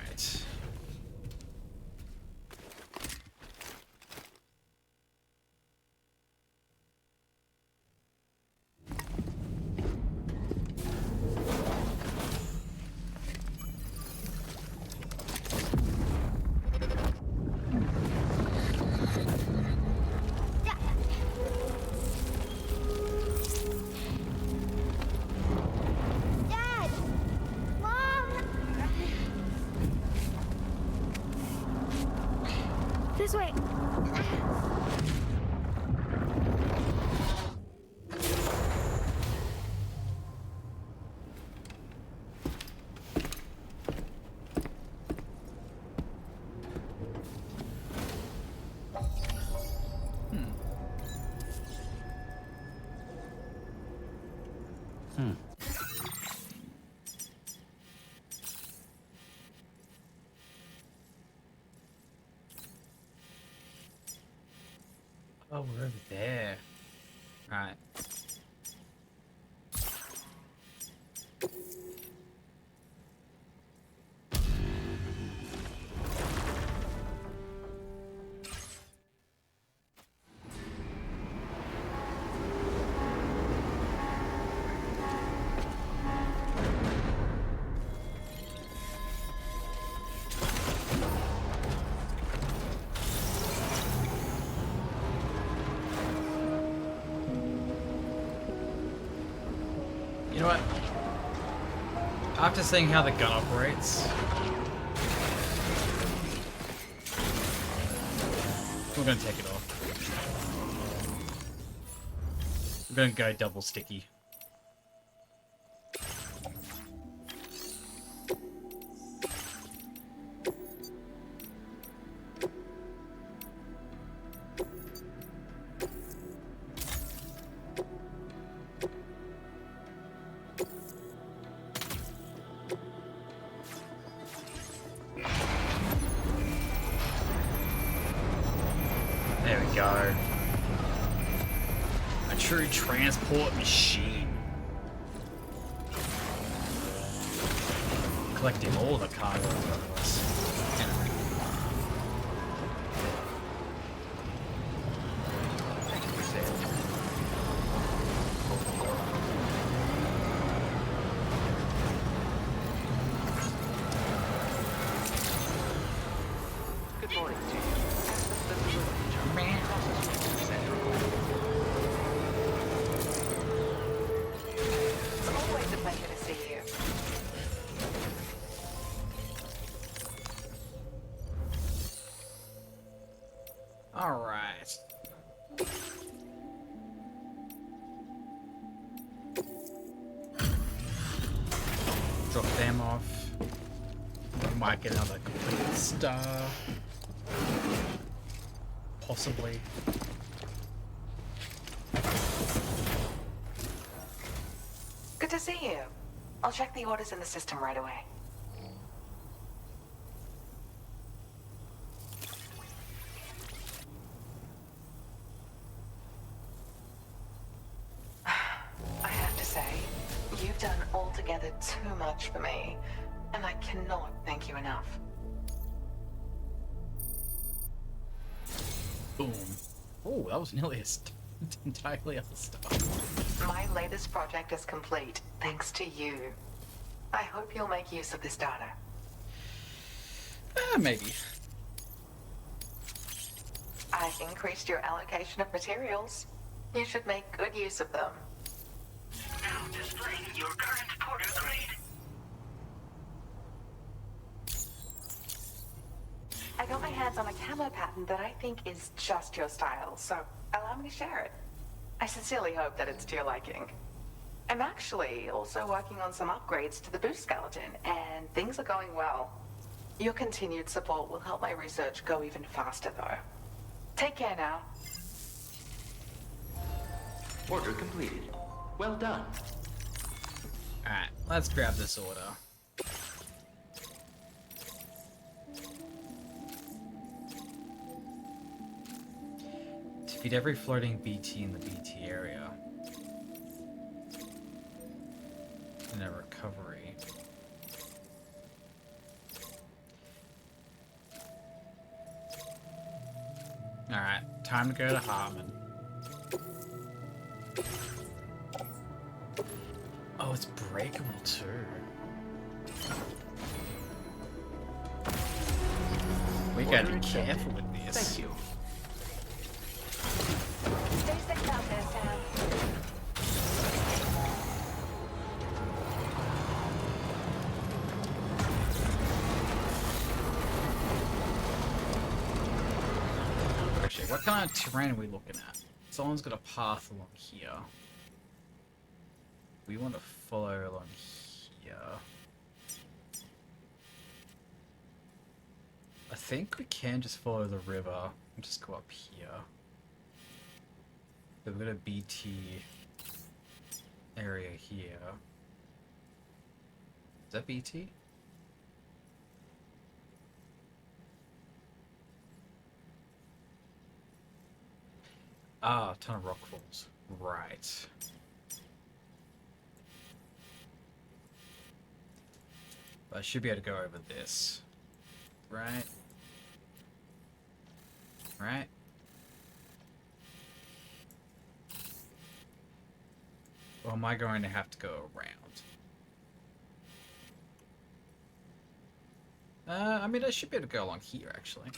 Speaker 7: This way. Oh, we're over there. Right. You know what? After seeing how the gun operates, we're gonna take it off. We're gonna go double sticky. There we go.
Speaker 1: go. A true transport machine. Collecting all the cargo in front of us.
Speaker 3: Good morning to you. Access the delivery terminal. Processing central.
Speaker 6: It's always a pleasure to see you.
Speaker 1: All right. Drop them off. We might get another complete star. Possibly.
Speaker 6: Good to see you. I'll check the orders in the system right away. I have to say, you've done altogether too much for me, and I cannot thank you enough.
Speaker 1: Boom. Oh, that was nearly entirely other stuff.
Speaker 6: My latest project is complete, thanks to you. I hope you'll make use of this data.
Speaker 1: Maybe.
Speaker 6: I've increased your allocation of materials. You should make good use of them.
Speaker 5: Now displaying your current porter grade.
Speaker 6: I got my hands on a camo pattern that I think is just your style, so allow me to share it. I sincerely hope that it's to your liking. I'm actually also working on some upgrades to the boost skeleton, and things are going well. Your continued support will help my research go even faster, though. Take care now.
Speaker 3: Order completed. Well done.
Speaker 1: Alright, let's grab this order. Defeat every floating BT in the BT area. And a recovery. Alright, time to go to Harmon. Oh, it's breakable too. We gotta be careful with this.
Speaker 3: Thank you.
Speaker 6: Stay safe out there, Sam.
Speaker 1: Actually, what kind of terrain are we looking at? Someone's got a path along here. We want to follow along here. I think we can just follow the river and just go up here. We've got a BT area here. Is that BT? Ah, a ton of rock falls. Right. I should be able to go over this. Right? Right? Or am I going to have to go around? I mean, I should be able to go along here, actually.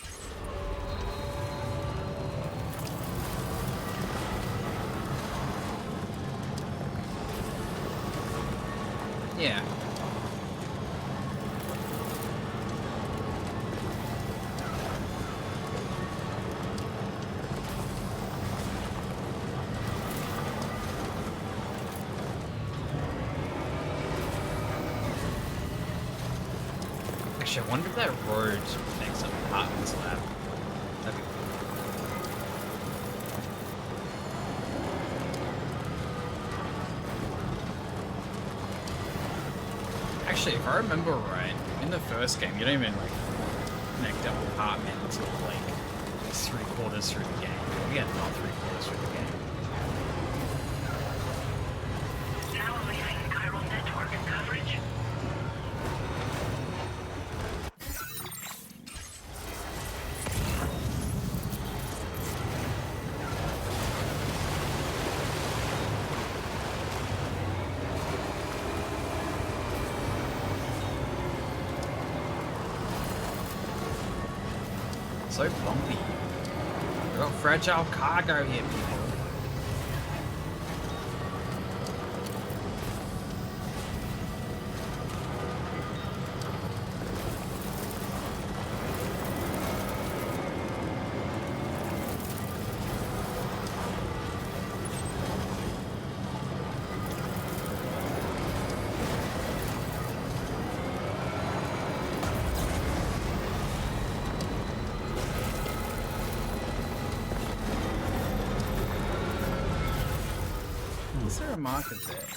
Speaker 1: Yeah. Actually, I wonder if that road connects up apartments lab. That'd be cool. Actually, if I remember right, in the first game, you don't even like connect up apartment until like 3/4 through the game. again, not 3/4 through the game.
Speaker 5: Now leaving chiral network coverage.
Speaker 1: So bumpy. We've got fragile cargo here, people. Is there a marker there?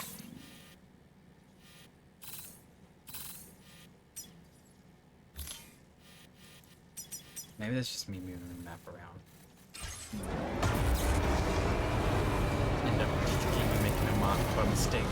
Speaker 1: Maybe that's just me moving the map around. End up making a mark by mistake.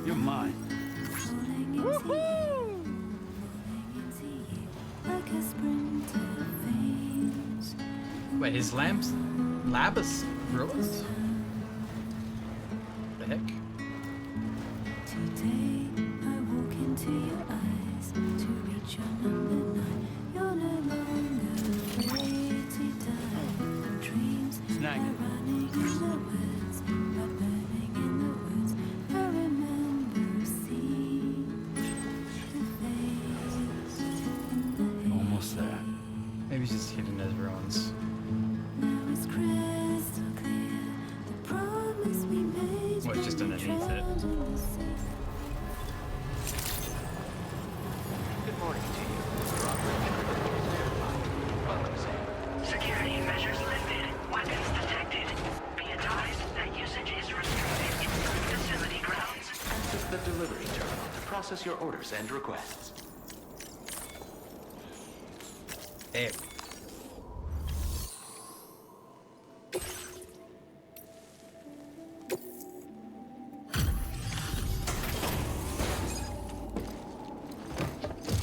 Speaker 17: You're mine.
Speaker 1: Wait, his lab is ruined? The heck?
Speaker 7: Today I walk into your eyes to reach your number 9. You're no longer afraid to die. Dreams are running in the woods, but burning in the woods. I remember seeing the face in the
Speaker 17: Almost there.
Speaker 1: Maybe he's just hidden as ruins.
Speaker 7: now it's crystal clear. The promise we made.
Speaker 1: Well, it's just underneath it.
Speaker 3: Good morning to you, Mr. Operator. Welcome, Sam.
Speaker 5: Security measures lifted. Weapons detected. Be advised that usage is restricted inside facility grounds.
Speaker 3: Access the delivery terminal to process your orders and requests.
Speaker 1: Hey.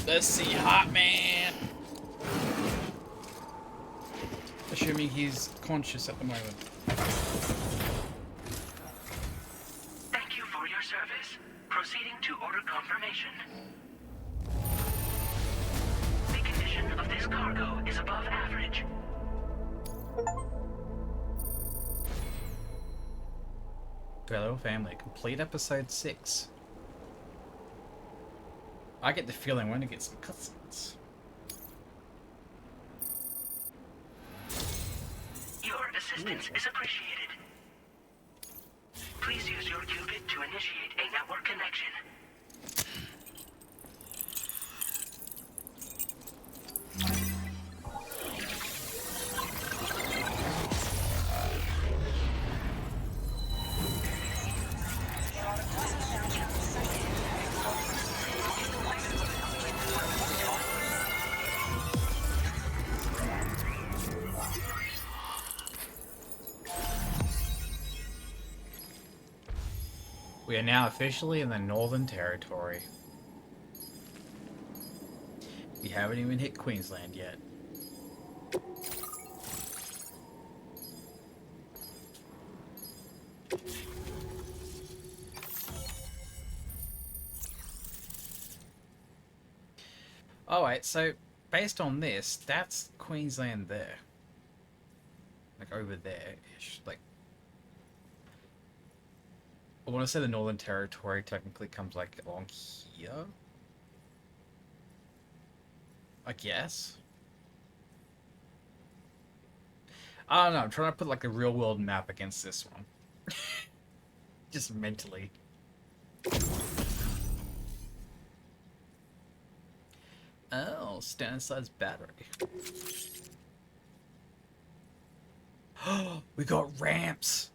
Speaker 1: Let's see, Hot Man. Assuming he's conscious at the moment.
Speaker 5: Thank you for your service. Proceeding to order confirmation. The condition of this cargo is above average.
Speaker 1: Hello, family. Complete episode 6. I get the feeling we're gonna get some cutscenes.
Speaker 5: Your assistance is appreciated. Please use your qubit to initiate a network connection.
Speaker 1: We are now officially in the Northern Territory. We haven't even hit Queensland yet. Alright, so based on this, that's Queensland there. Like over there-ish. Like, I want to say the Northern Territory technically comes like along here. I guess. I don't know, I'm trying to put like a real world map against this one. Just mentally. Oh, standard size battery. Oh, we got ramps.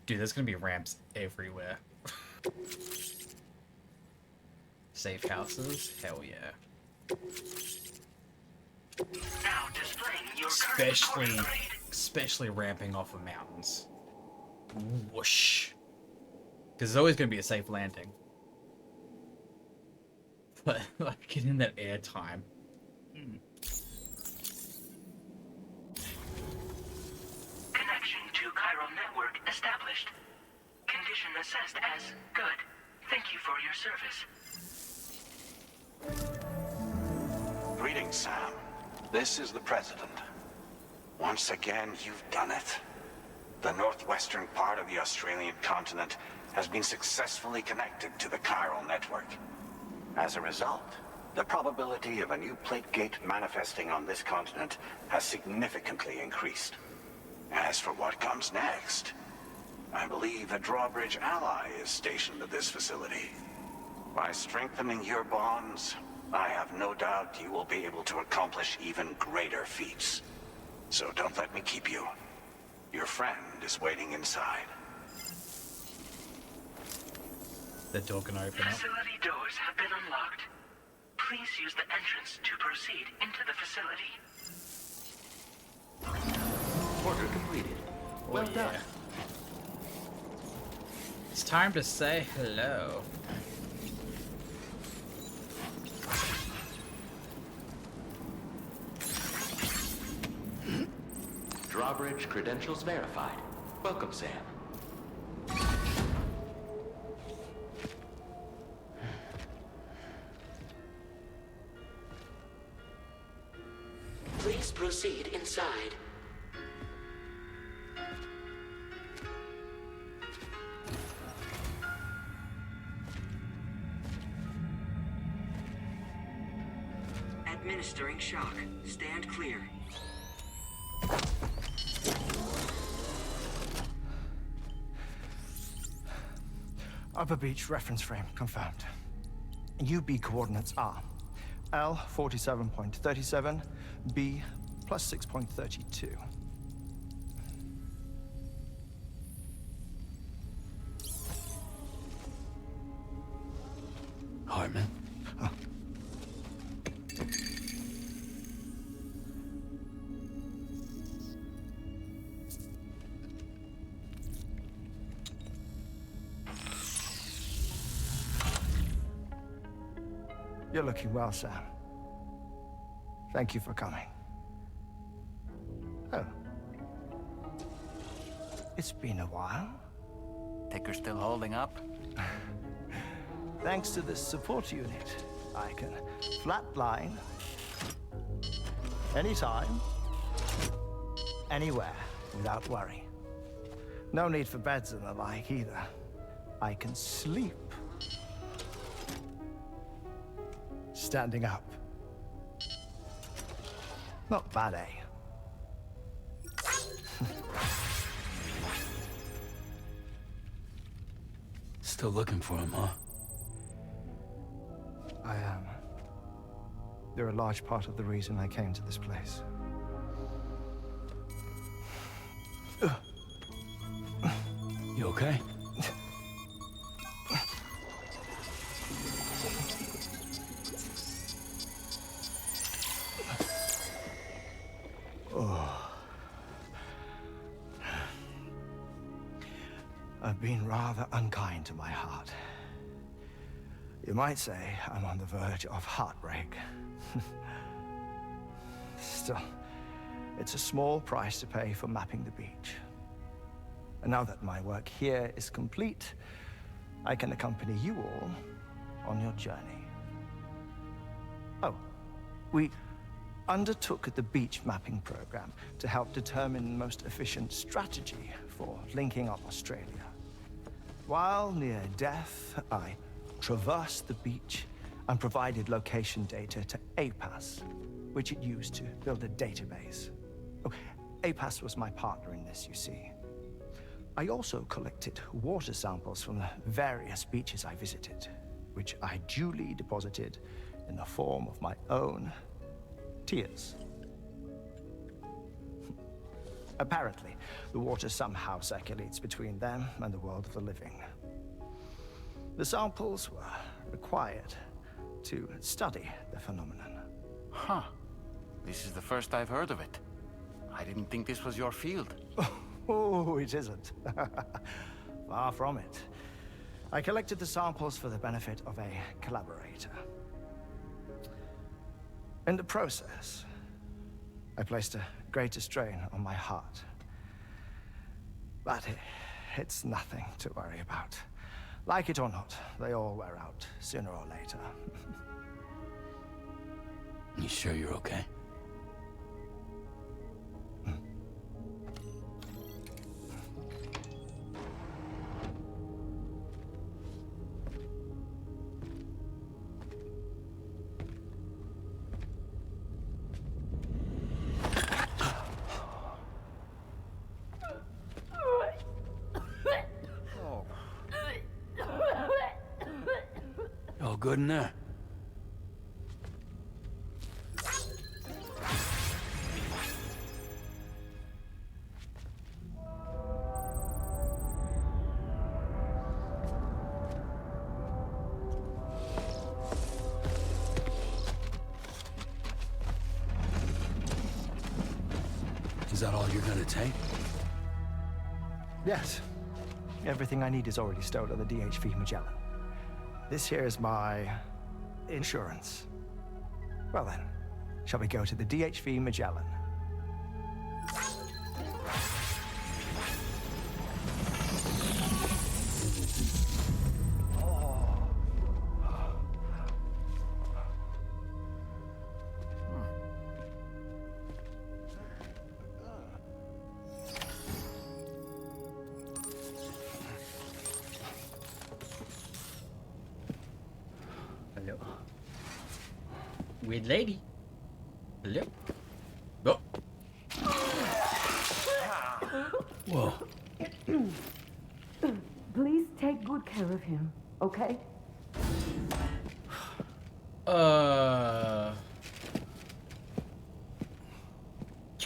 Speaker 1: Dude, there's gonna be ramps everywhere. Safe houses? Hell yeah.
Speaker 5: Now displaying your
Speaker 1: Especially ramping off of mountains. Whoosh. Because there's always going to be a safe landing. But, like, getting that air time.
Speaker 5: Connection to chiral network established. Condition assessed as good. Thank you for your service.
Speaker 21: Greetings, Sam. This is the President. Once again, you've done it. The northwestern part of the Australian continent has been successfully connected to the chiral network. As a result, the probability of a new plate gate manifesting on this continent has significantly increased. As for what comes next, I believe a drawbridge ally is stationed at this facility. By strengthening your bonds, I have no doubt you will be able to accomplish even greater feats. So don't let me keep you. Your friend is waiting inside.
Speaker 1: The door can open up.
Speaker 5: Facility doors have been unlocked. Please use the entrance to proceed into the facility.
Speaker 3: Order completed. Well done.
Speaker 1: It's time to say hello.
Speaker 3: Drawbridge credentials verified. Welcome, Sam.
Speaker 5: Please proceed inside. Administering shock. Stand clear.
Speaker 22: Upper Beach reference frame confirmed. UB coordinates are L 47.37, B plus 6.32.
Speaker 17: Hartman?
Speaker 22: Huh. You're looking well, Sam. Thank you for coming. Oh. It's been a while.
Speaker 19: Ticker still holding up?
Speaker 22: Thanks to this support unit, I can flatline anytime, anywhere, without worry. No need for beds and the like either. I can sleep standing up. Not bad, eh?
Speaker 17: Still looking for him, huh?
Speaker 22: I am. They're a large part of the reason I came to this place.
Speaker 17: You okay?
Speaker 22: Oh. I've been rather unkind to my heart. You might say I'm on the verge of heartbreak. Still, it's a small price to pay for mapping the beach. And now that my work here is complete, I can accompany you all on your journey. Oh, we undertook the beach mapping program to help determine the most efficient strategy for linking up Australia. While near death, I traversed the beach and provided location data to APAS, which it used to build a database. Oh, APAS was my partner in this, you see. I also collected water samples from the various beaches I visited, which I duly deposited in the form of my own tears. Apparently, the water somehow circulates between them and the world of the living. The samples were required to study the phenomenon.
Speaker 2: Huh. This is the first I've heard of it. I didn't think this was your field.
Speaker 22: Oh, it isn't. Far from it. I collected the samples for the benefit of a collaborator. In the process, I placed a greater strain on my heart. But it's nothing to worry about. Like it or not, they all wear out sooner or later.
Speaker 17: You sure you're okay? All good in there? Is that all you're gonna take?
Speaker 22: Yes. Everything I need is already stowed on the DHV Magellan. This here is my insurance. Well then, shall we go to the DHV Magellan?
Speaker 1: Hello. Weird lady. Hello. Oh.
Speaker 15: Whoa. Please take good care of him, okay?
Speaker 1: You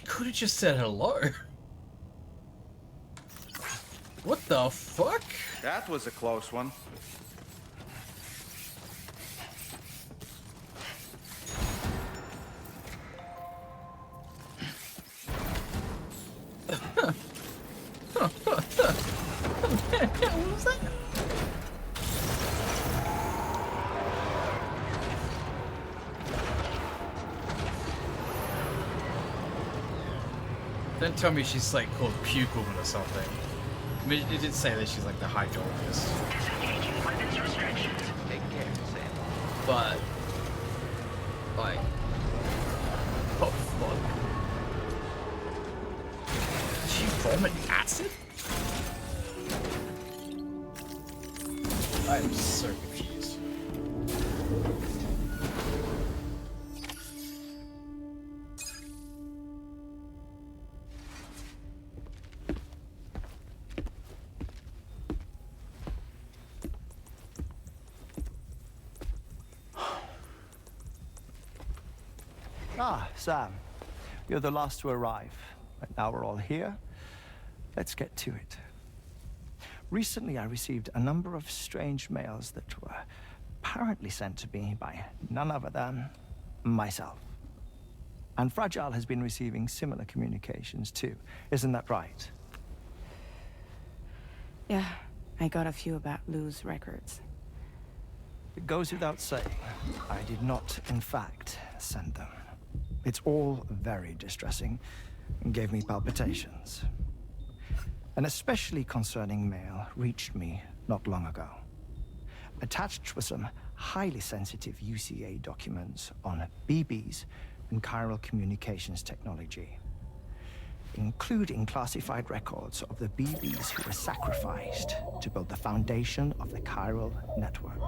Speaker 1: could have just said hello. What the fuck?
Speaker 2: That was a close one.
Speaker 1: What was that? Don't tell me she's like called Puke Woman or something. I mean, it did say that she's like the hydrologist.
Speaker 5: Disengaging weapons restrictions.
Speaker 19: Take care, Sam.
Speaker 1: But, like, oh fuck. Did she vomit acid? I'm so confused.
Speaker 22: Ah, Sam. You're the last to arrive. But now we're all here. Let's get to it. Recently, I received a number of strange mails that were apparently sent to me by none other than myself. And Fragile has been receiving similar communications too. Isn't that right?
Speaker 10: Yeah, I got a few about Lou's records.
Speaker 22: It goes without saying, I did not, in fact, send them. It's all very distressing and gave me palpitations. An especially concerning mail reached me not long ago. Attached were some highly sensitive UCA documents on BBs and chiral communications technology, including classified records of the BBs who were sacrificed to build the foundation of the chiral network.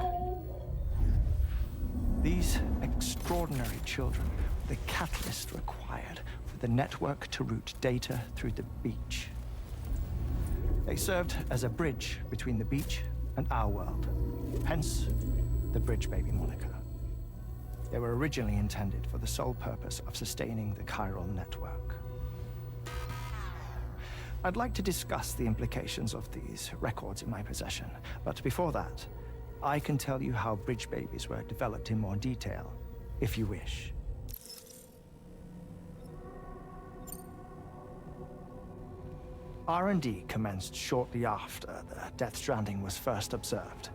Speaker 22: These extraordinary children were the catalyst required for the network to route data through the beach. They served as a bridge between the beach and our world, hence the Bridge Baby moniker. They were originally intended for the sole purpose of sustaining the chiral network. I'd like to discuss the implications of these records in my possession, but before that, I can tell you how Bridge Babies were developed in more detail, if you wish. R&D commenced shortly after the Death Stranding was first observed.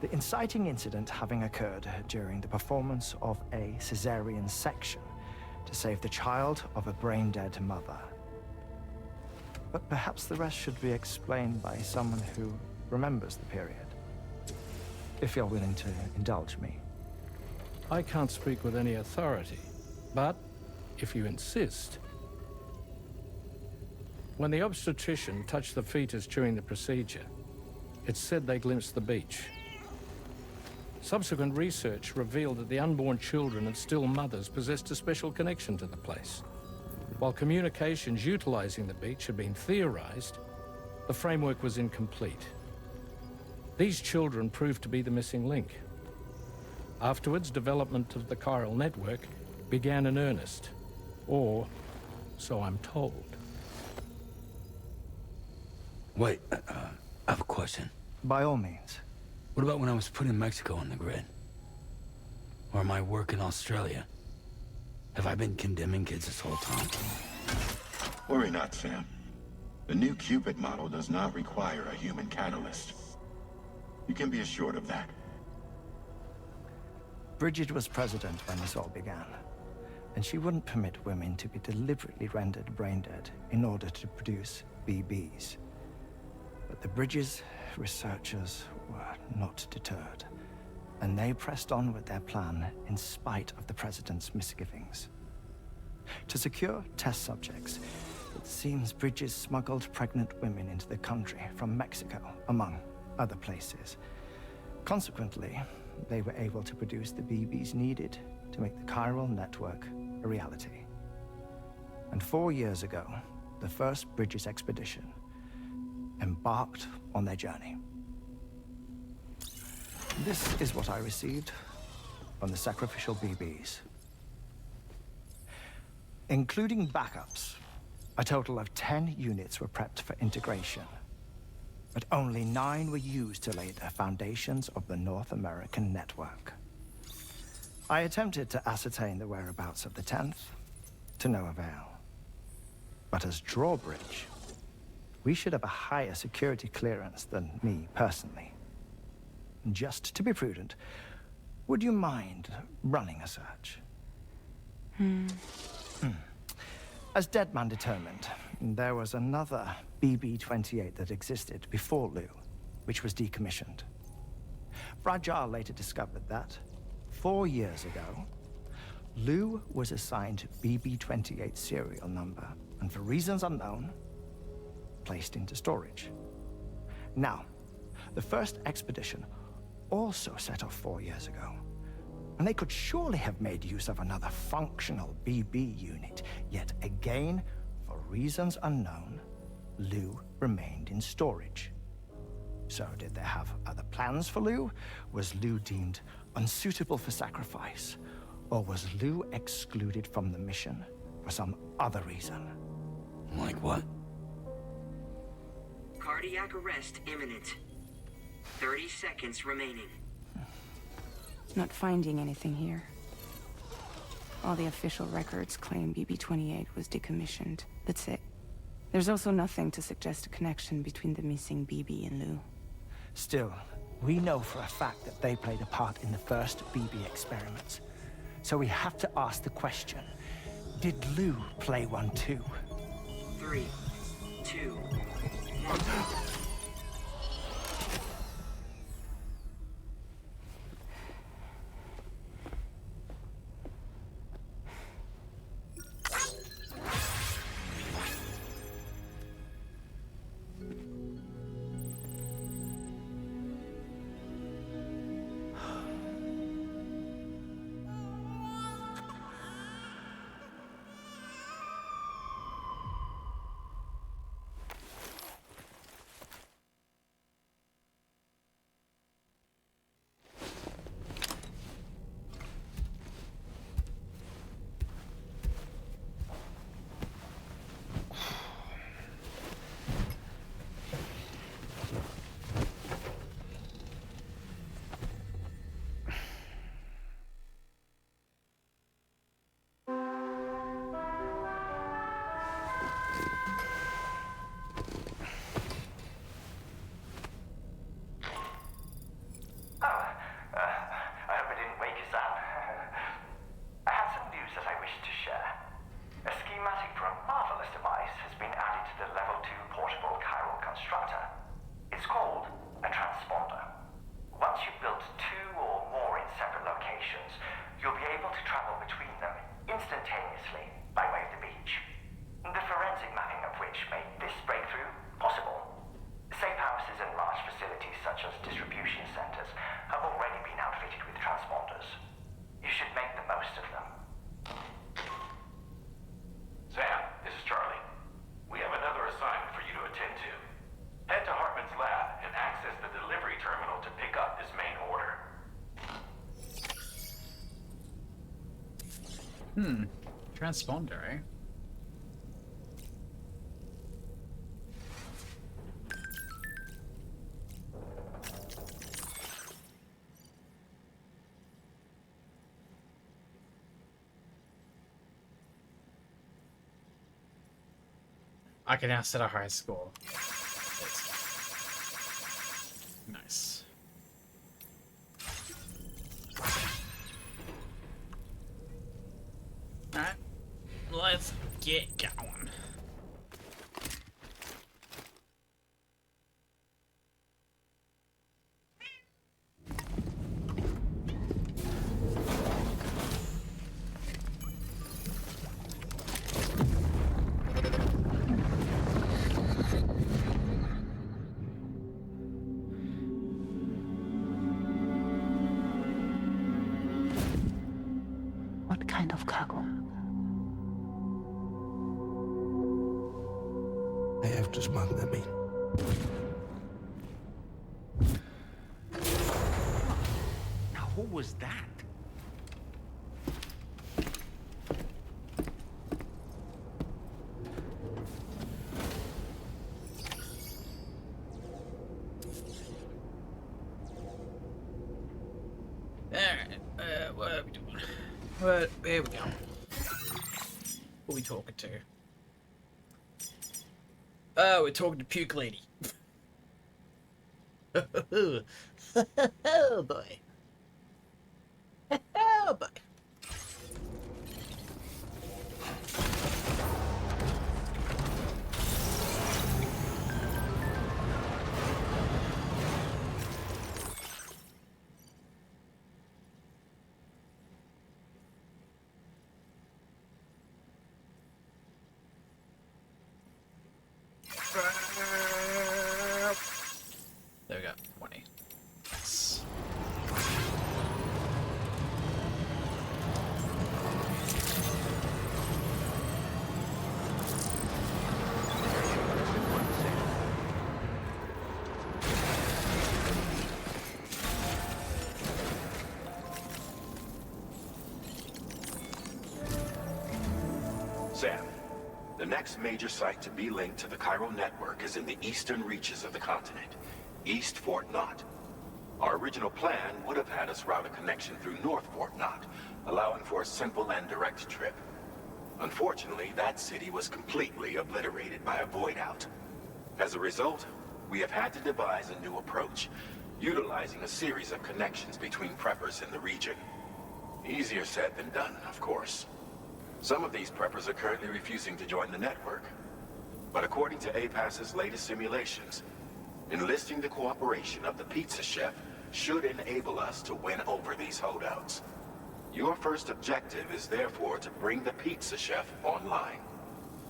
Speaker 22: The inciting incident having occurred during the performance of a cesarean section to save the child of a brain-dead mother. But perhaps the rest should be explained by someone who remembers the period. If you're willing to indulge me.
Speaker 14: I can't speak with any authority, but if you insist. When the obstetrician touched the fetus during the procedure, it's said they glimpsed the beach. Subsequent research revealed that the unborn children and still mothers possessed a special connection to the place. While communications utilizing the beach had been theorized, the framework was incomplete. These children proved to be the missing link. Afterwards, development of the chiral network began in earnest, or so I'm told.
Speaker 17: Wait, I have a question.
Speaker 22: By all means.
Speaker 17: What about when I was putting Mexico on the grid? Or my work in Australia? Have I been condemning kids this whole time?
Speaker 4: Worry not, Sam. The new Cupid model does not require a human catalyst. You can be assured of that.
Speaker 22: Bridget was president when this all began, and she wouldn't permit women to be deliberately rendered brain-dead in order to produce BBs. But the Bridges researchers were not deterred, and they pressed on with their plan in spite of the president's misgivings. To secure test subjects, it seems Bridges smuggled pregnant women into the country from Mexico, among other places. Consequently, they were able to produce the BBs needed to make the chiral network a reality. And 4 years ago, the first Bridges expedition embarked on their journey. This is what I received from the sacrificial BBs. Including backups, a total of 10 units were prepped for integration, but only 9 were used to lay the foundations of the North American network. I attempted to ascertain the whereabouts of the 10th, to no avail. But as drawbridge, we should have a higher security clearance than me personally. Just to be prudent, would you mind running a search? As Deadman determined, there was another BB-28 that existed before Lou, which was decommissioned. Fragile later discovered that, 4 years ago, Lou was assigned BB-28 serial number, and for reasons unknown, placed into storage. Now, the first expedition also set off 4 years ago, and they could surely have made use of another functional BB unit, yet again, for reasons unknown, Lou remained in storage. So did they have other plans for Lou? Was Lou deemed unsuitable for sacrifice? Or was Lou excluded from the mission for some other reason?
Speaker 17: Like what?
Speaker 12: Cardiac arrest imminent. 30 seconds remaining.
Speaker 10: Not finding anything here. All the official records claim BB-28 was decommissioned. That's it. There's also nothing to suggest a connection between the missing BB and Lou.
Speaker 22: Still, we know for a fact that they played a part in the first BB experiments. So we have to ask the question, did Lou play one too?
Speaker 12: 3, 2, 1.
Speaker 1: Transponder, eh? I can now set a high score. Nice. Alright, let's get going.
Speaker 11: What kind of cargo?
Speaker 13: I have to smuggle them in.
Speaker 2: Now, who was that?
Speaker 1: Alright, what are we doing? What? Here we go. Who are we talking to? Oh, we're talking to Puke Lady. Oh boy. Oh boy. There we go. 20. Yes.
Speaker 21: Sam, the next major site to be linked to the chiral network is in the eastern reaches of the continent, East Fort Knott. Our original plan would have had us route a connection through North Fort Knott, allowing for a simple and direct trip. Unfortunately, that city was completely obliterated by a void out. As a result, we have had to devise a new approach, utilizing a series of connections between preppers in the region. Easier said than done, of course. Some of these preppers are currently refusing to join the network. But according to APAS's latest simulations, enlisting the cooperation of the pizza chef should enable us to win over these holdouts. Your first objective is therefore to bring the pizza chef online.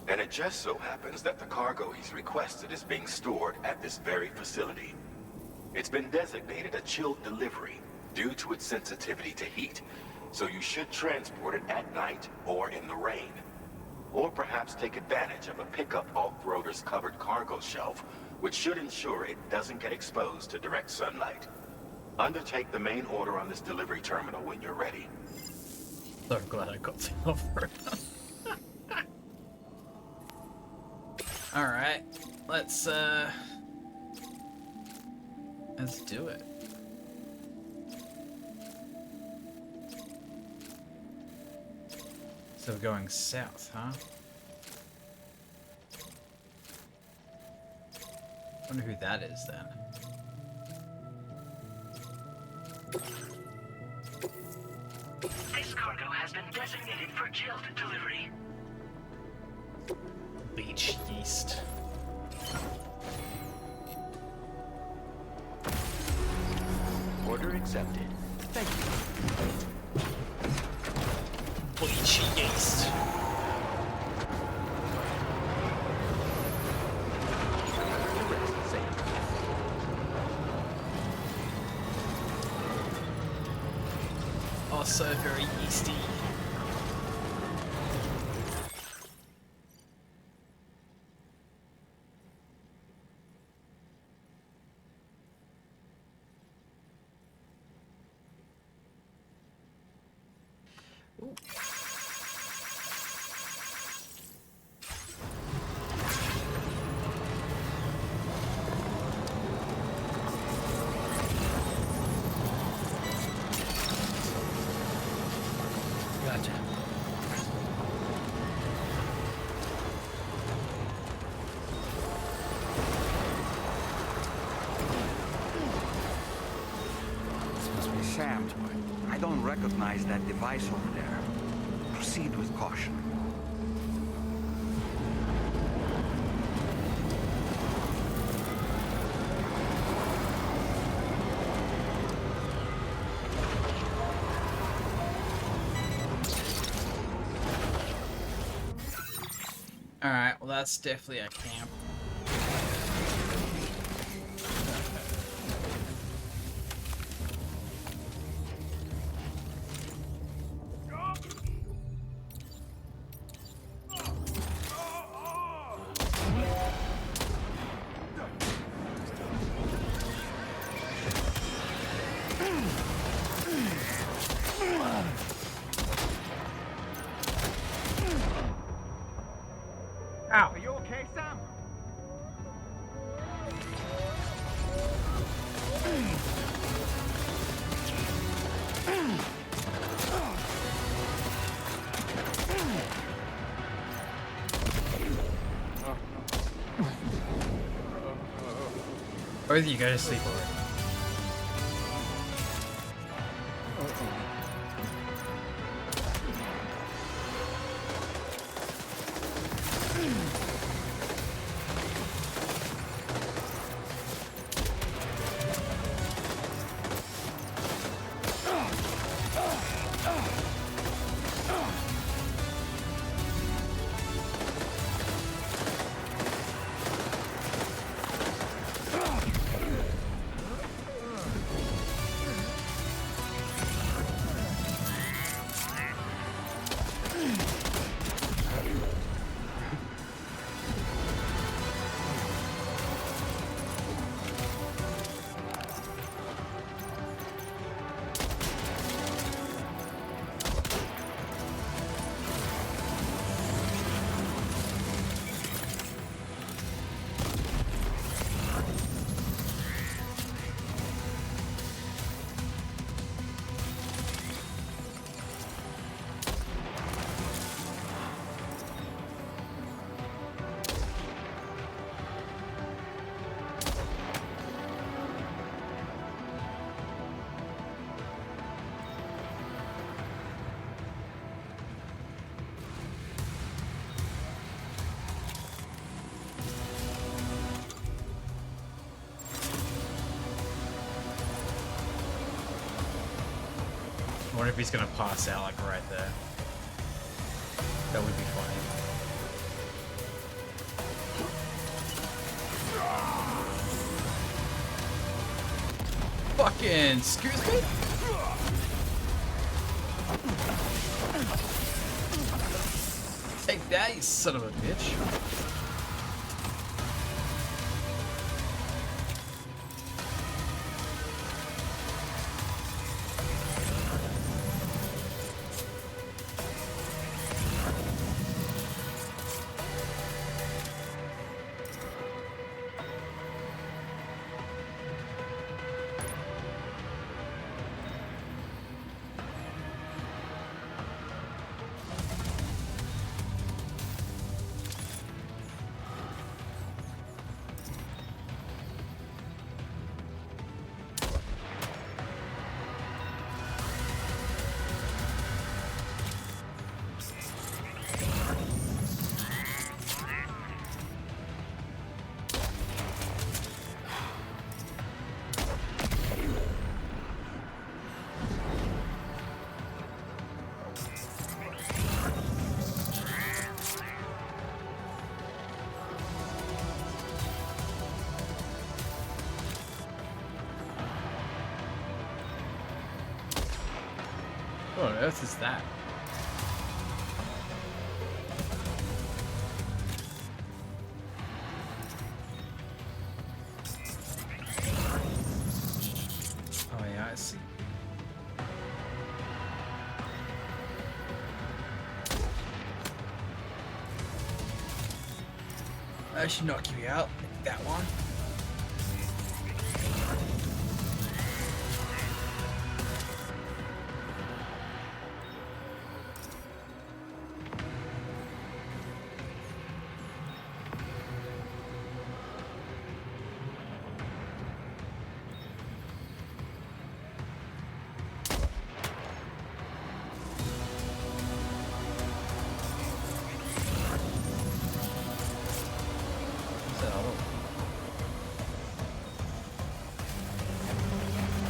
Speaker 21: And it just so happens that the cargo he's requested is being stored at this very facility. It's been designated a chilled delivery due to its sensitivity to heat, so you should transport it at night or in the rain. Or perhaps take advantage of a pickup off-roader's covered cargo shelf, which should ensure it doesn't get exposed to direct sunlight. Undertake the main order on this delivery terminal when you're ready.
Speaker 1: So glad I got the offer. Alright, let's do it. So we're going south, huh? Wonder who that is then.
Speaker 5: This cargo has been designated for chilled delivery.
Speaker 1: Beach yeast.
Speaker 3: Order accepted. Thank you.
Speaker 1: Bleach yeast. Also very yeasty. Ooh. Gotcha.
Speaker 19: This must be Sam's, but I don't recognize that device over there. Proceed with caution.
Speaker 1: Alright, well that's definitely a camp. Ow.
Speaker 8: Are you okay, Sam?
Speaker 1: Both of you go to sleep already. if he's gonna pass out like right there. That would be funny. Fucking excuse me? Take that, you son of a bitch. What on earth is that? Oh yeah, I see. I should knock you out. That one.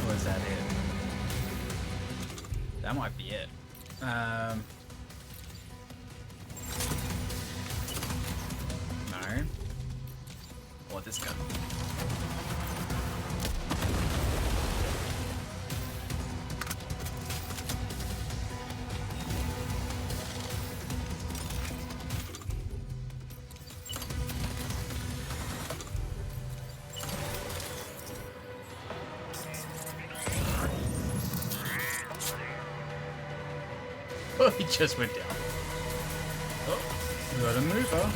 Speaker 1: Was that it? That might be it. No. What this gun? Oh, he just went down. Oh, got a mover.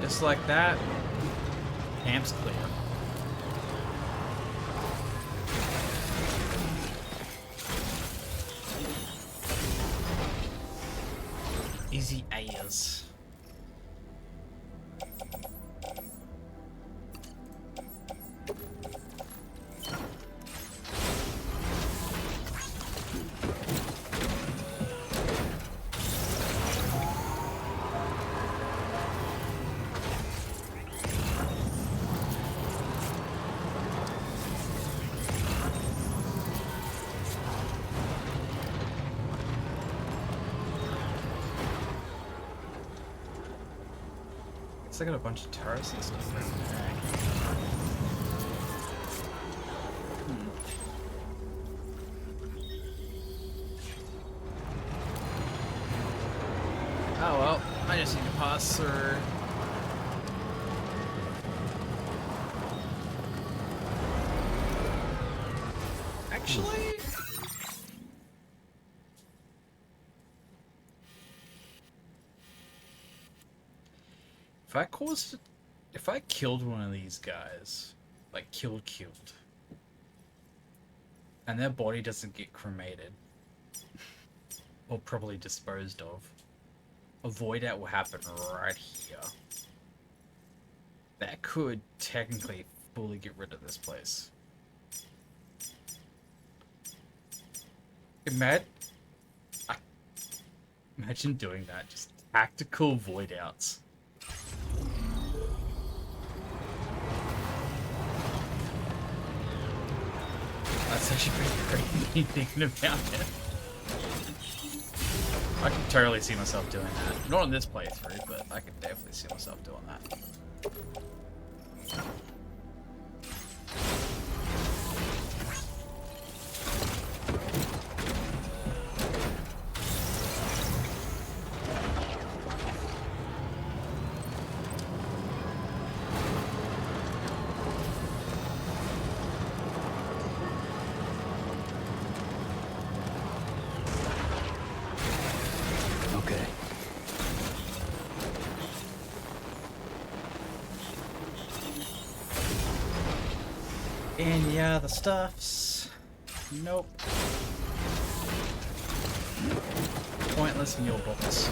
Speaker 1: Just like that, camp's clear. Easy as. I got a bunch of turrets and stuff around there. Oh well, I just need to pass through. Actually? If I killed one of these guys, like killed, and their body doesn't get cremated, or probably disposed of, a void out will happen right here. That could technically fully get rid of this place. Imagine doing that, just tactical void outs. That's actually pretty crazy thinking about it. I can totally see myself doing that. Not on this playthrough, but I could definitely see myself doing that. And yeah, the stuffs. Nope. Pointless in your books.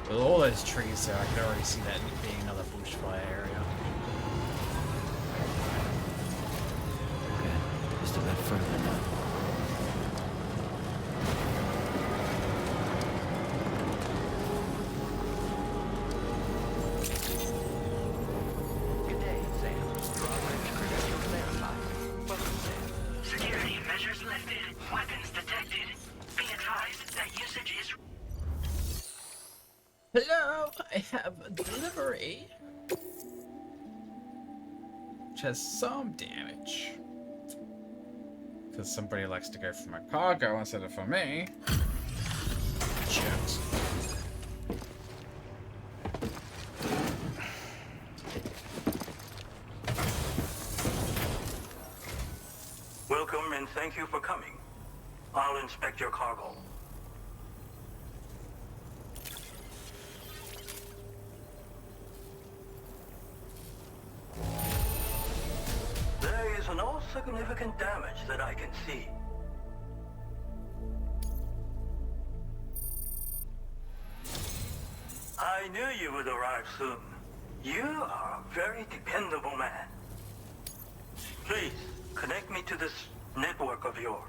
Speaker 1: With all those trees there, I can already see that being another bushfire area.
Speaker 3: Okay, just a bit further now.
Speaker 5: Good day, Sam. Drawbridge credentials verified. Welcome, Sam. Security measures lifted. Weapons detected. Be advised that usage is...
Speaker 1: Hello, I have a delivery. Which has some damage. Because somebody likes to go for my cargo instead of for me. Jerks.
Speaker 8: Welcome and thank you for coming. I'll inspect your cargo. There is no significant damage that I can see. I knew you would arrive soon. You are a very dependable man. Please, connect me to this network of yours.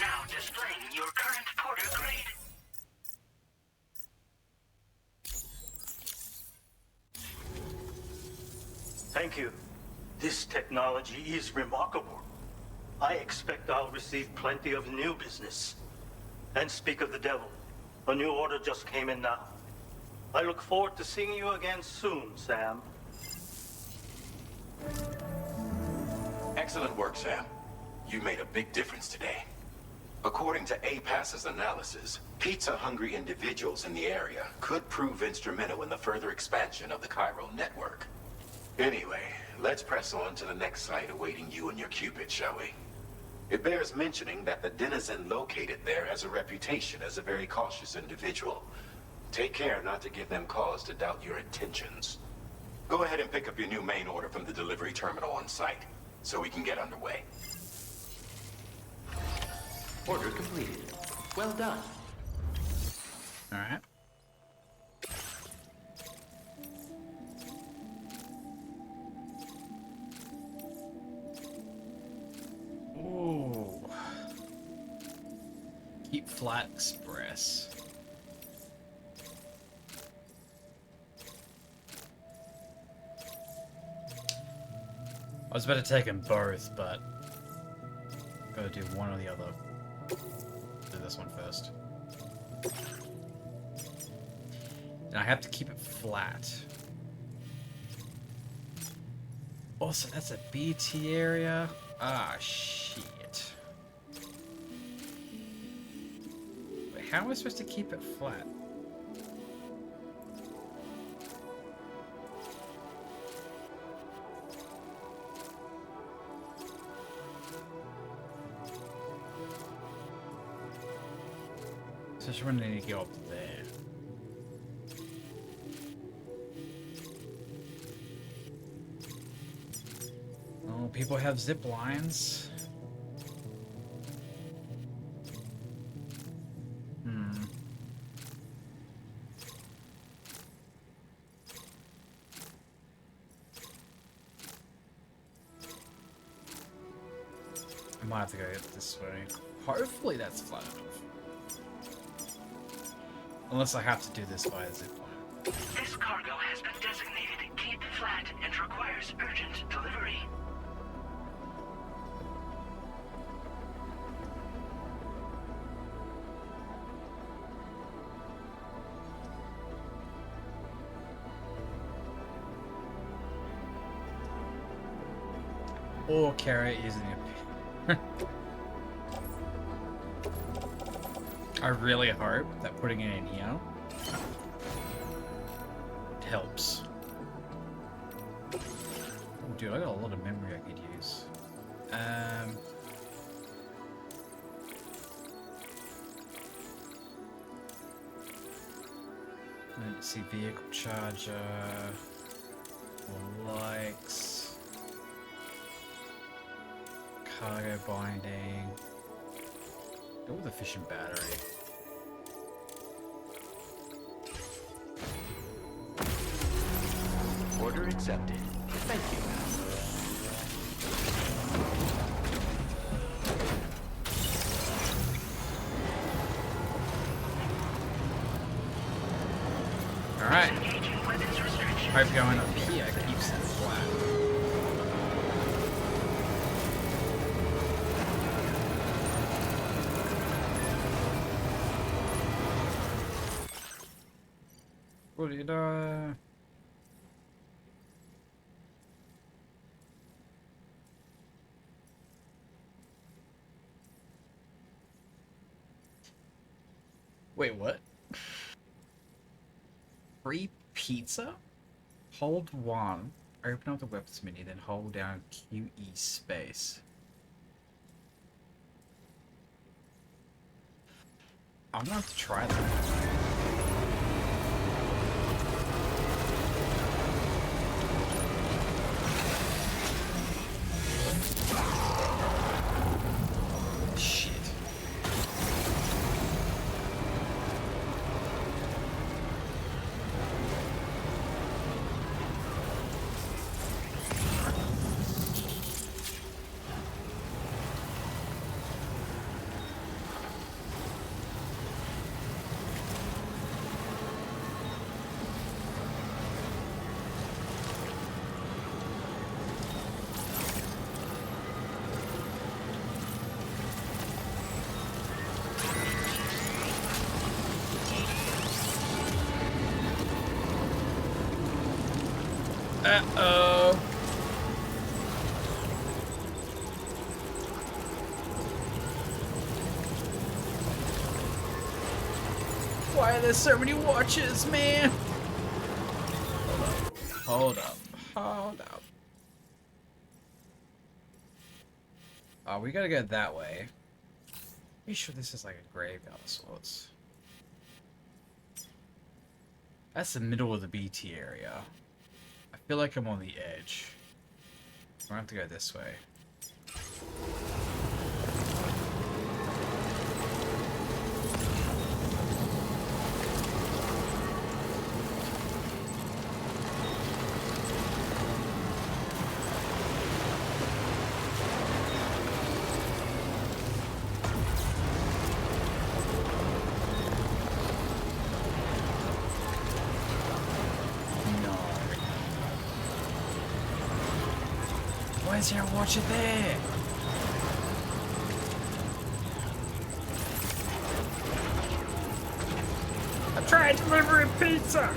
Speaker 5: Now displaying your current porter grade.
Speaker 8: Thank you. This technology is remarkable. I expect I'll receive plenty of new business. And speak of the devil, a new order just came in now. I look forward to seeing you again soon, Sam.
Speaker 21: Excellent work, Sam. You made a big difference today. According to APAS's analysis, pizza-hungry individuals in the area could prove instrumental in the further expansion of the Cairo network. Anyway, let's press on to the next site awaiting you and your Cupid, shall we? It bears mentioning that the denizen located there has a reputation as a very cautious individual. Take care not to give them cause to doubt your intentions.
Speaker 4: Go ahead and pick up your new main order from the delivery terminal on site, so we can get underway.
Speaker 3: Order completed. Well done.
Speaker 1: Alright. Ooh. Keep flat express. I was about to take them both, but gotta do one or the other. Do this one first. And I have to keep it flat. Also, that's a BT area. Ah, shit. Wait, how am I supposed to keep it flat? So just want to go up there. Oh, people have zip lines. I might have to go this way. Hopefully that's flat enough. Unless I have to do this via zipline.
Speaker 5: This cargo has been designated Keep Flat and requires urgent delivery.
Speaker 1: Or carry it using it. I really hope that putting it in here helps. Oh, dude, I got a lot of memory I could use. Let's see, vehicle charger, likes, cargo binding. Go with efficient battery.
Speaker 3: Order accepted. Thank you.
Speaker 1: Alright. Hope going up here keeps it flat. What did Wait, what? Free pizza? Hold 1. Open up the weapons menu, then hold down QE space. I'm gonna have to try that. Uh-oh. Why are there so many watches, man? Hold up. Hold up. Oh, we gotta go that way. Pretty sure this is like a graveyard of sorts. That's the middle of the BT area. I feel like I'm on the edge. I have to go this way. Why is there a watcher there? I'm trying to deliver a pizza!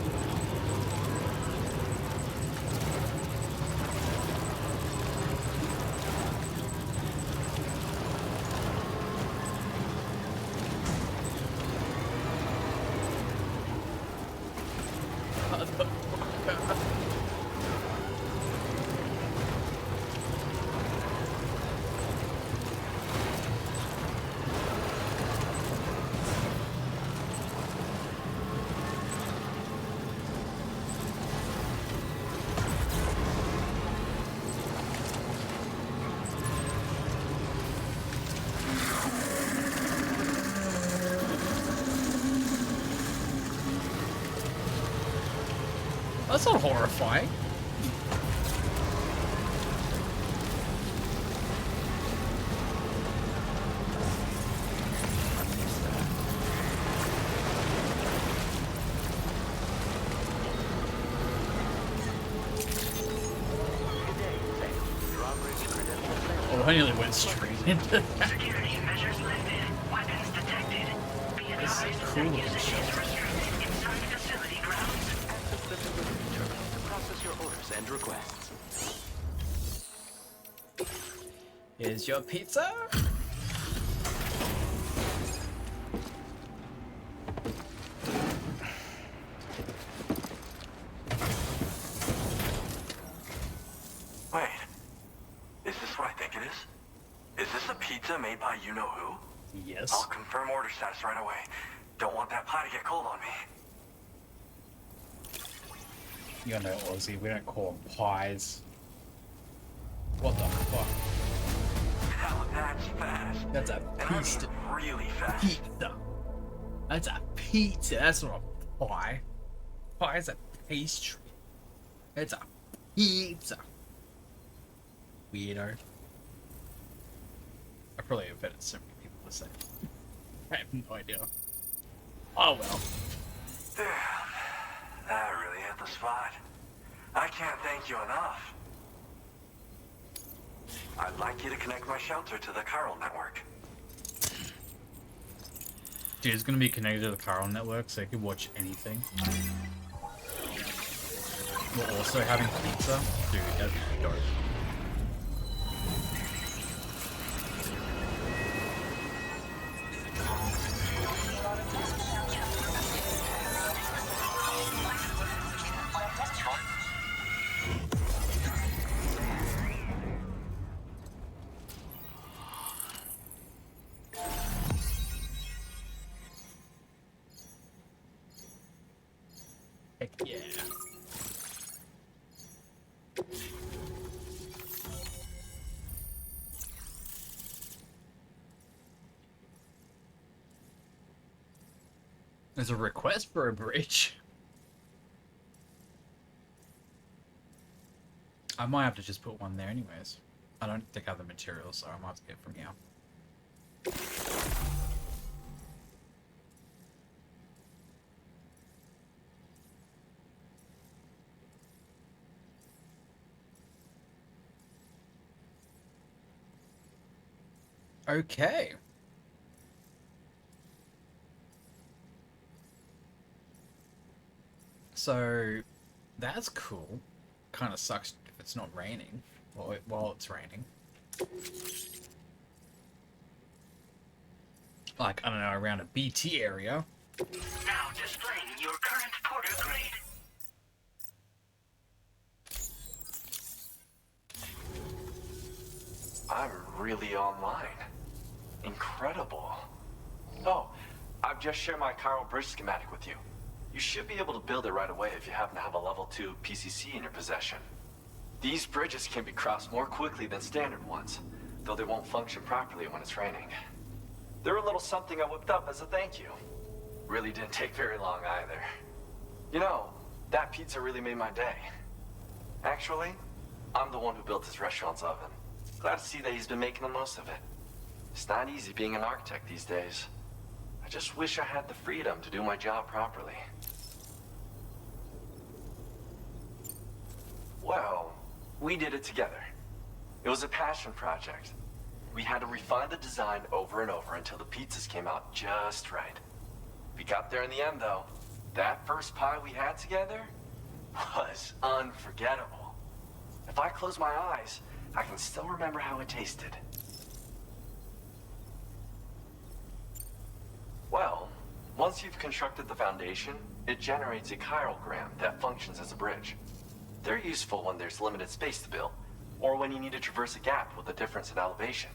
Speaker 1: That's not horrifying. Oh, I nearly went straight into that.
Speaker 5: Security measures lifted. Weapons detected. Be
Speaker 1: This
Speaker 5: advised
Speaker 1: is cool
Speaker 5: that
Speaker 1: looking
Speaker 5: usage
Speaker 1: shit.
Speaker 5: is restricted inside facility grounds.
Speaker 3: Access the delivery terminal to process your orders and requests.
Speaker 1: Here's your pizza.
Speaker 21: Wait. Is this what I think it is? Is this a pizza made by you-know-who?
Speaker 1: Yes.
Speaker 21: I'll confirm order status right away. Don't want that pie to get cold on me.
Speaker 1: You know, Aussie, we don't call them pies. What the fuck?
Speaker 21: Hell, that's fast.
Speaker 1: That's a pizza.
Speaker 21: Really fast.
Speaker 1: Pizza. That's a pizza. That's not a pie. Pie is a pastry. It's a pizza. Weirdo. I probably offended so many people to say. I have no idea. Oh well.
Speaker 21: Damn. That really hit the spot. I can't thank you enough. I'd like you to connect my shelter to the chiral network.
Speaker 1: Dude, it's gonna be connected to the chiral network so you can watch anything. We're also having pizza. Dude, that'd be dope. Heck yeah. There's a request for a bridge. I might have to just put one there anyways. I don't think I have the materials, so I might have to get it from here. Okay. So, that's cool. Kind of sucks if it's not raining. While it's raining. Like, I don't know, around a BT area.
Speaker 5: Now displaying your current porter grade.
Speaker 9: I'm really online. Incredible. Oh, I've just shared my chiral bridge schematic with you. You should be able to build it right away if you happen to have a level 2 PCC in your possession. These bridges can be crossed more quickly than standard ones, though they won't function properly when it's raining. They're a little something I whipped up as a thank you. Really didn't take very long either. You know, that pizza really made my day. Actually, I'm the one who built his restaurant's oven. Glad to see that he's been making the most of it. It's not easy being an architect these days. I just wish I had the freedom to do my job properly. Well, we did it together. It was a passion project. We had to refine the design over and over until the pizzas came out just right. We got there in the end, though. That first pie we had together was unforgettable. If I close my eyes, I can still remember how it tasted. Well, once you've constructed the foundation, it generates a chirogram that functions as a bridge. They're useful when there's limited space to build, or when you need to traverse a gap with a difference in elevation.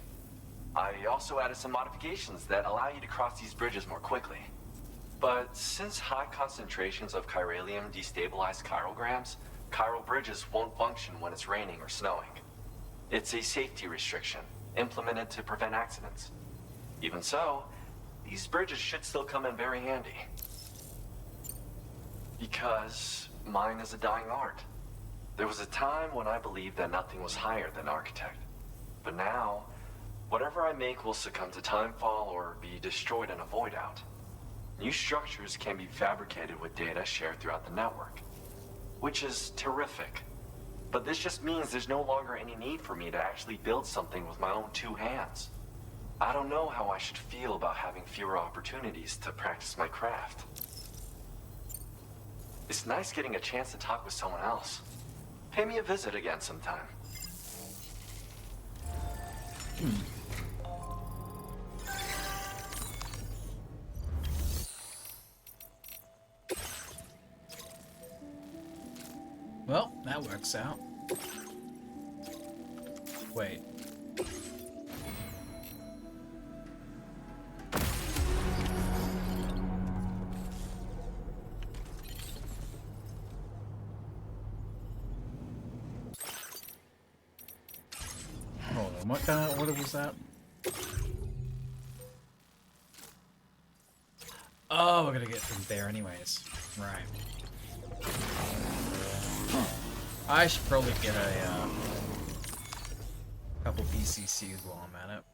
Speaker 9: I also added some modifications that allow you to cross these bridges more quickly. But since high concentrations of chiralium destabilize chirograms, chiral bridges won't function when it's raining or snowing. It's a safety restriction, implemented to prevent accidents. Even so, these bridges should still come in very handy. Because mine is a dying art. There was a time when I believed that nothing was higher than architect. But now, whatever I make will succumb to timefall or be destroyed in a void out. New structures can be fabricated with data shared throughout the network, which is terrific. But this just means there's no longer any need for me to actually build something with my own 2 hands. I don't know how I should feel about having fewer opportunities to practice my craft. It's nice getting a chance to talk with someone else. Pay me a visit again sometime.
Speaker 1: Well, that works out. Wait. Hold on, what kind of order was that? Oh, we're gonna get from there anyways. Right. I should probably get a couple PCCs while I'm at it.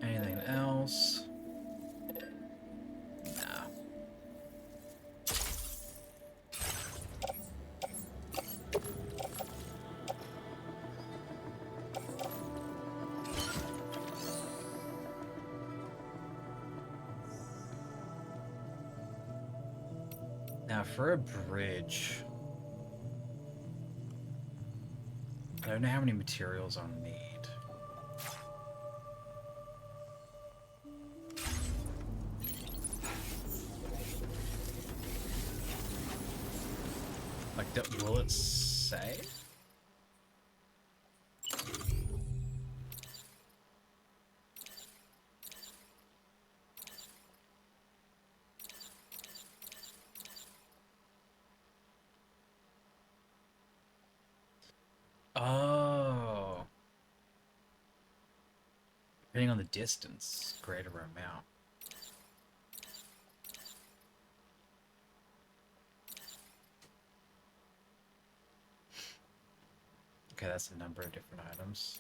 Speaker 1: Anything else? Nah. Now for a bridge, I don't know how many materials I'll need. Like, will it say? Oh. Depending on the distance, greater amount. Okay, that's a number of different items.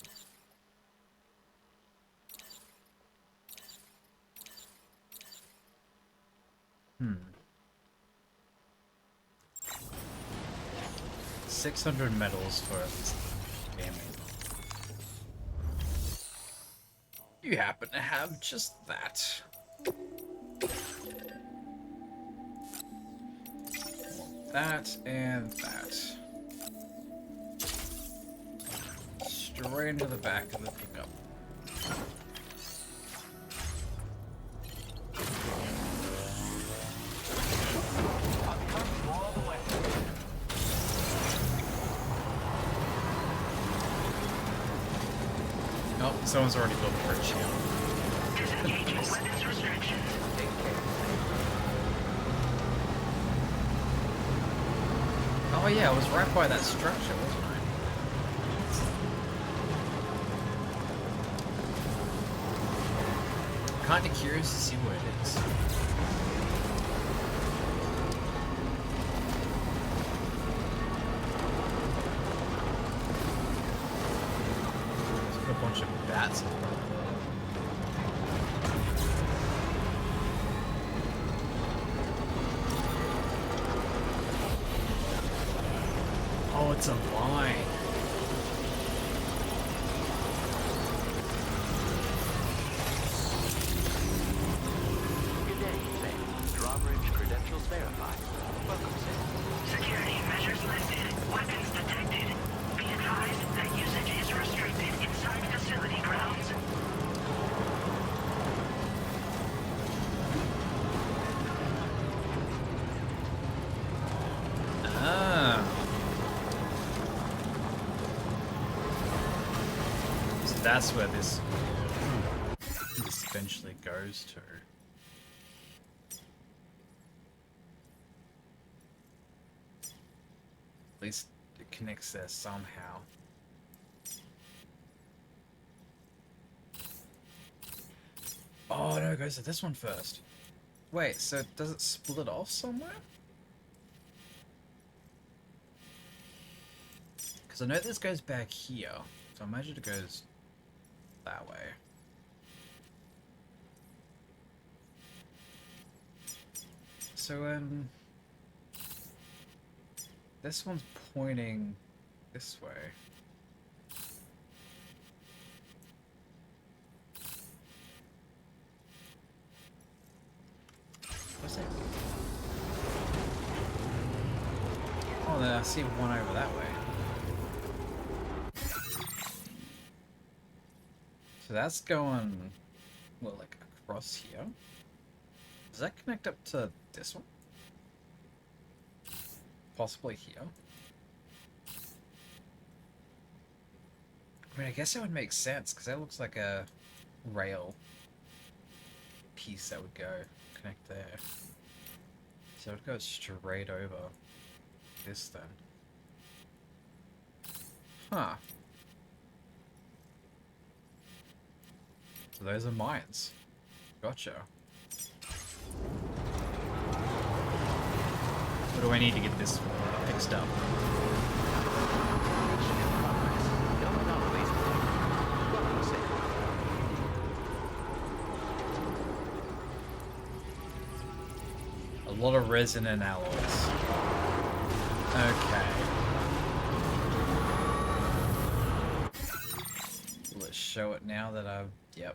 Speaker 1: Hmm. 600 medals for gaming. You happen to have just that. That and that. Straight into the back of the pickup. Someone's already built a bridge here.
Speaker 5: Disengaging weapons restrictions.
Speaker 1: Oh yeah, I was right by that structure, wasn't I? Kinda curious to see where it is. There's a bunch of bats. Oh, it's a mine.
Speaker 3: Good day, Sam. Drawbridge credentials verified. Welcome, Sam.
Speaker 5: Security measures lifted. Weapons detected. Be advised that usage is restricted inside facility grounds.
Speaker 1: Ah. So that's where this eventually goes to. At least it connects there somehow. Oh no, it goes to this one first. Wait, so does it split off somewhere? Because I know this goes back here, so I imagine it goes that way. So, this one's pointing this way. What's that? Oh, then I see one over that way. So that's going, well, like across here. Does that connect up to this one? Possibly here. I mean, I guess that would make sense, because that looks like a rail piece that would go connect there. So it would go straight over this then. Huh. So those are mines. Gotcha. What do I need to get this fixed up?
Speaker 3: No anomalies detected. Welcome, Sam.
Speaker 1: A lot of resin and alloys. Okay. Let's show it now that I've... Yep.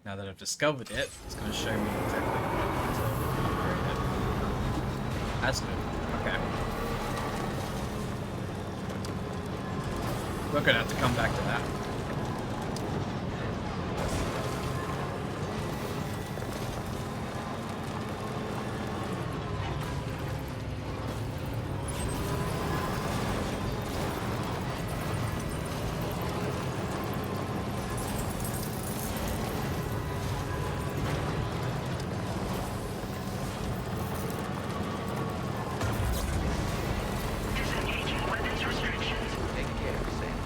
Speaker 1: Now that I've discovered it, it's going to show me exactly what to upgrade it. That's good. Okay. We're going to have to come back to that.
Speaker 5: Disengaging weapons restrictions.
Speaker 3: Take care, Sam.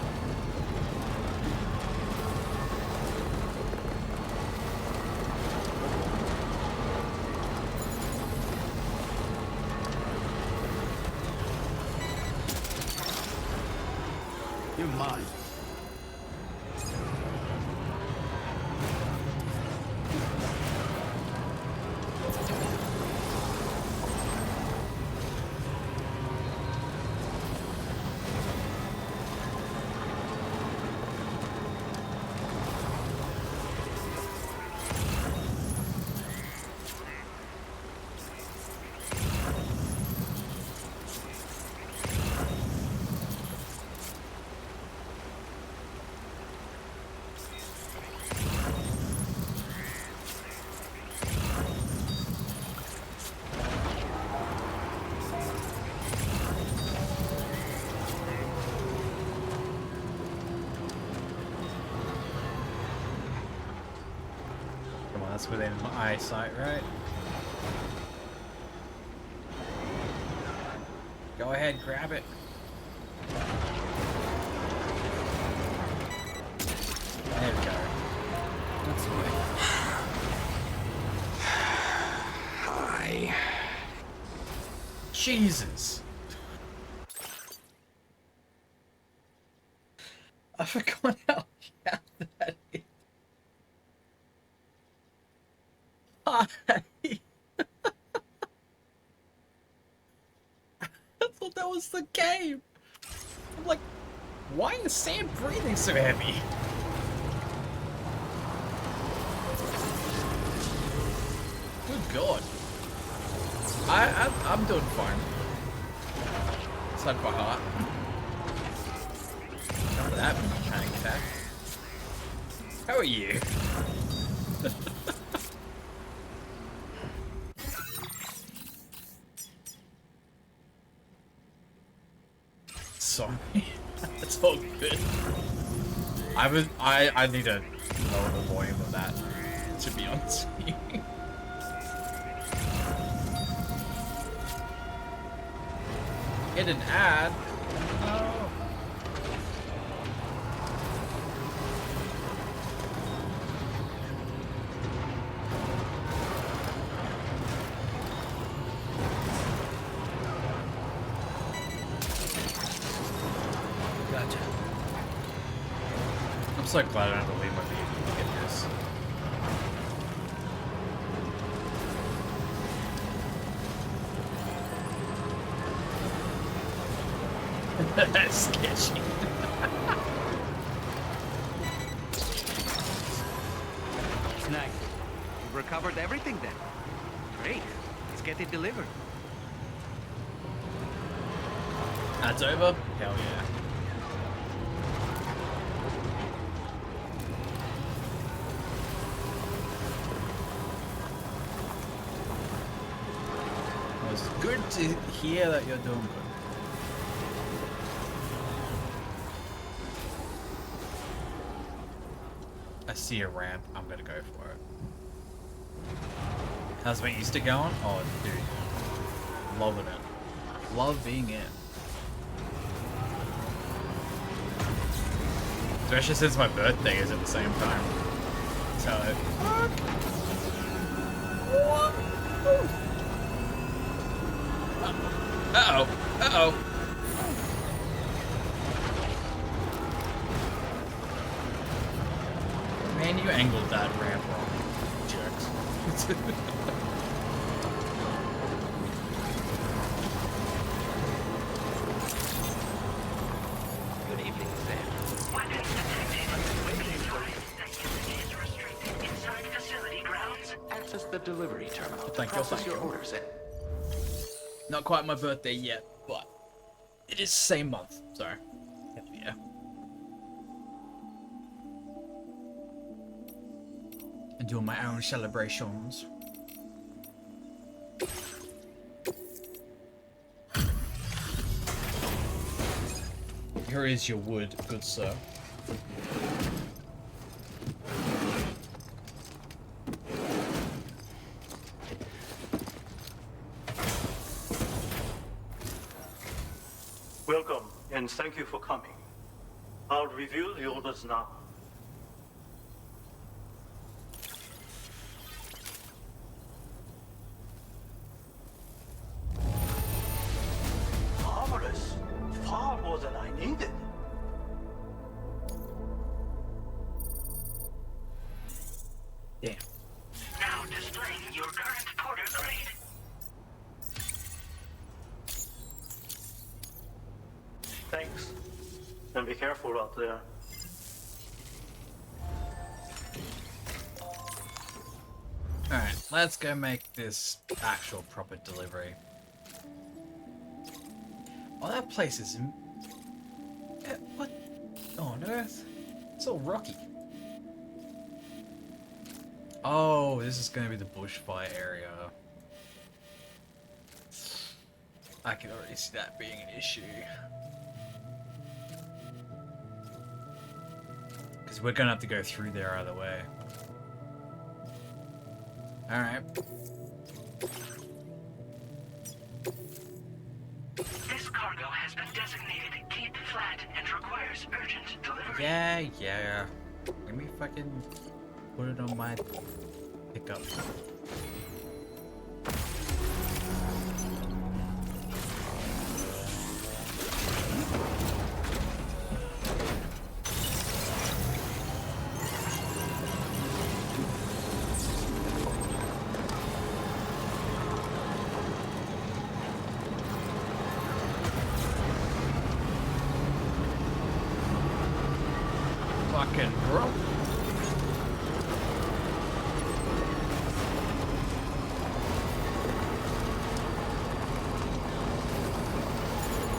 Speaker 13: You're mine.
Speaker 1: That's within my eyesight, right? Go ahead, grab it. There we go. That's right.
Speaker 19: Hi.
Speaker 1: Jesus. I forgot how bad that is. Hi. I thought that was the game. I'm like, why is Sam breathing so heavy? Good God. I'm doing fine. It's not quite hot. Not that panic attack. How are you? Sorry. It's all good. I need to lower the volume of that, to be honest with you. Get an ad? No. Gotcha. I'm so glad I don't have to leave my vehicle to get this. That's sketchy.
Speaker 19: Snack. You've recovered everything then. Great. Let's get it delivered.
Speaker 1: That's over? Hell yeah. Well, it's good to hear that you're doing good. I see a ramp, I'm gonna go for it. How's my Easter going? Oh, dude. Loving it. Love being in. Especially since my birthday is at the same time. So, uh-oh. Uh-oh. Man, you angled that ramp wrong, jerks.
Speaker 3: Good evening, Sam.
Speaker 5: Weapons detected. Be advised that usage is restricted inside facility grounds.
Speaker 3: Access the delivery terminal.
Speaker 1: Thank you,
Speaker 3: Process
Speaker 1: thank
Speaker 3: your
Speaker 1: you.
Speaker 3: orders in.
Speaker 1: Not quite my birthday yet, but it is the same month, so hell yeah. And doing my own celebrations. Here is your wood, good sir.
Speaker 8: Welcome, and thank you for coming. I'll review the orders now. Marvelous. Far more than I needed.
Speaker 1: Damn.
Speaker 5: Now displaying your current porter grade.
Speaker 8: Thanks. And be careful out there.
Speaker 1: Alright, let's go make this actual proper delivery. Oh, that place is... What on earth? It's all rocky. Oh, this is going to be the bushfire area. I can already see that being an issue. Because we're going to have to go through there either way. Alright.
Speaker 5: This cargo has been designated Cape Flat and requires urgent delivery.
Speaker 1: Yeah. Let me fucking put it on my pickup. Fucking bro.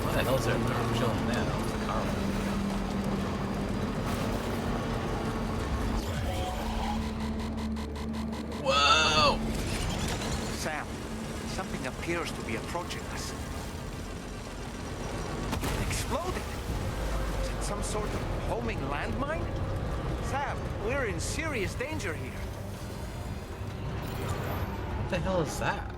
Speaker 1: What the hell's there? Chilling there. That was the car. Whoa!
Speaker 19: Sam, something appears to be approaching us. It exploded. Is it some sort of homing landmine? Sam, we're in serious danger here.
Speaker 1: What the hell is that?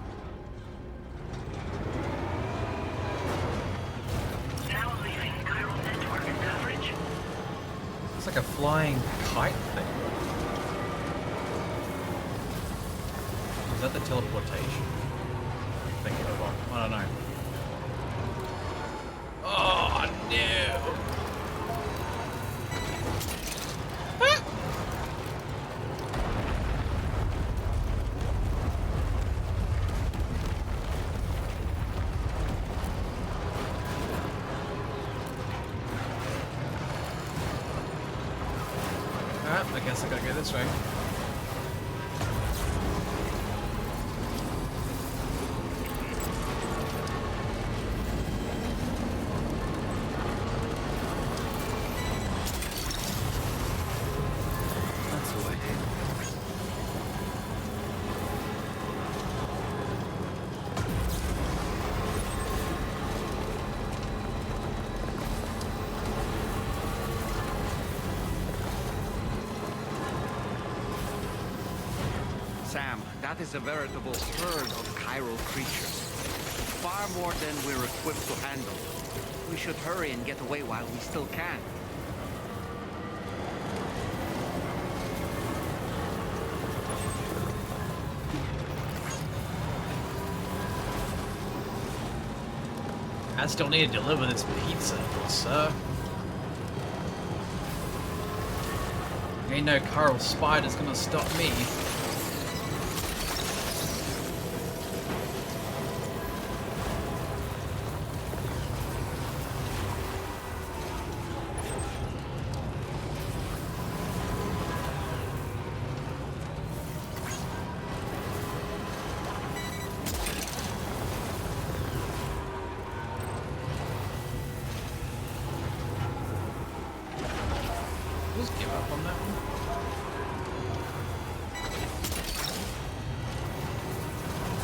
Speaker 5: Now leaving chiral network coverage.
Speaker 1: It's like a flying kite thing. Is that the teleportation? I don't know. Oh no! I guess I gotta go this way.
Speaker 17: That's the way.
Speaker 19: Sam, that is a veritable herd of chiral creatures. Far more than we're equipped to handle. We should hurry and get away while we still can.
Speaker 1: I still need to deliver this pizza, sir. Ain't no coral spider's gonna stop me. Just give up on that one.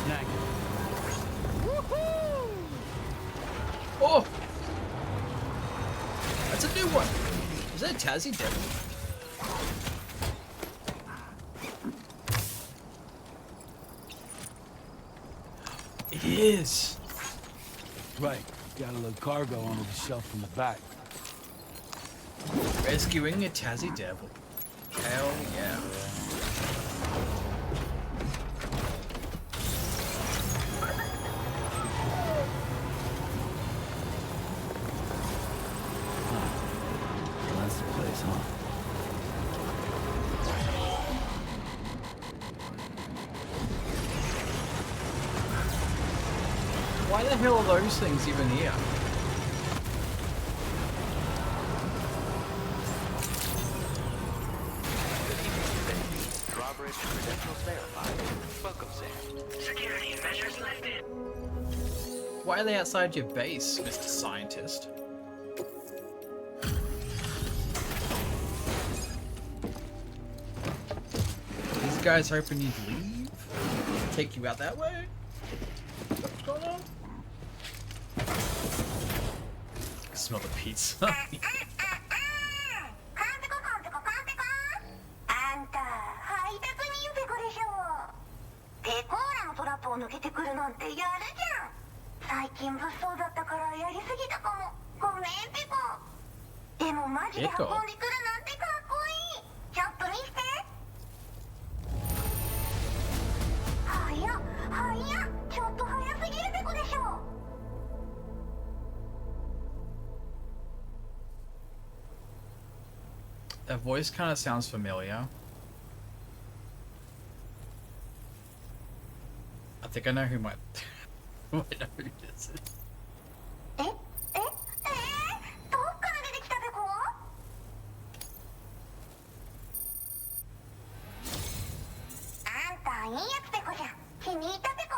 Speaker 19: Snag.
Speaker 1: Woohoo! Oh! That's a new one! Is that a Tassie Devil? It is!
Speaker 17: Right. Got a little cargo under the shelf in the back.
Speaker 1: Rescuing a Tassie Devil. Hell yeah.
Speaker 17: Well, that's the place, huh?
Speaker 1: Why the hell are those things even here?
Speaker 3: Drawbridge credentials verified. Welcome, Sam.
Speaker 5: Security measures lifted.
Speaker 1: Why are they outside your base, Mr. Scientist? These guys hoping you'd leave? Take you out that way? Is that what's going on? I smell the pizza.
Speaker 11: なんてやるじゃん。最近物騒だったからやりすぎたかも。ごめんペコ。でもマジで運んでくるなんてかっこいい。ちょっと見せて。早っ早っ、ちょっと早すぎるペコでしょ。
Speaker 1: That voice kind of sounds familiar. I think I know who might know who this is.
Speaker 11: どっから出てきたペコ？あんたいいやつペコじゃん。気に入ったペコ。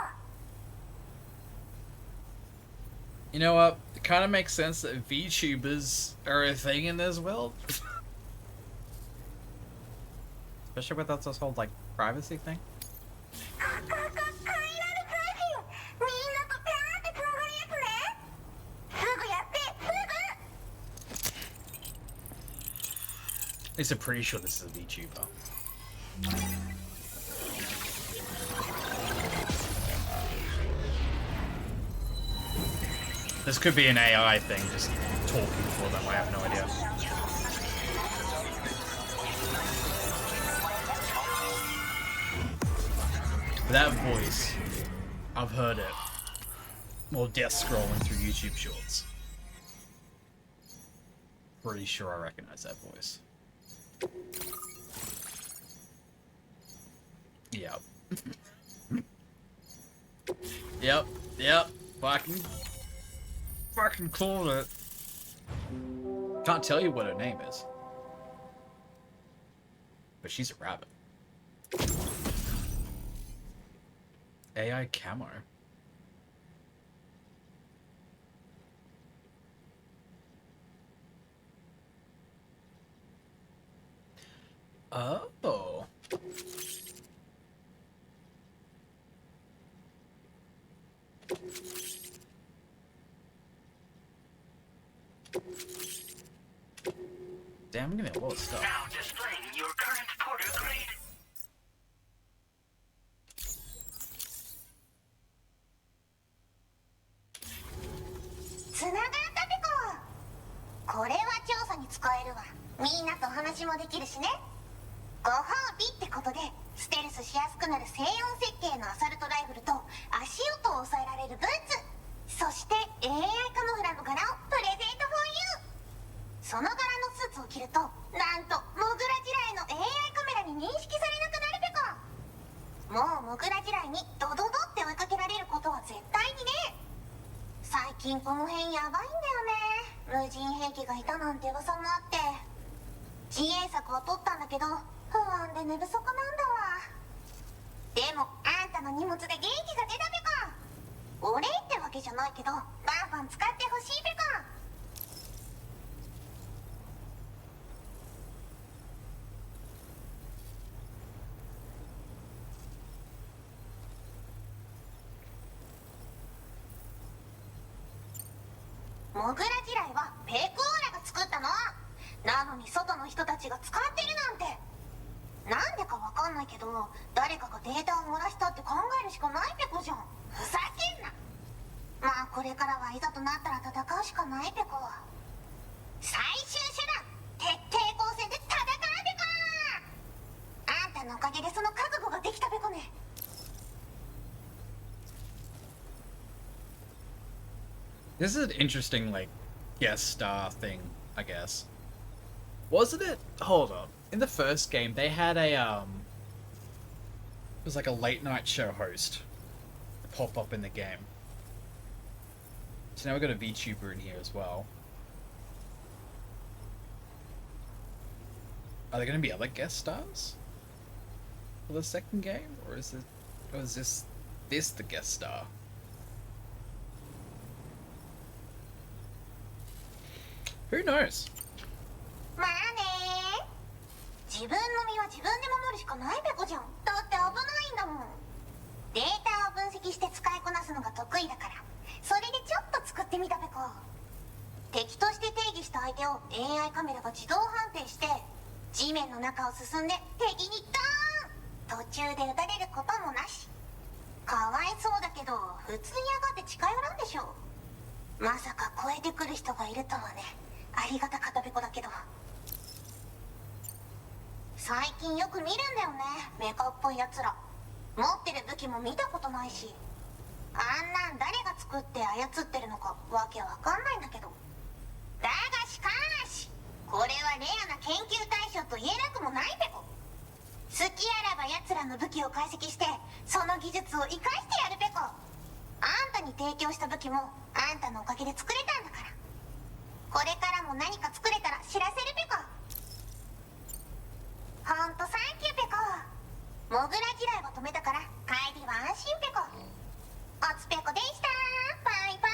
Speaker 1: You know what? It kind of makes sense that VTubers are a thing in this world. Especially with this whole, like, privacy thing. At least I'm pretty sure this is a VTuber. This could be an AI thing, just talking for them, I have no idea. That voice, I've heard it while death scrolling through YouTube shorts. Pretty sure I recognize that voice. Yep. Yep. Fucking called it. Can't tell you what her name is. But she's a rabbit. AI camo. Oh. Damn, I'm getting a lot of stuff.
Speaker 5: Now displaying your current porter grade.
Speaker 11: つながったペコ。これは調査に使えるわ。みんなと話もできるしね。ご褒美ってことでステルスしやすくなる静音設計のアサルトライフルと足音を抑えられるブーツ、そして AI カモフラの柄をプレゼント for you。 その柄のスーツを着るとなんとモグラ地雷の AI カメラに認識されなくなるペコ。もうモグラ地雷にドドドって追いかけられることは絶対にね。最近この辺やばいんだよね。無人兵器がいたなんて噂もあって、自衛策を取ったんだけど不安で寝不足なんだわ。でもあんたの荷物で元気が出たペコ。お礼ってわけじゃないけどバンバン使ってほしいペコ。モグラ地雷はペクオーラが作ったの。なのに外の人たちが使ってるなんて。なんでかわかんないけど誰かがデータを漏らしたって考えるしかないペコじゃん。ふざけんな。まあこれからはいざとなったら戦うしかないペコ。最終手段、徹底抗戦で戦うペコ。あんたのおかげでその覚悟ができたペコね。
Speaker 1: This is an interesting, like, guest star thing, I guess. Wasn't it? Hold up. In the first game, they had a, it was like a late night show host pop up in the game. So now we've got a VTuber in here as well. Are there going to be other guest stars for the second game? Or is this the guest star? Who knows?
Speaker 11: まあね。自分の身は自分で守るしかないペコじゃん。だって危ないんだもん。データを分析して使いこなすのが得意だから、それでちょっと作ってみたペコ。敵として定義した相手を AI カメラが自動判定して、地面の中を進んで敵にドーン。途中で撃たれることもなし。かわいそうだけど普通に上がって近寄らんでしょ。まさか超えてくる人がいるとはね。ありがた片べこだけど。最近よく見るんだよね、メカっぽいやつら。持ってる武器も見たことないし、あんなん誰が作って操ってるのかわけわかんないんだけど。だがしかしこれはレアな研究対象と言えなくもないべこ。好きあらば奴らの武器を解析してその技術を生かしてやるべこ。あんたに提供した武器もあんたのおかげで作れたんだから。これからも何か作れたら知らせるべこ。ほんとサンキューペコ。モグラ地雷は止めたから帰りは安心ペコ。おつペコでした。バイバ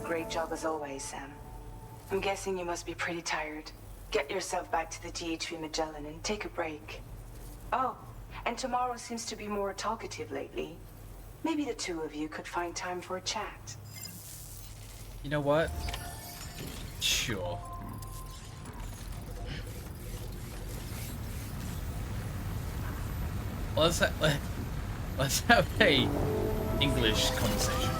Speaker 11: イ。
Speaker 6: Great job as always, Sam. I'm guessing you must be pretty tired. Get yourself back to the DHV Magellan and take a break. Oh, and tomorrow seems to be more talkative lately. Maybe the two of you could find time for a chat.
Speaker 1: You know what? Sure. Let's have a English conversation.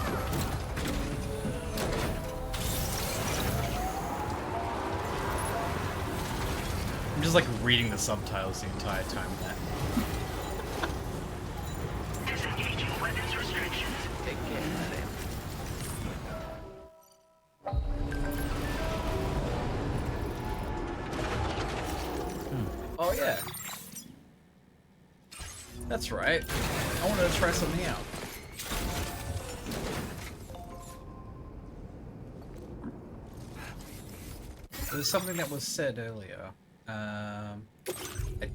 Speaker 1: I'm just like reading the subtitles the entire time there.
Speaker 5: Disengaging weapons restrictions.
Speaker 1: Take care of that. Oh yeah. That's right. I wanted to try something out. There's something that was said earlier. I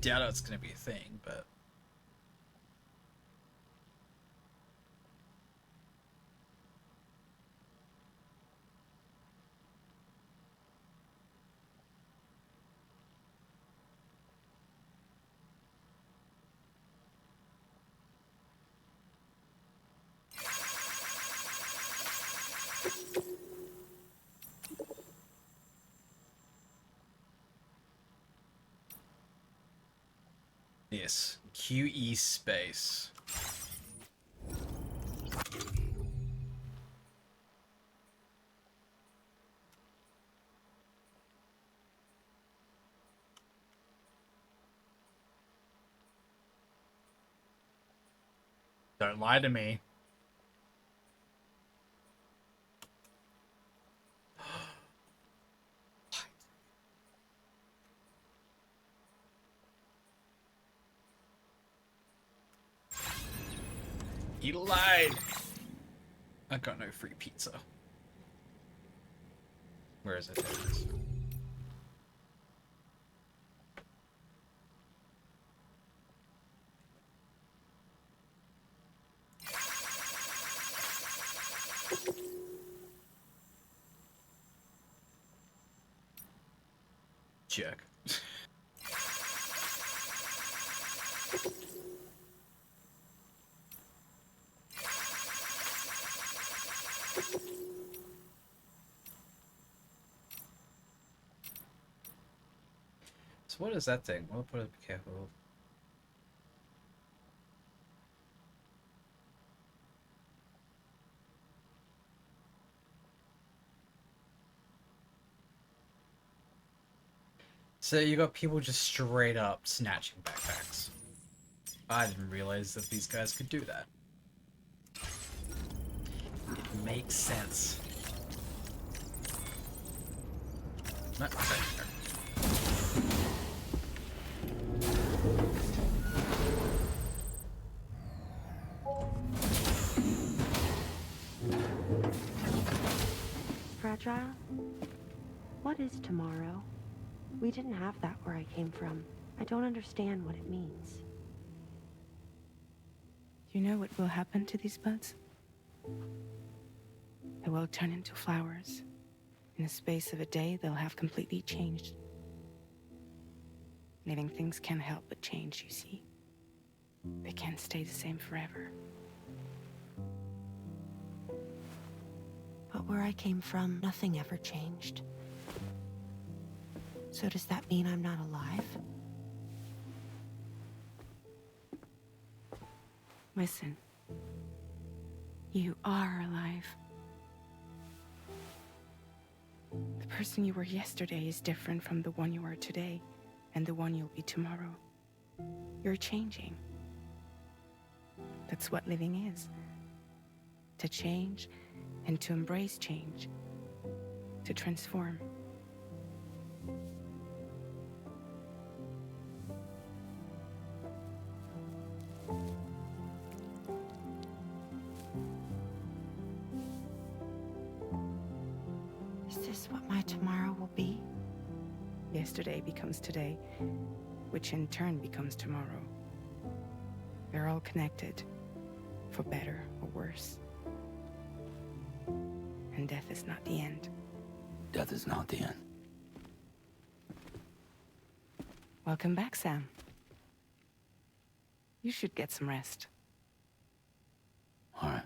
Speaker 1: doubt it's going to be a thing, but... Yes, QE space. Don't lie to me. He lied! I got no free pizza. Where is it? There it is. Jerk. So what is that thing? We'll put it, be careful. So you got people just straight up snatching backpacks. I didn't realize that these guys could do that. It makes sense. Not fair.
Speaker 16: Fragile? What is tomorrow? We didn't have that where I came from. I don't understand what it means.
Speaker 10: You know what will happen to these buds? They will turn into flowers. In the space of a day, they'll have completely changed. Living things can't help but change, you see. They can't stay the same forever.
Speaker 16: But where I came from, nothing ever changed. So does that mean I'm not alive?
Speaker 10: Listen. You are alive. The person you were yesterday is different from the one you are today, and the one you'll be tomorrow. You're changing. That's what living is. To change and to embrace change. To transform.
Speaker 16: Is this what my tomorrow will be?
Speaker 10: Yesterday becomes today, which in turn becomes tomorrow. They're all connected, for better or worse. And death is not the end.
Speaker 17: Death is not the end.
Speaker 10: Welcome back, Sam. You should get some rest.
Speaker 17: All right.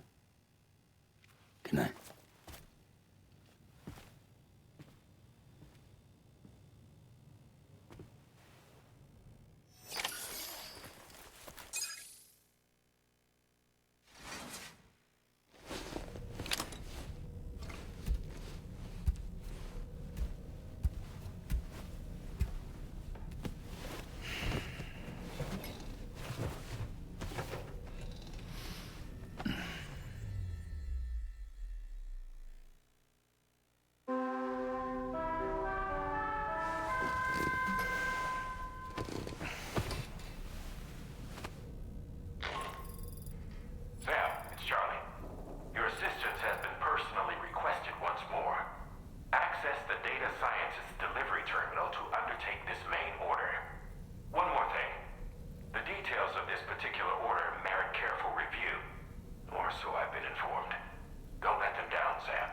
Speaker 17: Good night.
Speaker 18: Sam, it's Charlie. Your assistance has been personally requested once more. Access the data scientist's delivery terminal to undertake this main order. One more thing. The details of this particular order merit careful review. Or so I've been informed. Don't let them down, Sam.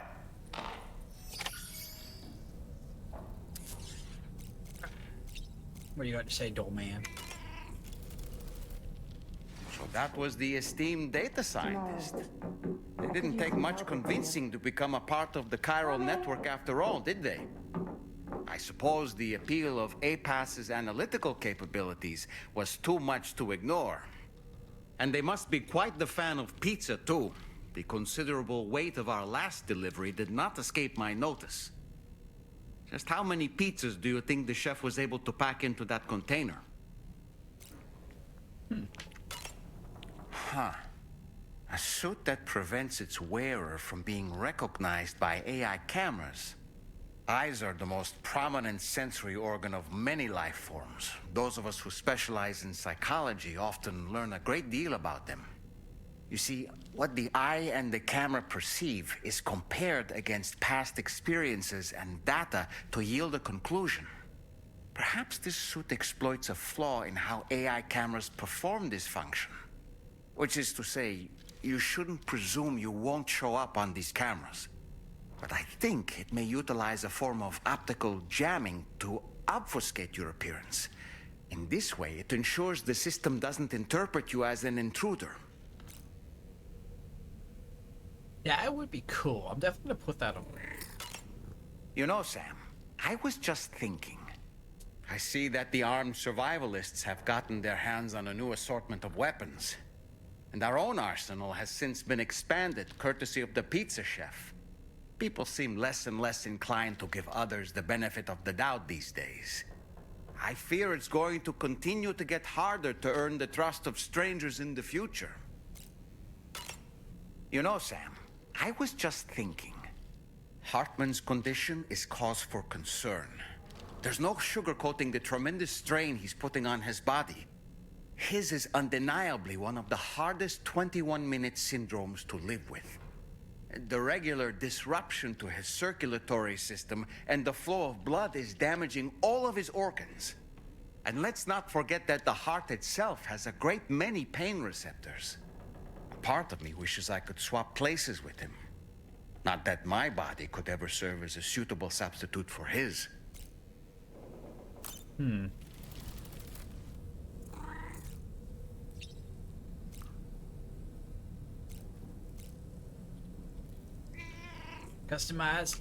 Speaker 1: What do you got to say, Dollman?
Speaker 2: So that was the esteemed data scientist. It didn't take much convincing to become a part of the chiral network after all, did they? I suppose the appeal of APAS's analytical capabilities was too much to ignore. And they must be quite the fan of pizza, too. The considerable weight of our last delivery did not escape my notice. Just how many pizzas do you think the chef was able to pack into that container? Huh. A suit that prevents its wearer from being recognized by AI cameras. Eyes are the most prominent sensory organ of many life forms. Those of us who specialize in psychology often learn a great deal about them. You see, what the eye and the camera perceive is compared against past experiences and data to yield a conclusion. Perhaps this suit exploits a flaw in how AI cameras perform this function. Which is to say, you shouldn't presume you won't show up on these cameras. But I think it may utilize a form of optical jamming to obfuscate your appearance. In this way, it ensures the system doesn't interpret you as an intruder.
Speaker 1: Yeah, it would be cool. I'm definitely gonna put that on.
Speaker 2: You know, Sam, I was just thinking. I see that the armed survivalists have gotten their hands on a new assortment of weapons. And our own arsenal has since been expanded, courtesy of the pizza chef. People seem less and less inclined to give others the benefit of the doubt these days. I fear it's going to continue to get harder to earn the trust of strangers in the future. You know, Sam, I was just thinking. Hartman's condition is cause for concern. There's no sugarcoating the tremendous strain he's putting on his body. His is undeniably one of the hardest 21-minute syndromes to live with. The regular disruption to his circulatory system and the flow of blood is damaging all of his organs. And let's not forget that the heart itself has a great many pain receptors. A part of me wishes I could swap places with him. Not that my body could ever serve as a suitable substitute for his.
Speaker 1: Customize.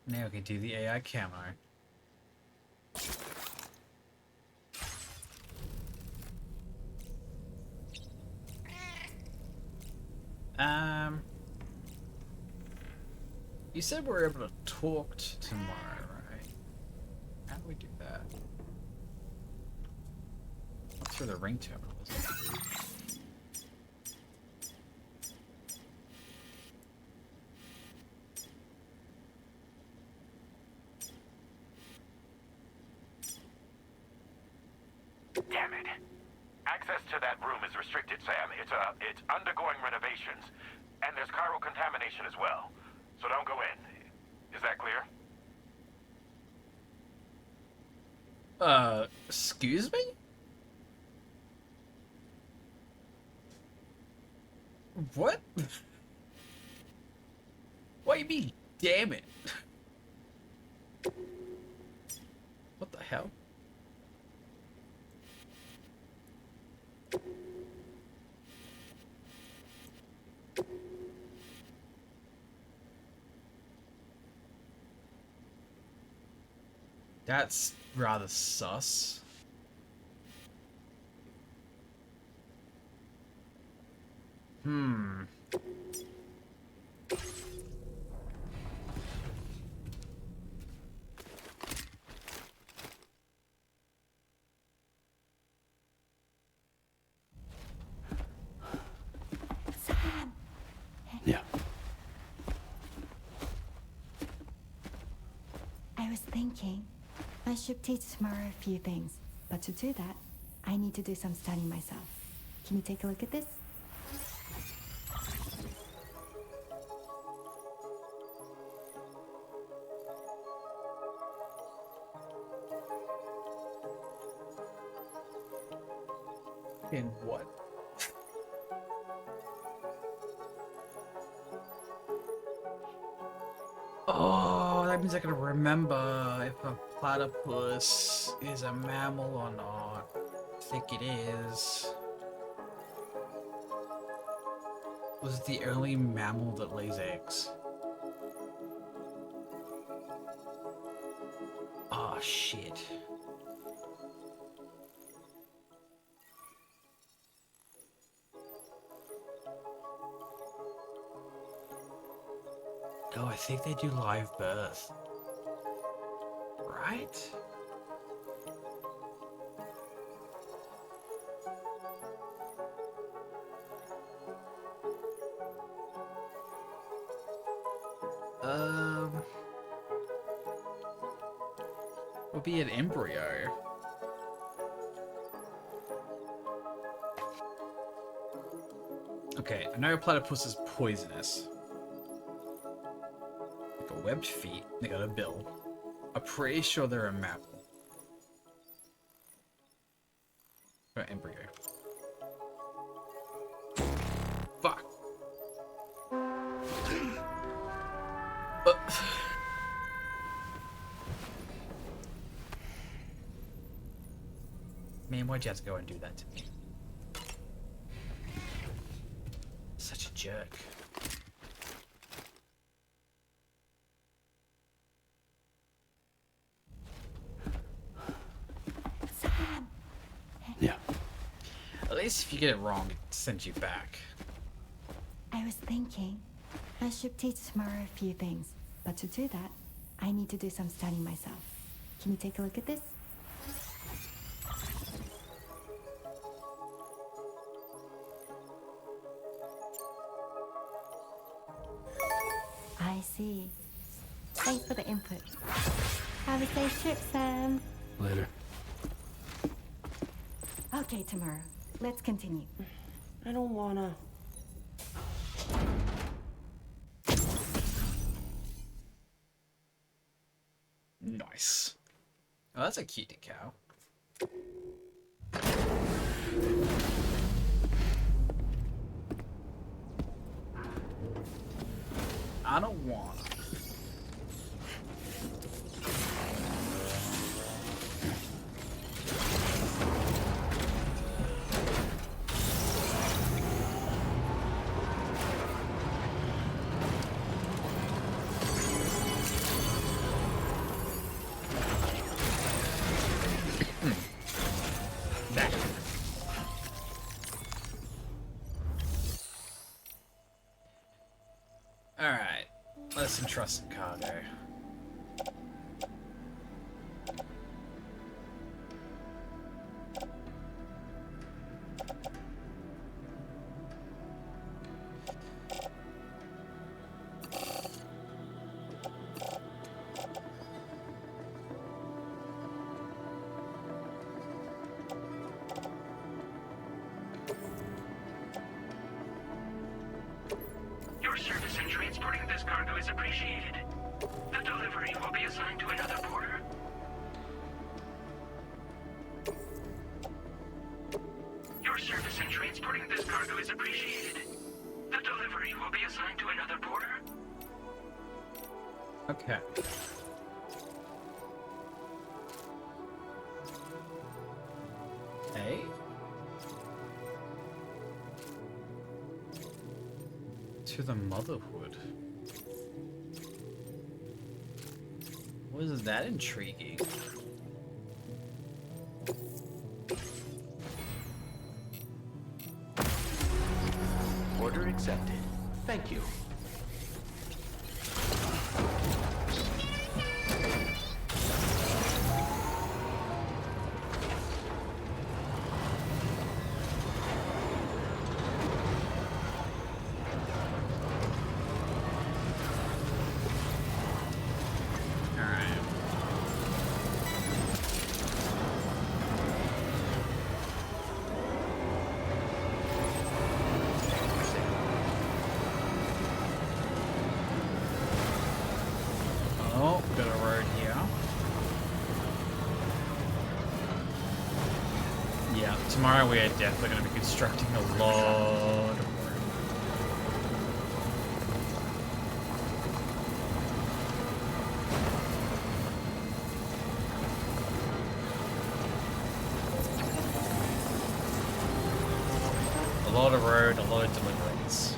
Speaker 1: Now we can do the AI camo. You said we were able to talk tomorrow, right? How do we do that? Not through the ring terminal, is it?
Speaker 18: Damn it. Access to that room is restricted, Sam. It's undergoing renovations. And there's chiral contamination as well. So don't go in. Is that clear?
Speaker 1: Excuse me? What? What do you mean, damn it? What the hell? That's rather sus. Hmm.
Speaker 7: Yeah. I was thinking, I should teach tomorrow a few things, but to do that, I need to do some studying myself. Can you take a look at this?
Speaker 1: In what? Oh, that means I can remember if a platypus is a mammal or not. I think it is. Was it the only mammal that lays eggs? Oh, shit. Oh, I think they do live birth. Right? Would be an embryo. Okay, I know platypus is poisonous. They got webbed feet, they got a bill. I'm pretty sure they're a mammal. Or embryo. Fuck. Man, why'd you have to go and do that to me? Such a jerk.
Speaker 7: Yeah.
Speaker 1: At least if you get it wrong, it sends you back.
Speaker 7: I was thinking, I should teach tomorrow a few things, but to do that, I need to do some studying myself. Can you take a look at this? I see. Thanks for the input. Have a safe trip, Sam.
Speaker 17: Later.
Speaker 7: Okay, tomorrow. Let's continue.
Speaker 16: I don't wanna.
Speaker 1: Nice. Oh, that's a cutie cow. I don't want. let's entrust some cargo.
Speaker 5: Your service in transporting this cargo is appreciated. The delivery will be assigned to another porter. Your service in transporting this cargo is appreciated. The delivery will be assigned to another porter.
Speaker 1: Okay. Hey? To the motherhood. Was that intriguing?
Speaker 3: Order accepted. Thank you.
Speaker 1: Tomorrow we are definitely going to be constructing a lot of room. A lot of road, a lot of deliveries.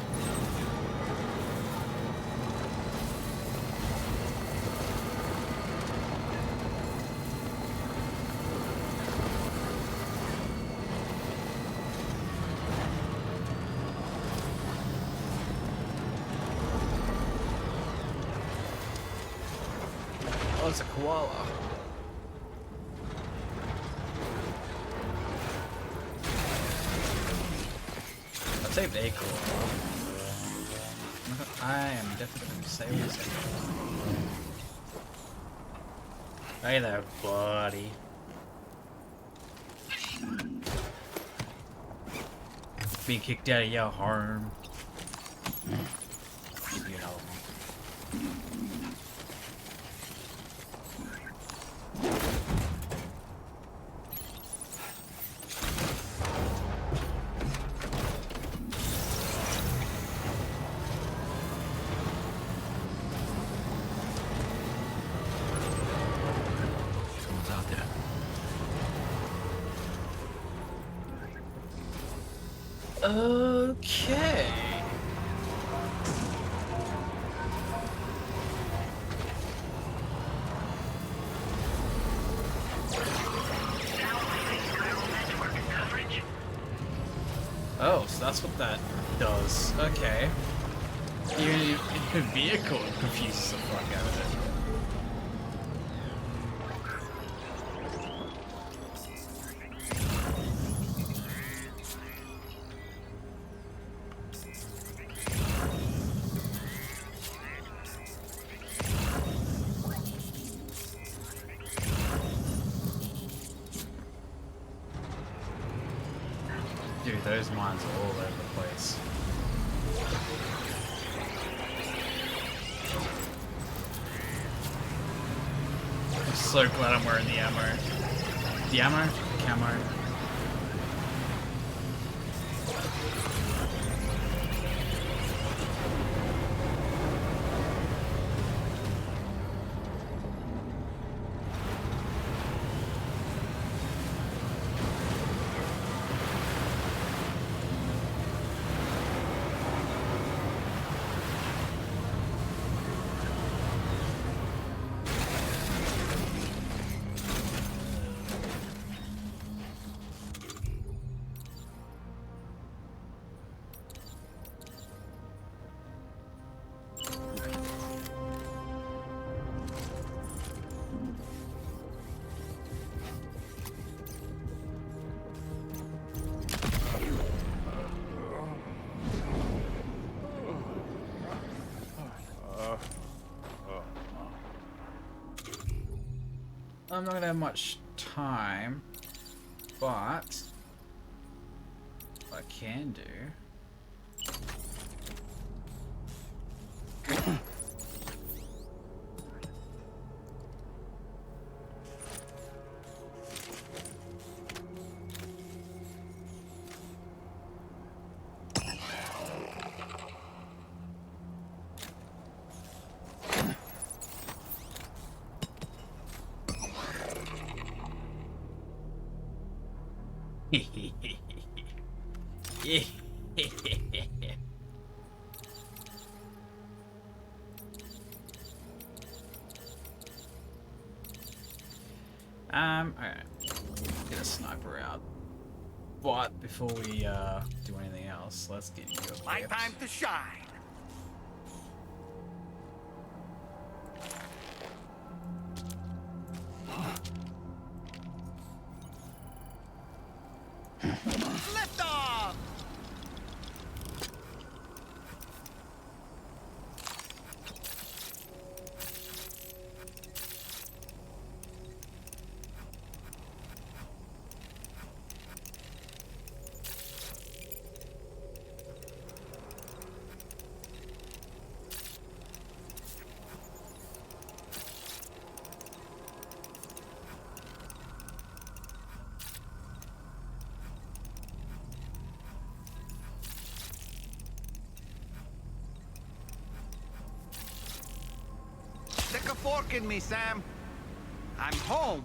Speaker 1: Oh, it's a koala. I'll save a koala. I am definitely going to save this. Hey there, buddy. Being kicked out of your home. You know. Okay. Oh, so that's what that does. Okay. Even in a vehicle, it confuses the fuck out of it. Dude, those mines are all over the place. I'm so glad I'm wearing the ammo. The ammo? The camo. I'm not gonna have much time, but what I can do. Alright. Get a sniper out. But before we do anything else, let's get you equipped.
Speaker 2: My time to shine. Lift off! Stick a fork in me, Sam. I'm home.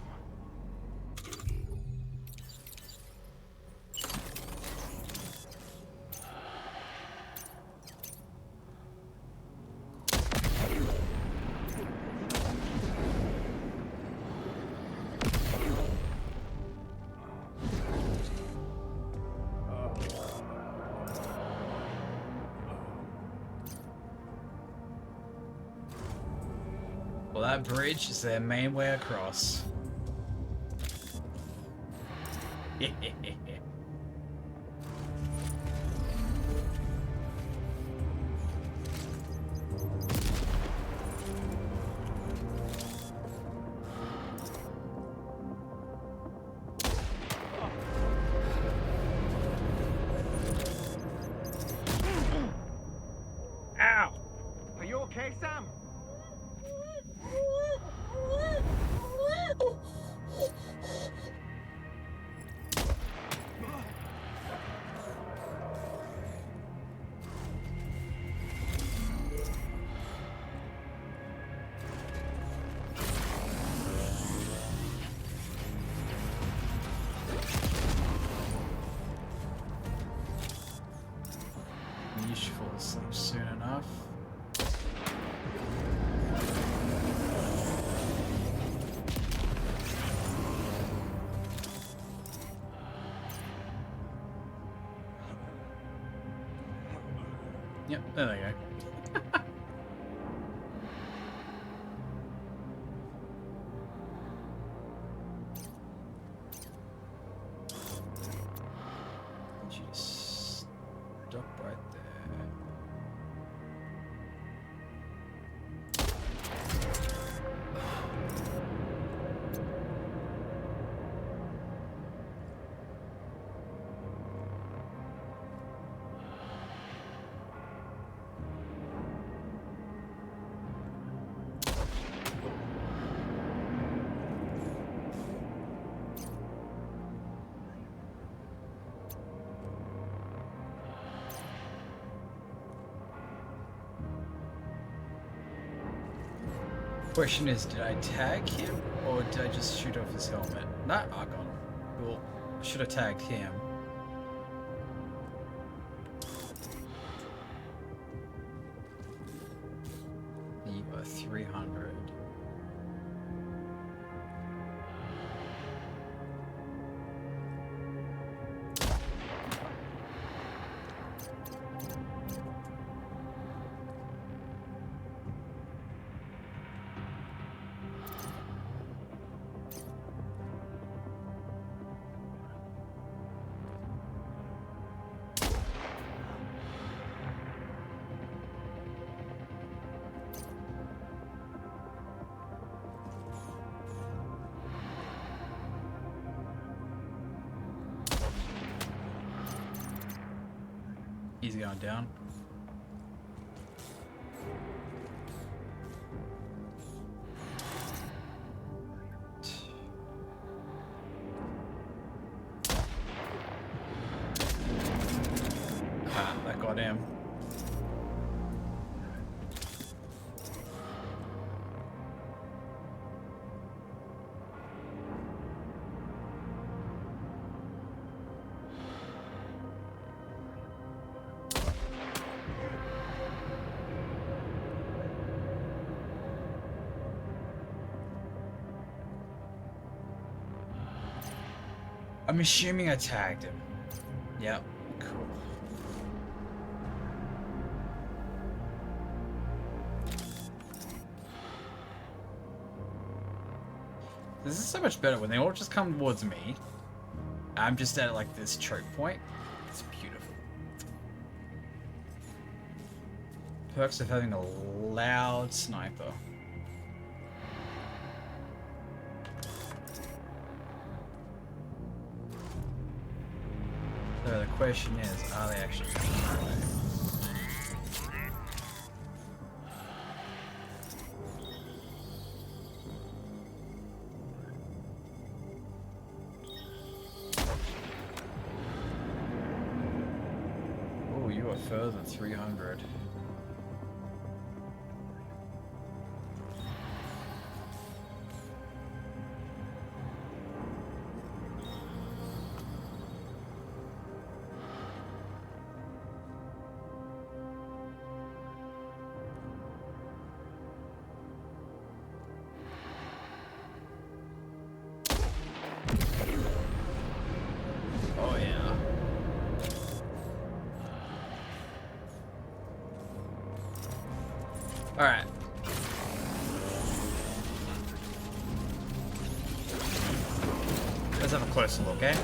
Speaker 1: Well, that bridge is their main way across. Ow!
Speaker 2: Are you okay, Sam?
Speaker 1: You should fall asleep soon enough. Yep, there they go. Just stop right there. Question is, did I tag him or did I just shoot off his helmet? No, I got him. Well, I should have tagged him. You are 300. He's going down. Ah, that got him. I'm assuming I tagged him. Yep, cool. This is so much better when they all just come towards me. I'm just at like this choke point. It's beautiful. Perks of having a loud sniper. So the question is, are they actually coming my way? Oh, you are further than 300. Oh yeah. All right. Let's have a closer look, eh?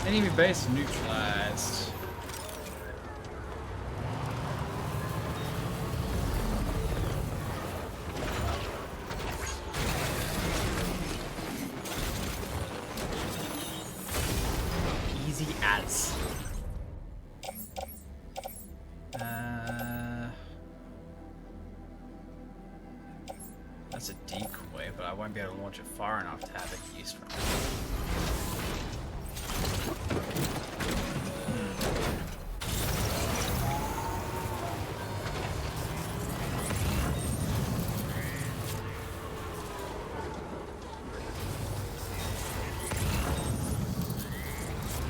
Speaker 1: Enemy base neutralized. Easy as. That's a decoy, but I won't be able to launch it far enough to have it used from it.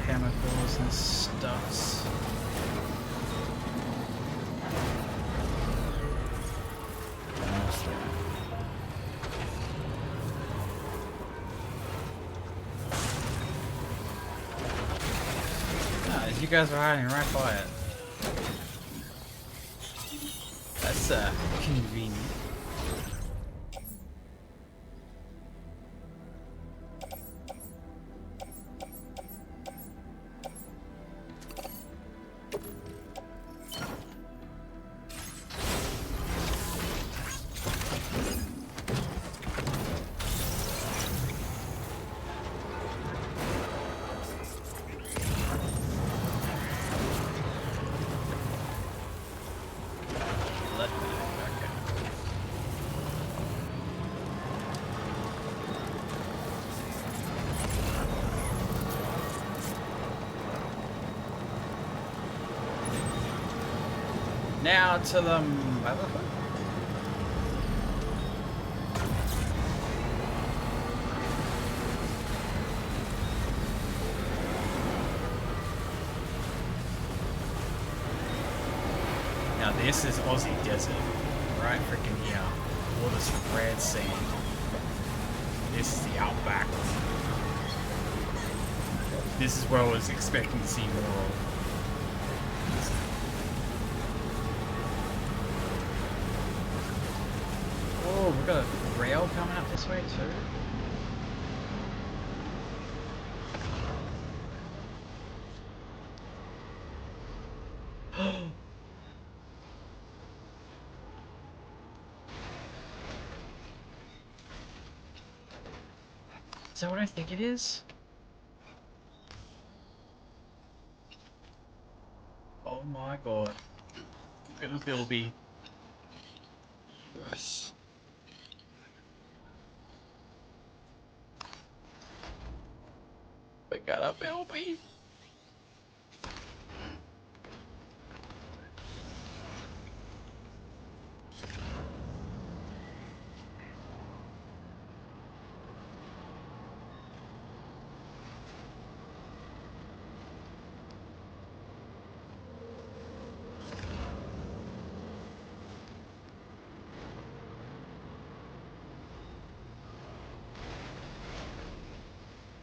Speaker 1: Chemicals and stuffs. You guys are hiding right by it. That's convenient. Now to the motherhood. Now this is Aussie desert, right freaking here. All this red sand. This is the outback. This is where I was expecting to see more of. Oh, we've got a rail coming up this way too. Is that what I think it is? Oh my god. It'll be... Yes. We got a Bilby.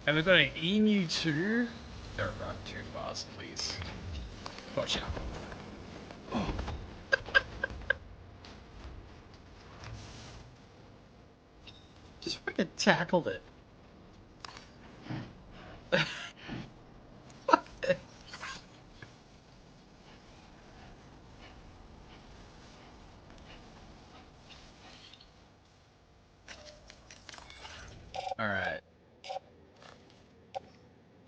Speaker 1: And we've got an emu too. Don't run too fast, please. Watch out. Oh. Just freaking tackled it. Alright.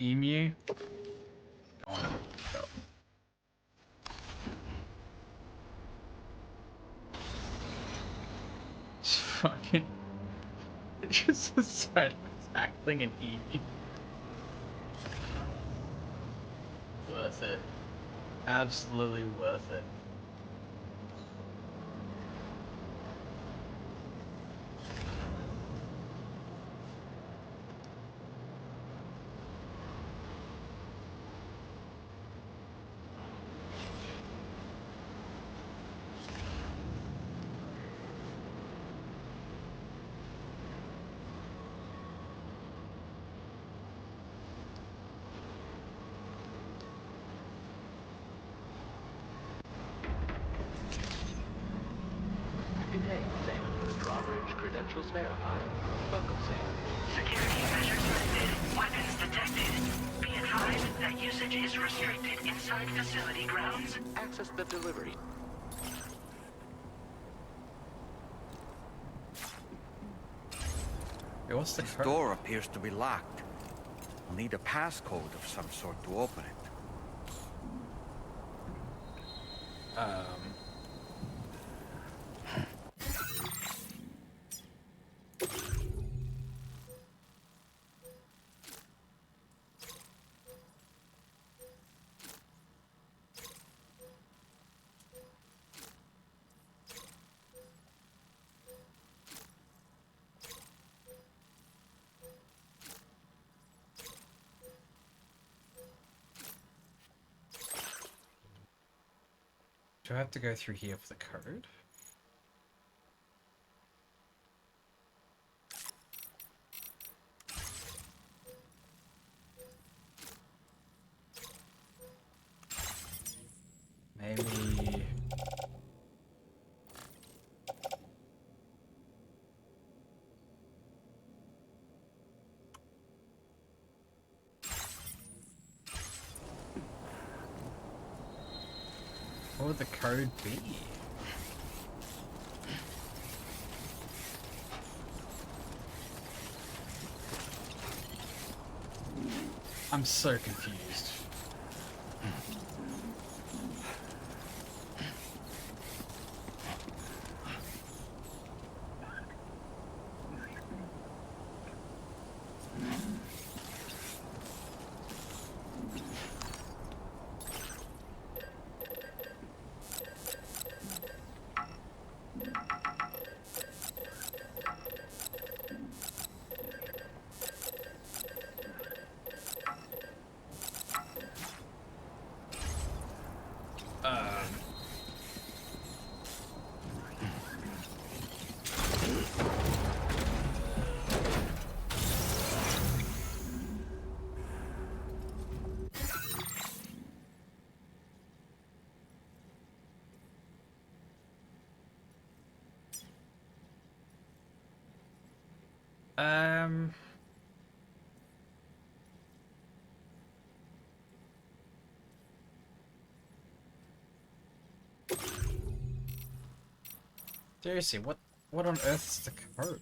Speaker 1: Emu. On. Go. Just fucking... Just decided tackling an emu. Worth it. Absolutely worth it.
Speaker 3: Good day, Sam. Drawbridge credentials verified. Welcome, Sam.
Speaker 5: Security measures lifted. Weapons detected. Be advised that usage is restricted inside facility grounds.
Speaker 3: Access the delivery.
Speaker 1: Hey, what's the
Speaker 2: This door appears to be locked. I'll need a passcode of some sort to open it.
Speaker 1: Do I have to go through here for the code? Maybe... What would the code be? I'm so confused. Um. Seriously, what on earth is the code?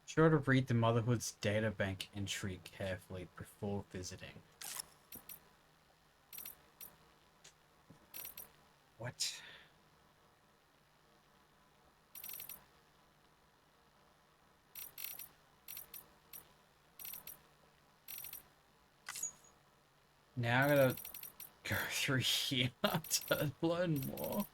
Speaker 1: Sure to read the Motherhood's databank entry carefully before visiting. What? Now I gotta go through here to learn more.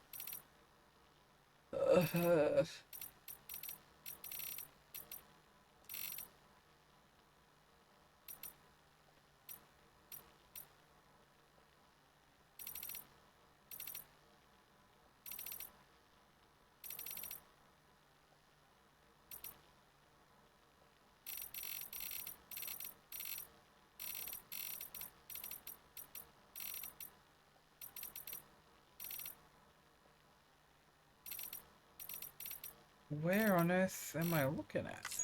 Speaker 1: Where on earth am I looking at?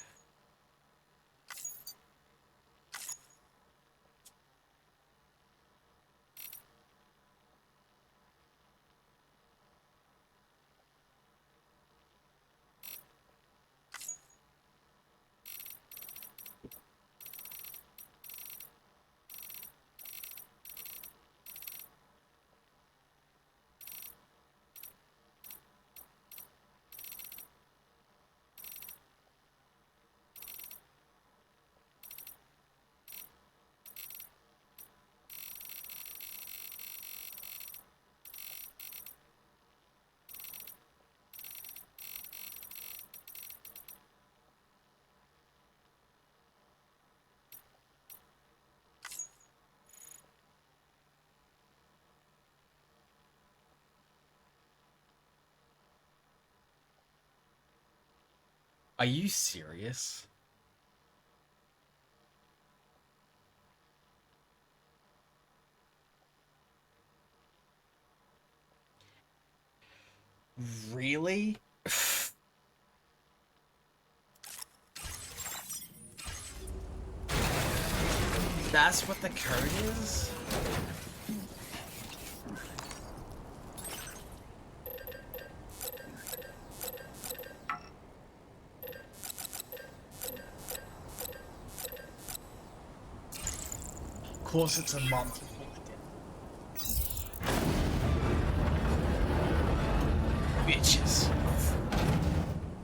Speaker 1: Are you serious? Really? That's what the code is? Of course it's a month. Bitches.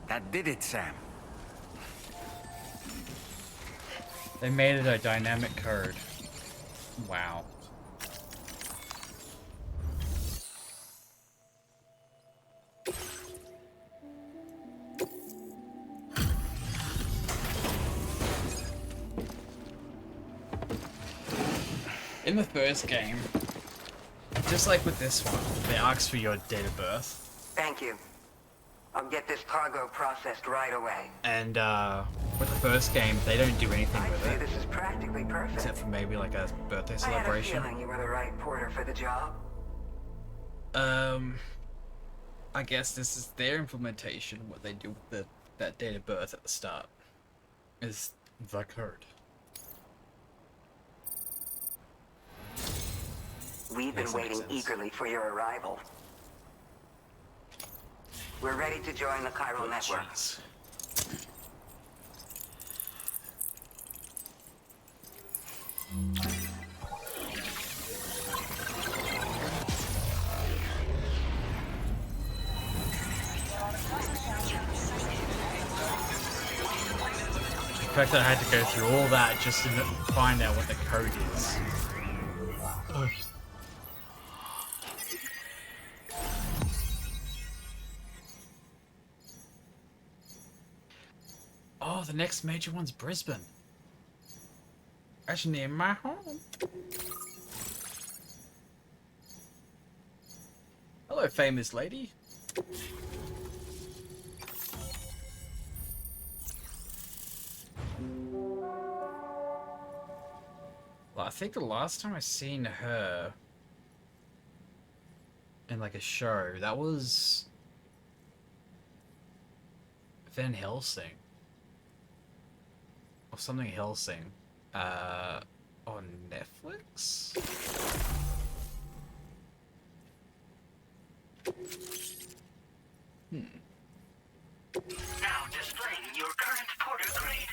Speaker 19: That did it, Sam.
Speaker 1: They made it a dynamic code. Wow. In the first game, just like with this one, they ask for your date of birth.
Speaker 12: Thank you. I'll get this cargo processed right away.
Speaker 1: And with the first game, they don't do anything with it.
Speaker 12: This is practically perfect.
Speaker 1: Except for maybe like a birthday
Speaker 12: I had a
Speaker 1: celebration.
Speaker 12: feeling you were the right porter for the job.
Speaker 1: I guess this is their implementation. What they do with that date of birth at the start is the code.
Speaker 12: We've been waiting eagerly for your arrival. We're ready to join the chiral network.
Speaker 1: fact that I had to go through all that just to find out what the code is. Ugh. Oh, the next major one's Brisbane. That's near my home. Hello, famous lady. Well, I think the last time I seen her in like a show, that was Van Helsing. Or something Helsing. On Netflix?
Speaker 5: Now displaying your current porter grade.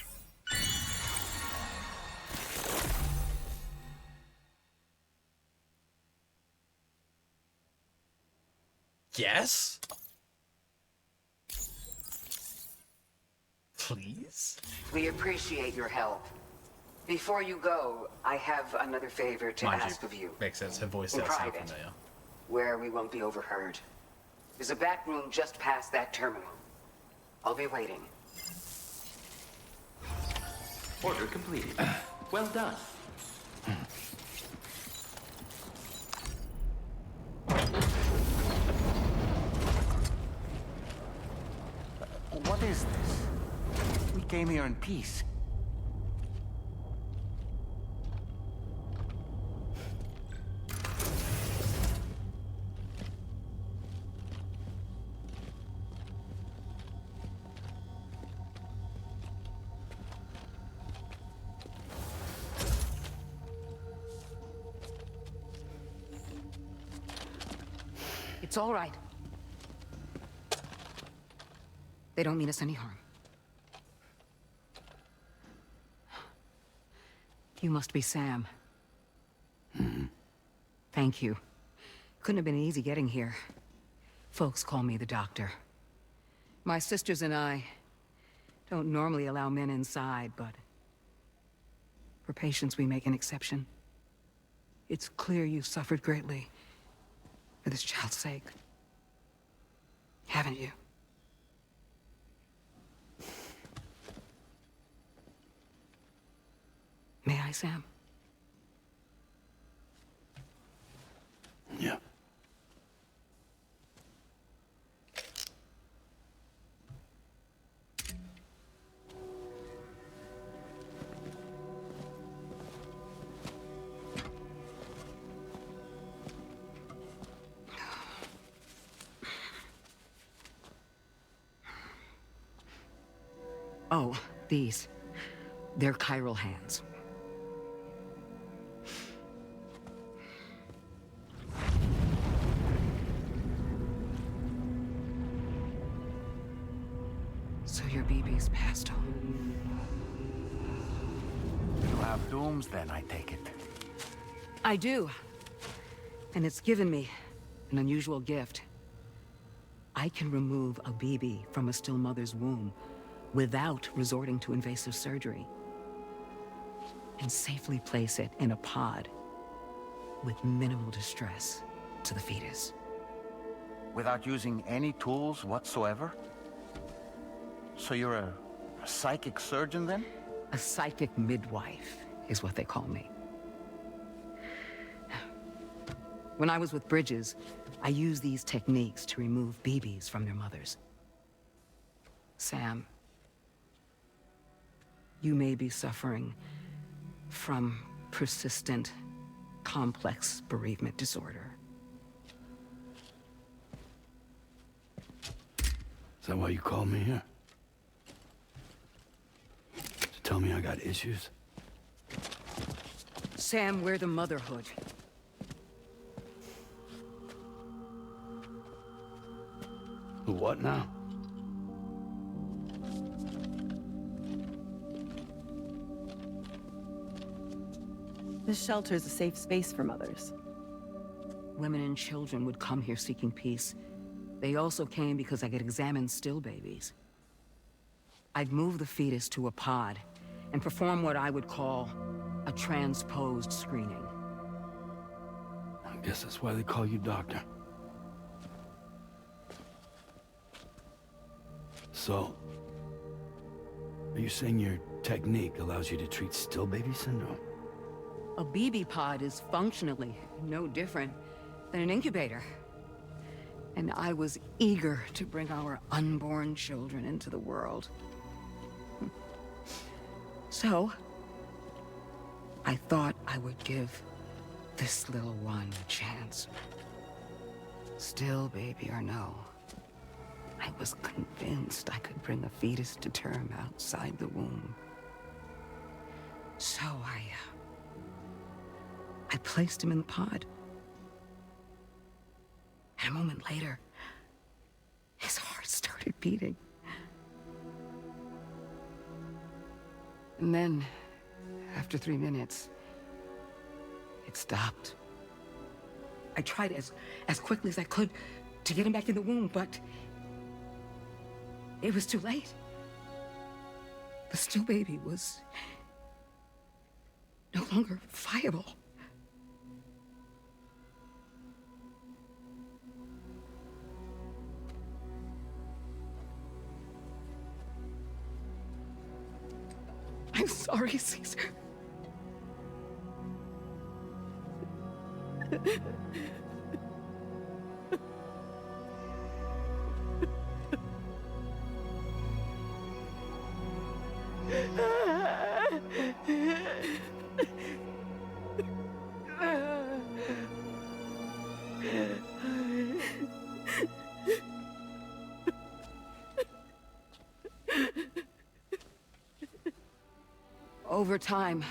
Speaker 1: Yes? Please?
Speaker 6: We appreciate your help. Before you go, I have another favor to ask of you.
Speaker 1: Makes sense. Her voice
Speaker 6: In
Speaker 1: does sound
Speaker 6: private,
Speaker 1: familiar.
Speaker 6: where we won't be overheard. There's a back room just past that terminal. I'll be waiting.
Speaker 3: Order completed. Well done.
Speaker 19: What is this? We came here in peace.
Speaker 6: It's all right. They don't mean us any harm. You must be Sam. Thank you. Couldn't have been easy getting here. Folks call me the doctor. My sisters and I don't normally allow men inside, but for patients we make an exception. It's clear you've suffered greatly for this child's sake. Haven't you? May I, Sam?
Speaker 17: Yeah.
Speaker 6: Oh, these. They're chiral hands. So your BB's passed on.
Speaker 19: You have dooms then, I take it.
Speaker 6: I do. And it's given me an unusual gift. I can remove a BB from a still mother's womb without resorting to invasive surgery, and safely place it in a pod with minimal distress to the fetus.
Speaker 19: Without using any tools whatsoever? So you're a psychic surgeon then?
Speaker 6: A psychic midwife is what they call me. When I was with Bridges, I used these techniques to remove BBs from their mothers. Sam, you may be suffering from persistent, complex bereavement disorder.
Speaker 17: Is that why you called me here? To tell me I got issues?
Speaker 6: Sam, we're the motherhood.
Speaker 17: The what now?
Speaker 15: This shelter is a safe space for mothers.
Speaker 6: Women and children would come here seeking peace. They also came because I could examine still babies. I'd move the fetus to a pod
Speaker 14: and perform what I would call a transposed screening.
Speaker 17: I guess that's why they call you doctor. So, are you saying your technique allows you to treat still baby syndrome?
Speaker 14: A BB pod is functionally no different than an incubator. And I was eager to bring our unborn children into the world. So, I thought I would give this little one a chance. Still baby or no, I was convinced I could bring a fetus to term outside the womb. So I placed him in the pod. And a moment later, his heart started beating. And then, after 3 minutes, it stopped. I tried as quickly as I could to get him back in the womb, but it was too late. The still baby was no longer viable. I'm sorry, Caesar. Over time,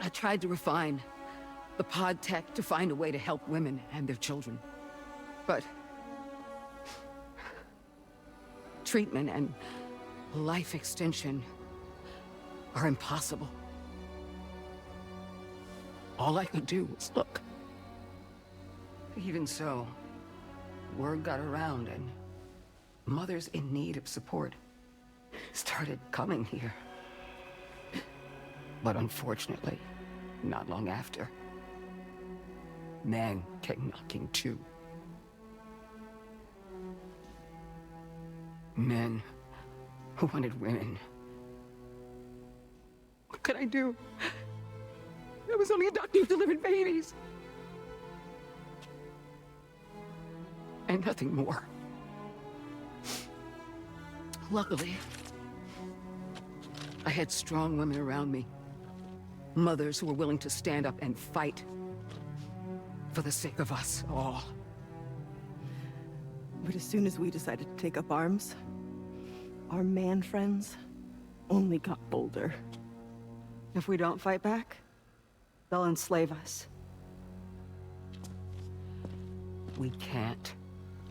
Speaker 14: I tried to refine the pod tech to find a way to help women and their children. But treatment and life extension are impossible. All I could do was look. Even so, word got around and mothers in need of support started coming here. But unfortunately, not long after, men came knocking too. Men who wanted women. What could I do? I was only a doctor who delivered babies. And nothing more. Luckily, I had strong women around me. Mothers who were willing to stand up and fight for the sake of us all.
Speaker 15: But as soon as we decided to take up arms, our man friends only got bolder. If we don't fight back, they'll enslave us.
Speaker 14: We can't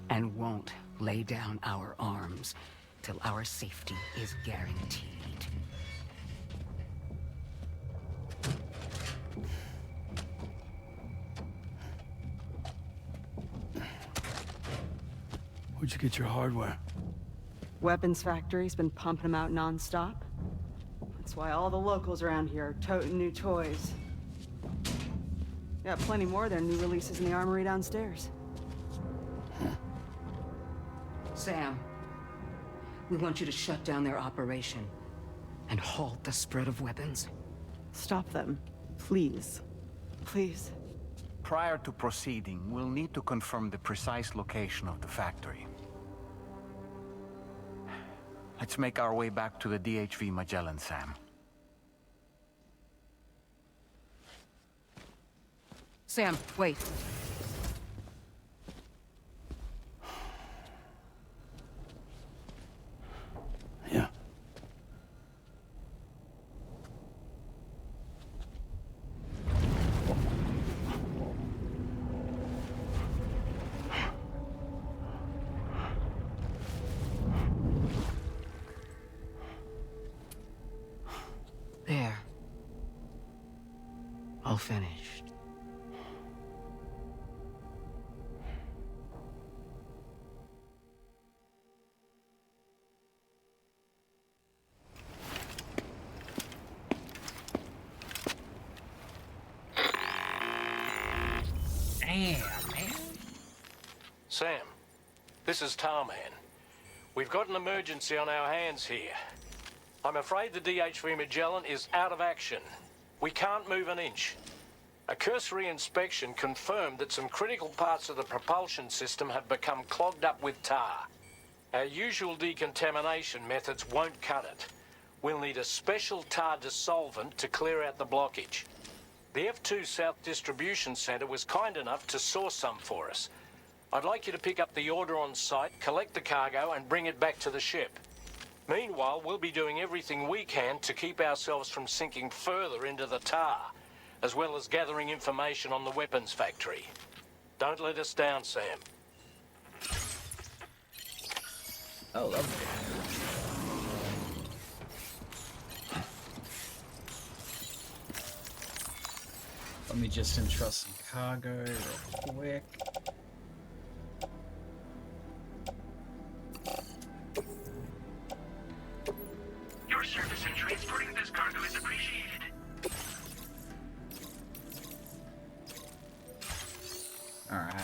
Speaker 14: and won't lay down our arms till our safety is guaranteed.
Speaker 17: Where'd you get your hardware?
Speaker 15: Weapons factory's been pumping them out non-stop. That's why all the locals around here are toting new toys. Got plenty more of their new releases in the armory downstairs.
Speaker 14: Sam, we want you to shut down their operation and halt the spread of weapons.
Speaker 15: Stop them, please. Please.
Speaker 19: Prior to proceeding, we'll need to confirm the precise location of the factory. Let's make our way back to the DHV Magellan, Sam.
Speaker 14: Sam, wait.
Speaker 17: Yeah.
Speaker 14: There. All finished.
Speaker 20: Sam, this is Tarman. We've got an emergency on our hands here. I'm afraid the DHV Magellan is out of action. We can't move an inch. A cursory inspection confirmed that some critical parts of the propulsion system have become clogged up with tar. Our usual decontamination methods won't cut it. We'll need a special tar dissolvent to clear out the blockage. The F2 South Distribution Center was kind enough to source some for us. I'd like you to pick up the order on site, collect the cargo, and bring it back to the ship. Meanwhile, we'll be doing everything we can to keep ourselves from sinking further into the tar, as well as gathering information on the weapons factory. Don't let us down, Sam.
Speaker 1: Oh, lovely. Let me just entrust some cargo real quick.
Speaker 5: Your service in transporting this cargo is appreciated.
Speaker 1: Alright.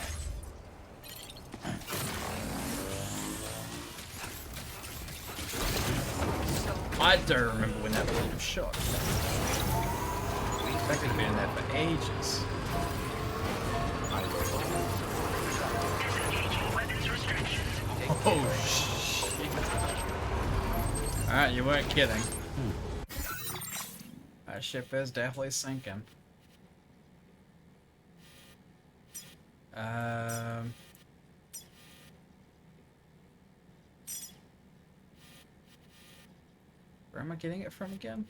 Speaker 1: I don't remember when that balloon was shot. That could have been there for ages.
Speaker 5: Disengaging weapons restrictions.
Speaker 1: Oh shit. Alright, you weren't kidding. That ship is definitely sinking. Where am I getting it from again?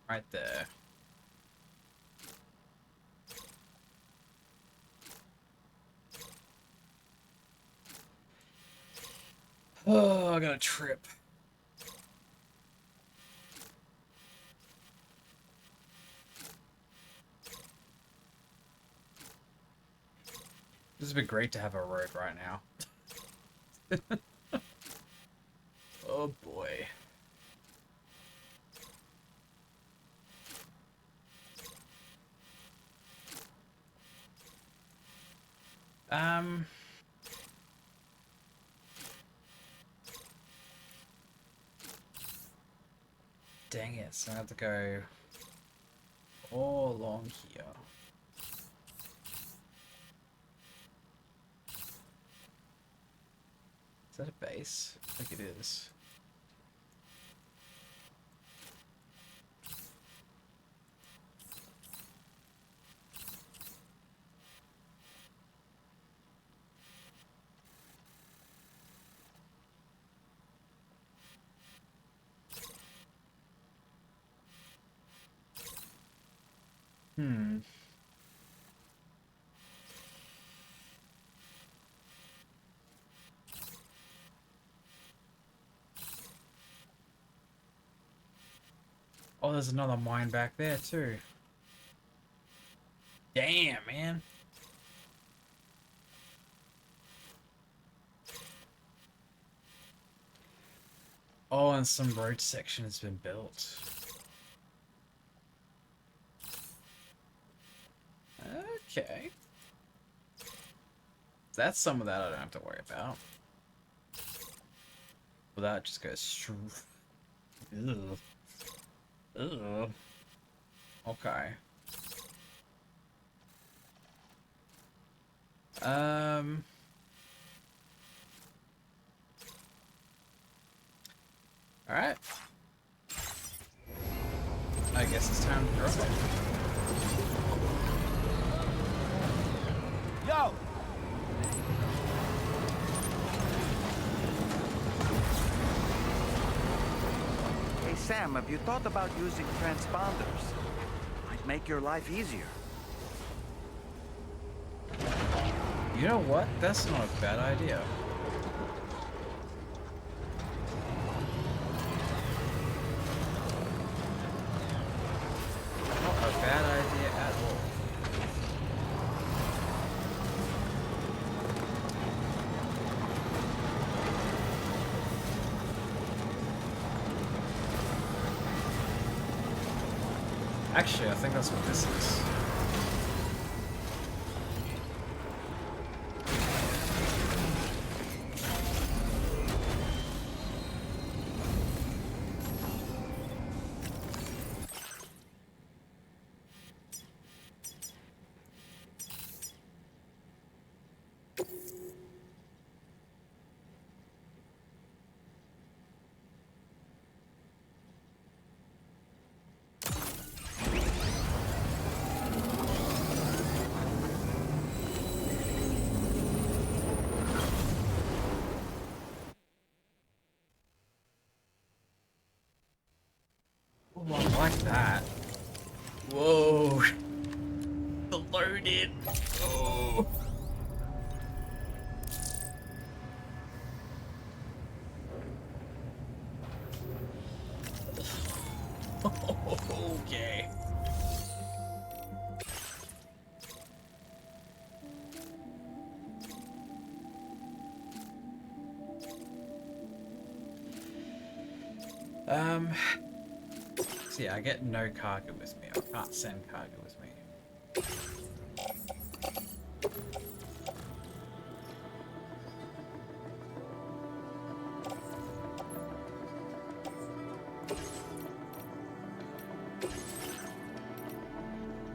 Speaker 1: Right there. Oh, I got a trip. This would be great to have a road right now. Oh boy. Dang it, so I have to go all along here. Is that a base? I think it is. Oh, there's another mine back there too. Damn, man. Oh, and some road section has been built. Okay. That's some of that I don't have to worry about. Well, that just goes straight. Ugh. Ugh. Okay. Alright. I guess it's time to drive.
Speaker 19: Yo! Hey Sam, have you thought about using transponders? Might make your life easier.
Speaker 1: You know what? That's not a bad idea. Not a Actually, I think that's what this is. Oh, I like that. Whoa. Loaded. Oh. Okay. So yeah, I get no cargo with me. I can't send cargo with me.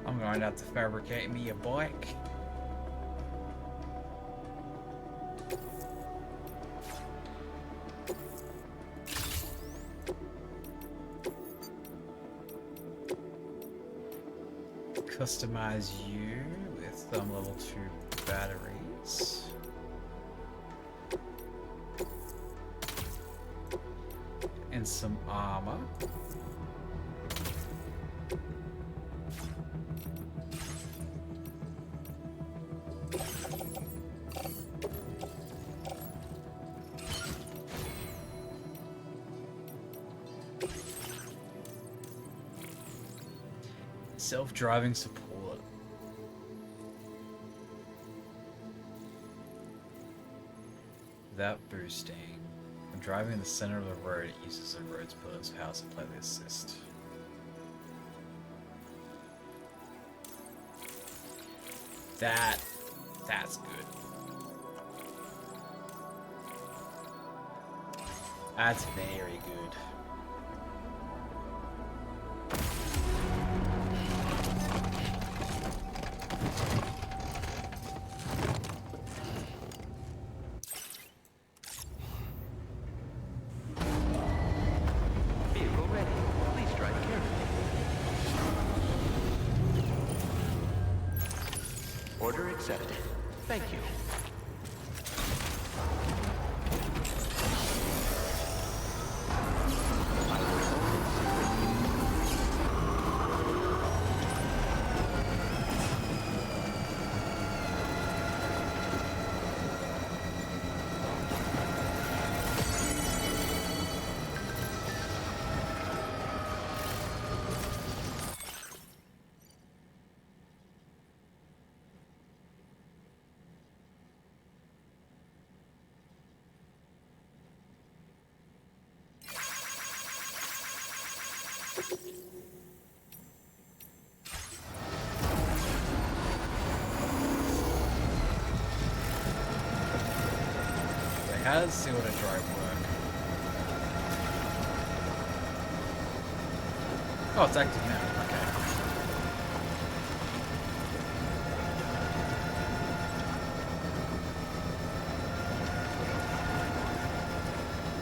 Speaker 1: I'm going to have to fabricate me a bike. Customize you with level 2 batteries. And some armor. Self-driving support. Without boosting. When driving in the center of the road, it uses the road's pillars power to play the assist. That's good. That's very good.
Speaker 3: Vehicle ready. Please drive carefully. Order accepted. Thank you.
Speaker 1: How does see what a drive work? Oh, it's active now. Okay.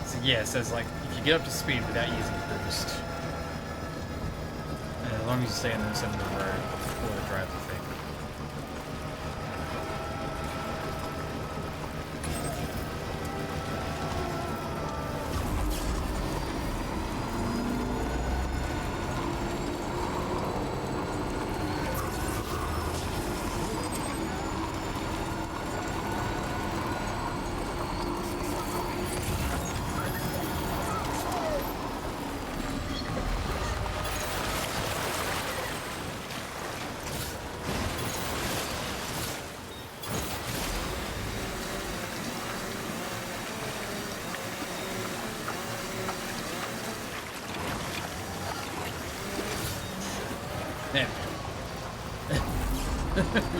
Speaker 1: So yeah, it says like if you get up to speed without using boost, and as long as you stay in the center of the road before the drive the thing.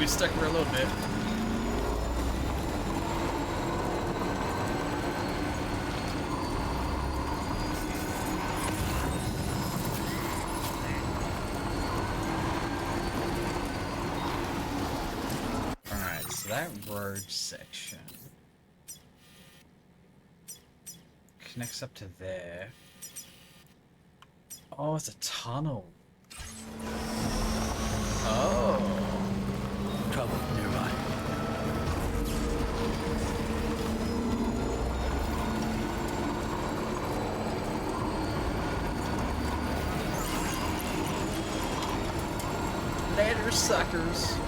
Speaker 1: stuck for a little bit. Alright, so that road section connects up to there. Oh, it's a tunnel. Oh.
Speaker 17: Trouble nearby.
Speaker 1: Later, suckers.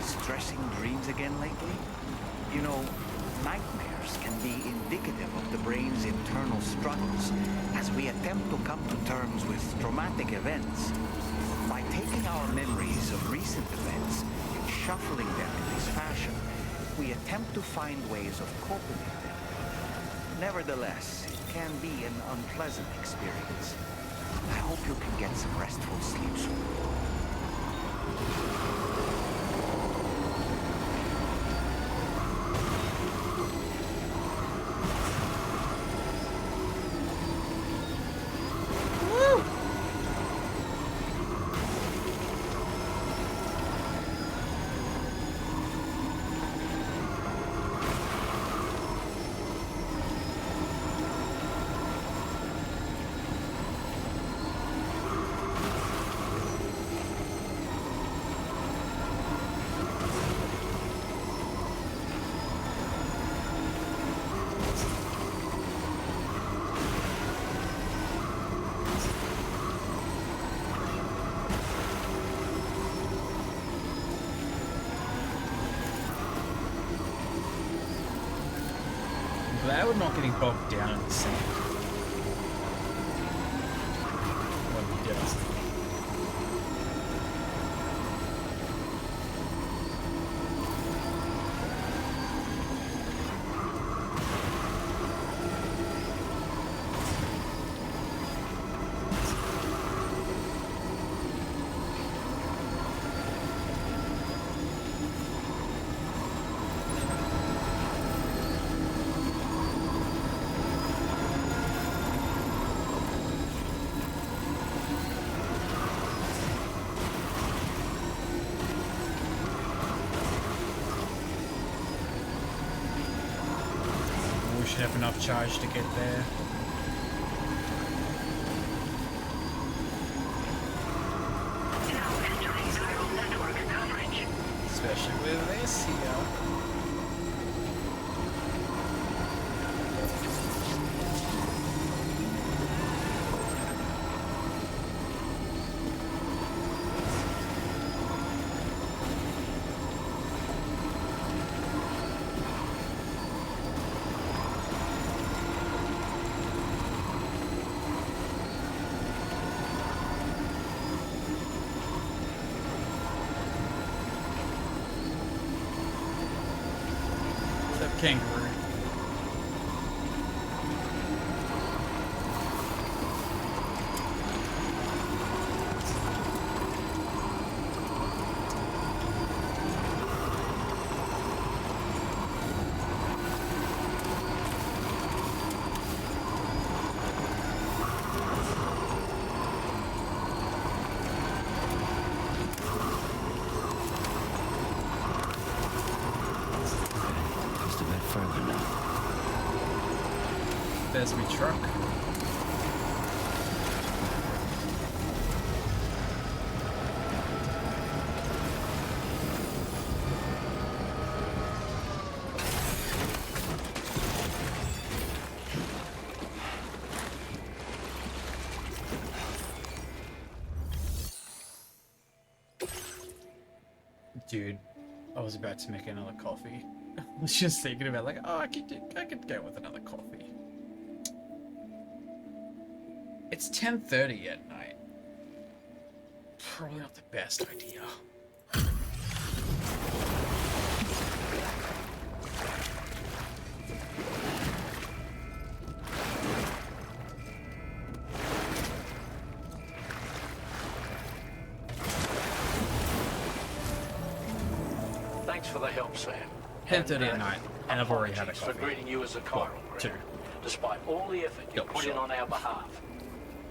Speaker 19: distressing dreams again lately? You know, nightmares can be indicative of the brain's internal struggles as we attempt to come to terms with traumatic events. By taking our memories of recent events and shuffling them in this fashion, we attempt to find ways of coping with them. Nevertheless, it can be an unpleasant experience. I hope you can get some restful sleep soon.
Speaker 1: Glad we're not getting bogged down in the sand. What he does. We should have enough charge to get there. Especially with this here. kangaroo.
Speaker 17: Just a bit further now.
Speaker 1: There's my truck. Dude, I was about to make another coffee. I was just thinking about like, oh, I could go with another coffee. It's 10:30 at night. Probably not the best idea.
Speaker 20: Thanks for the help, Sam.
Speaker 1: 10:30 at night, and I've already had a
Speaker 20: Apologies for
Speaker 1: coffee.
Speaker 20: greeting you as a chiral
Speaker 1: Two.
Speaker 20: ground, despite all the effort you put in on our behalf.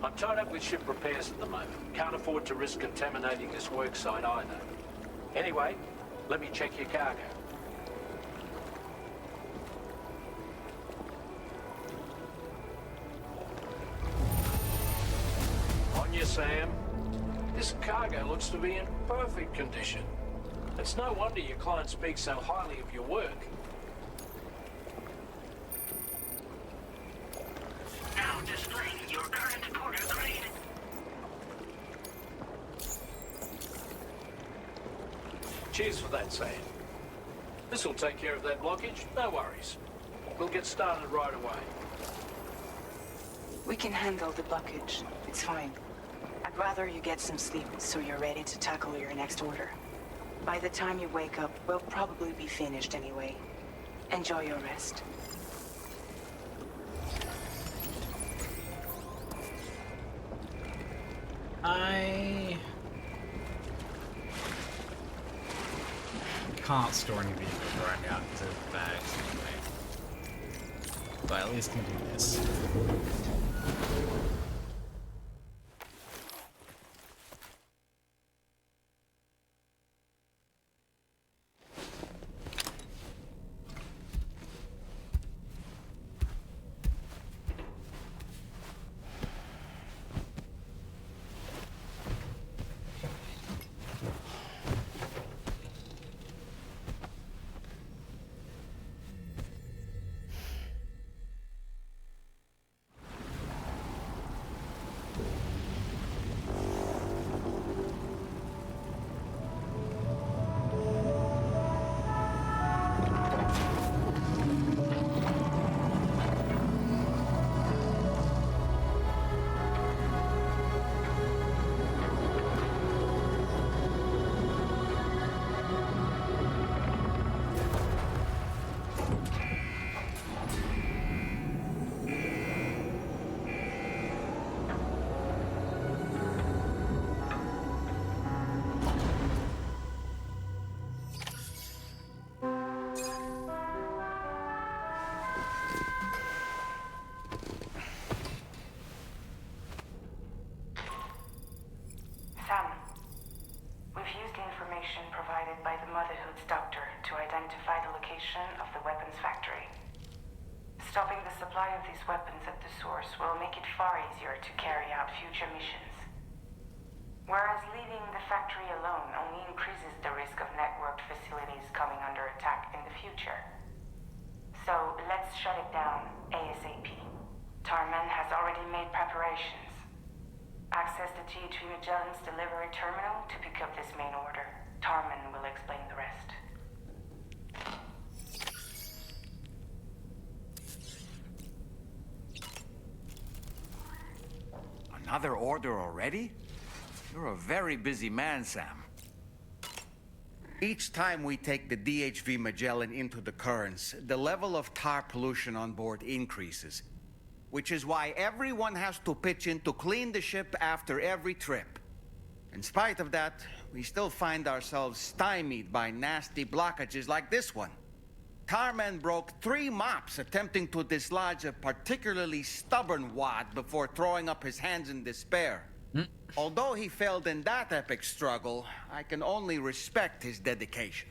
Speaker 20: I'm tied up with ship repairs at the moment. Can't afford to risk contaminating this work site either. Anyway, let me check your cargo. On you, Sam. This cargo looks to be in perfect condition. It's no wonder your client speaks so highly of your work.
Speaker 5: Now displaying your current porter grade.
Speaker 20: Cheers for that, Sam. This'll take care of that blockage, no worries. We'll get started right away.
Speaker 6: We can handle the blockage. It's fine. I'd rather you get some sleep so you're ready to tackle your next order. By the time you wake up, we'll probably be finished anyway. Enjoy your rest.
Speaker 1: I can't store any vehicles right now because of bags anyway. But at least can do this.
Speaker 6: Sam, we've used the information provided by the Motherhood's doctor to identify the location of the weapons factory. Stopping the supply of these weapons at the source will make it far easier to carry out future missions. Whereas leaving the factory alone only increases the risk of networked facilities coming under attack in the future. So let's shut it down ASAP. Tarman has already made preparations. Access the THV Magellan's delivery terminal to pick up this main order. Tarman will explain the rest.
Speaker 2: Another order already? You're a very busy man, Sam. Each time we take the DHV Magellan into the currents, the level of tar pollution on board increases. Which is why everyone has to pitch in to clean the ship after every trip. In spite of that, we still find ourselves stymied by nasty blockages like this one. Tarman broke 3 mops attempting to dislodge a particularly stubborn wad before throwing up his hands in despair. Although he failed in that epic struggle, I can only respect his dedication.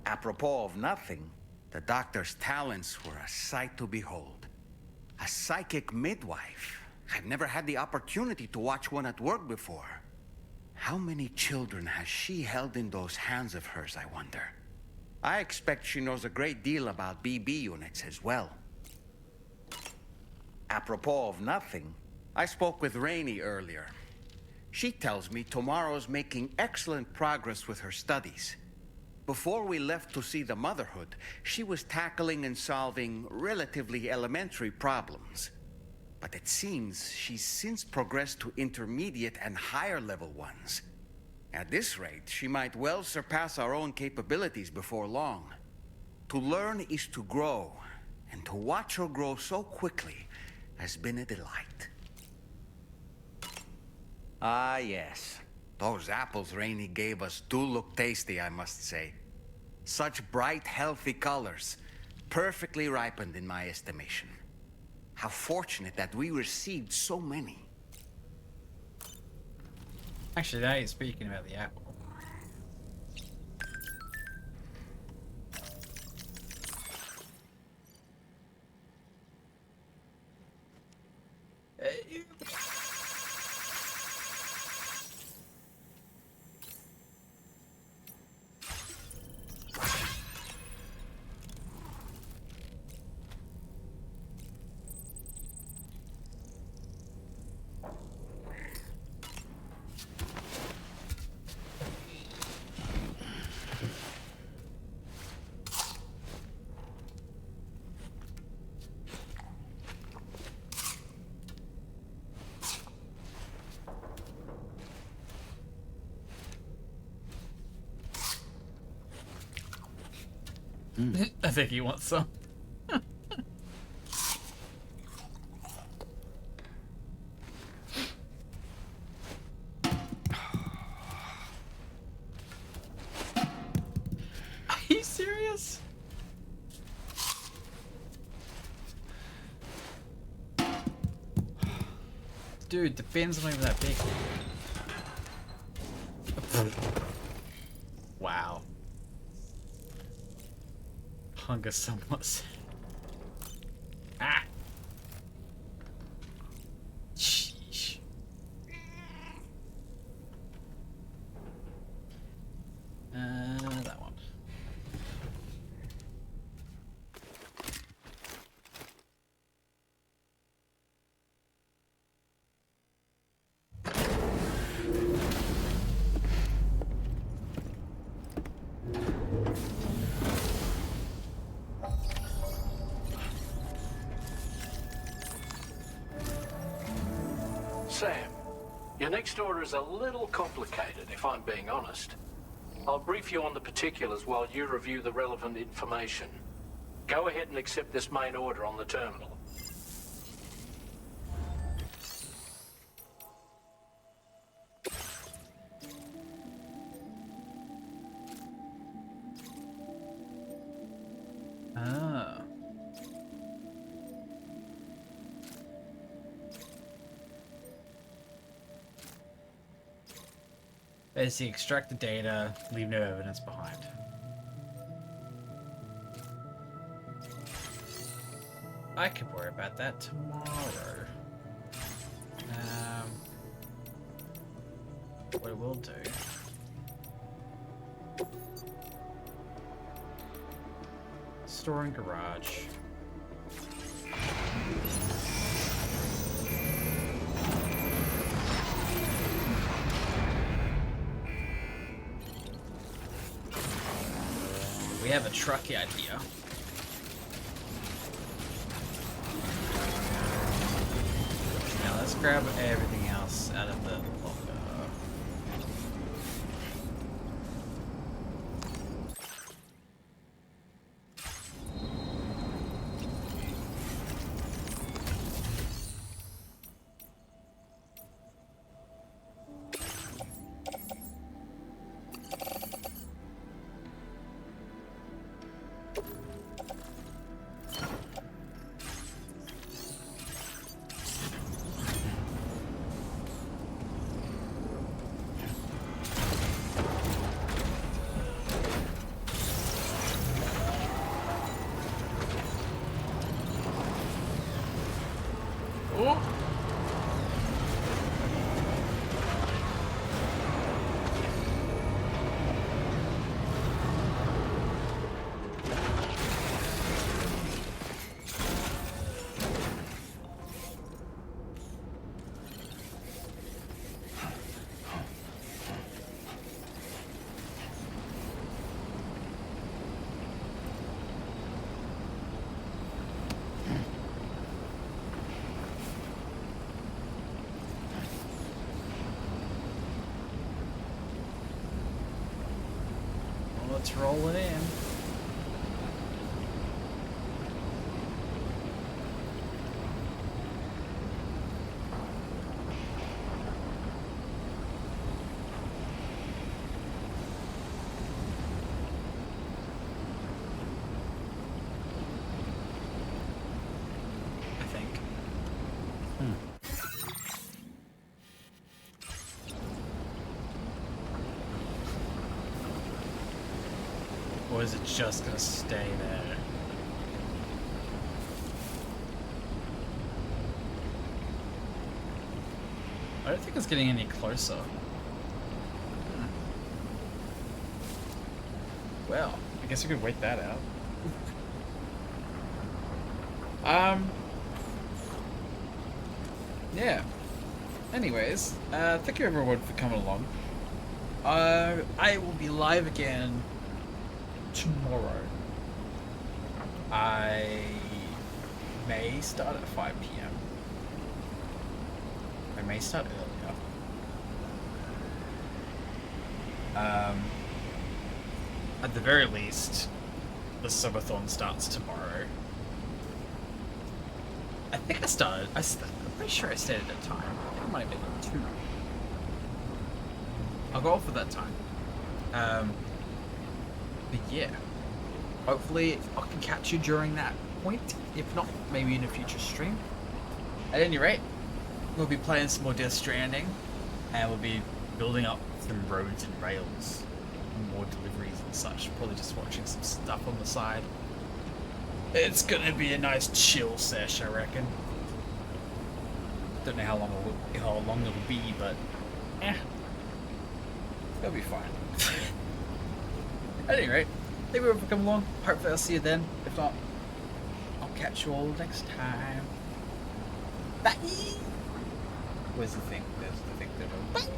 Speaker 2: Apropos of nothing, the doctor's talents were a sight to behold. A psychic midwife. I've never had the opportunity to watch one at work before. How many children has she held in those hands of hers, I wonder? I expect she knows a great deal about BB units as well. Apropos of nothing, I spoke with Rainey earlier. She tells me Tomorrow's making excellent progress with her studies. Before we left to see the Motherhood, she was tackling and solving relatively elementary problems. But it seems she's since progressed to intermediate and higher level ones. At this rate, she might well surpass our own capabilities before long. To learn is to grow, and to watch her grow so quickly has been a delight. Ah, yes. Those apples Rainey gave us do look tasty, I must say. Such bright, healthy colors. Perfectly ripened in my estimation. How fortunate that we received so many.
Speaker 1: Actually, that is speaking about the apple. I think he wants some. Are you serious? Dude, the bin's not even that big. Wow. Hunger somewhat. Ah. Sheesh. That one.
Speaker 20: Sam, your next order is a little complicated, if I'm being honest. I'll brief you on the particulars while you review the relevant information. Go ahead and accept this main order on the terminal.
Speaker 1: Ah. Basically, extract the data, leave no evidence behind. I could worry about that tomorrow. What I will do... Store in garage. We have a truck out here. Now let's grab everything else out of the locker. Oh! Let's roll it in. I think. Or is it just gonna stay there? I don't think it's getting any closer. Well, I guess we could wait that out. Yeah. Anyways, thank you everyone for coming along. I will be live again tomorrow. I may start at 5 p.m. I may start earlier. At the very least, the subathon starts tomorrow. I think I started. I'm pretty sure I stated a time. I think it might have been 2. I'll go for that time. But yeah, hopefully I can catch you during that point. If not, maybe in a future stream. At any rate, we'll be playing some more Death Stranding, and we'll be building up some roads and rails, and more deliveries and such. Probably just watching some stuff on the side. It's gonna be a nice chill sesh, I reckon. Don't know how long it'll be, but it'll be fine. At any rate, thank you for coming along. Hopefully I'll see you then. If not, I'll catch you all next time. Bye! Where's the thing? There's the thing. Bye!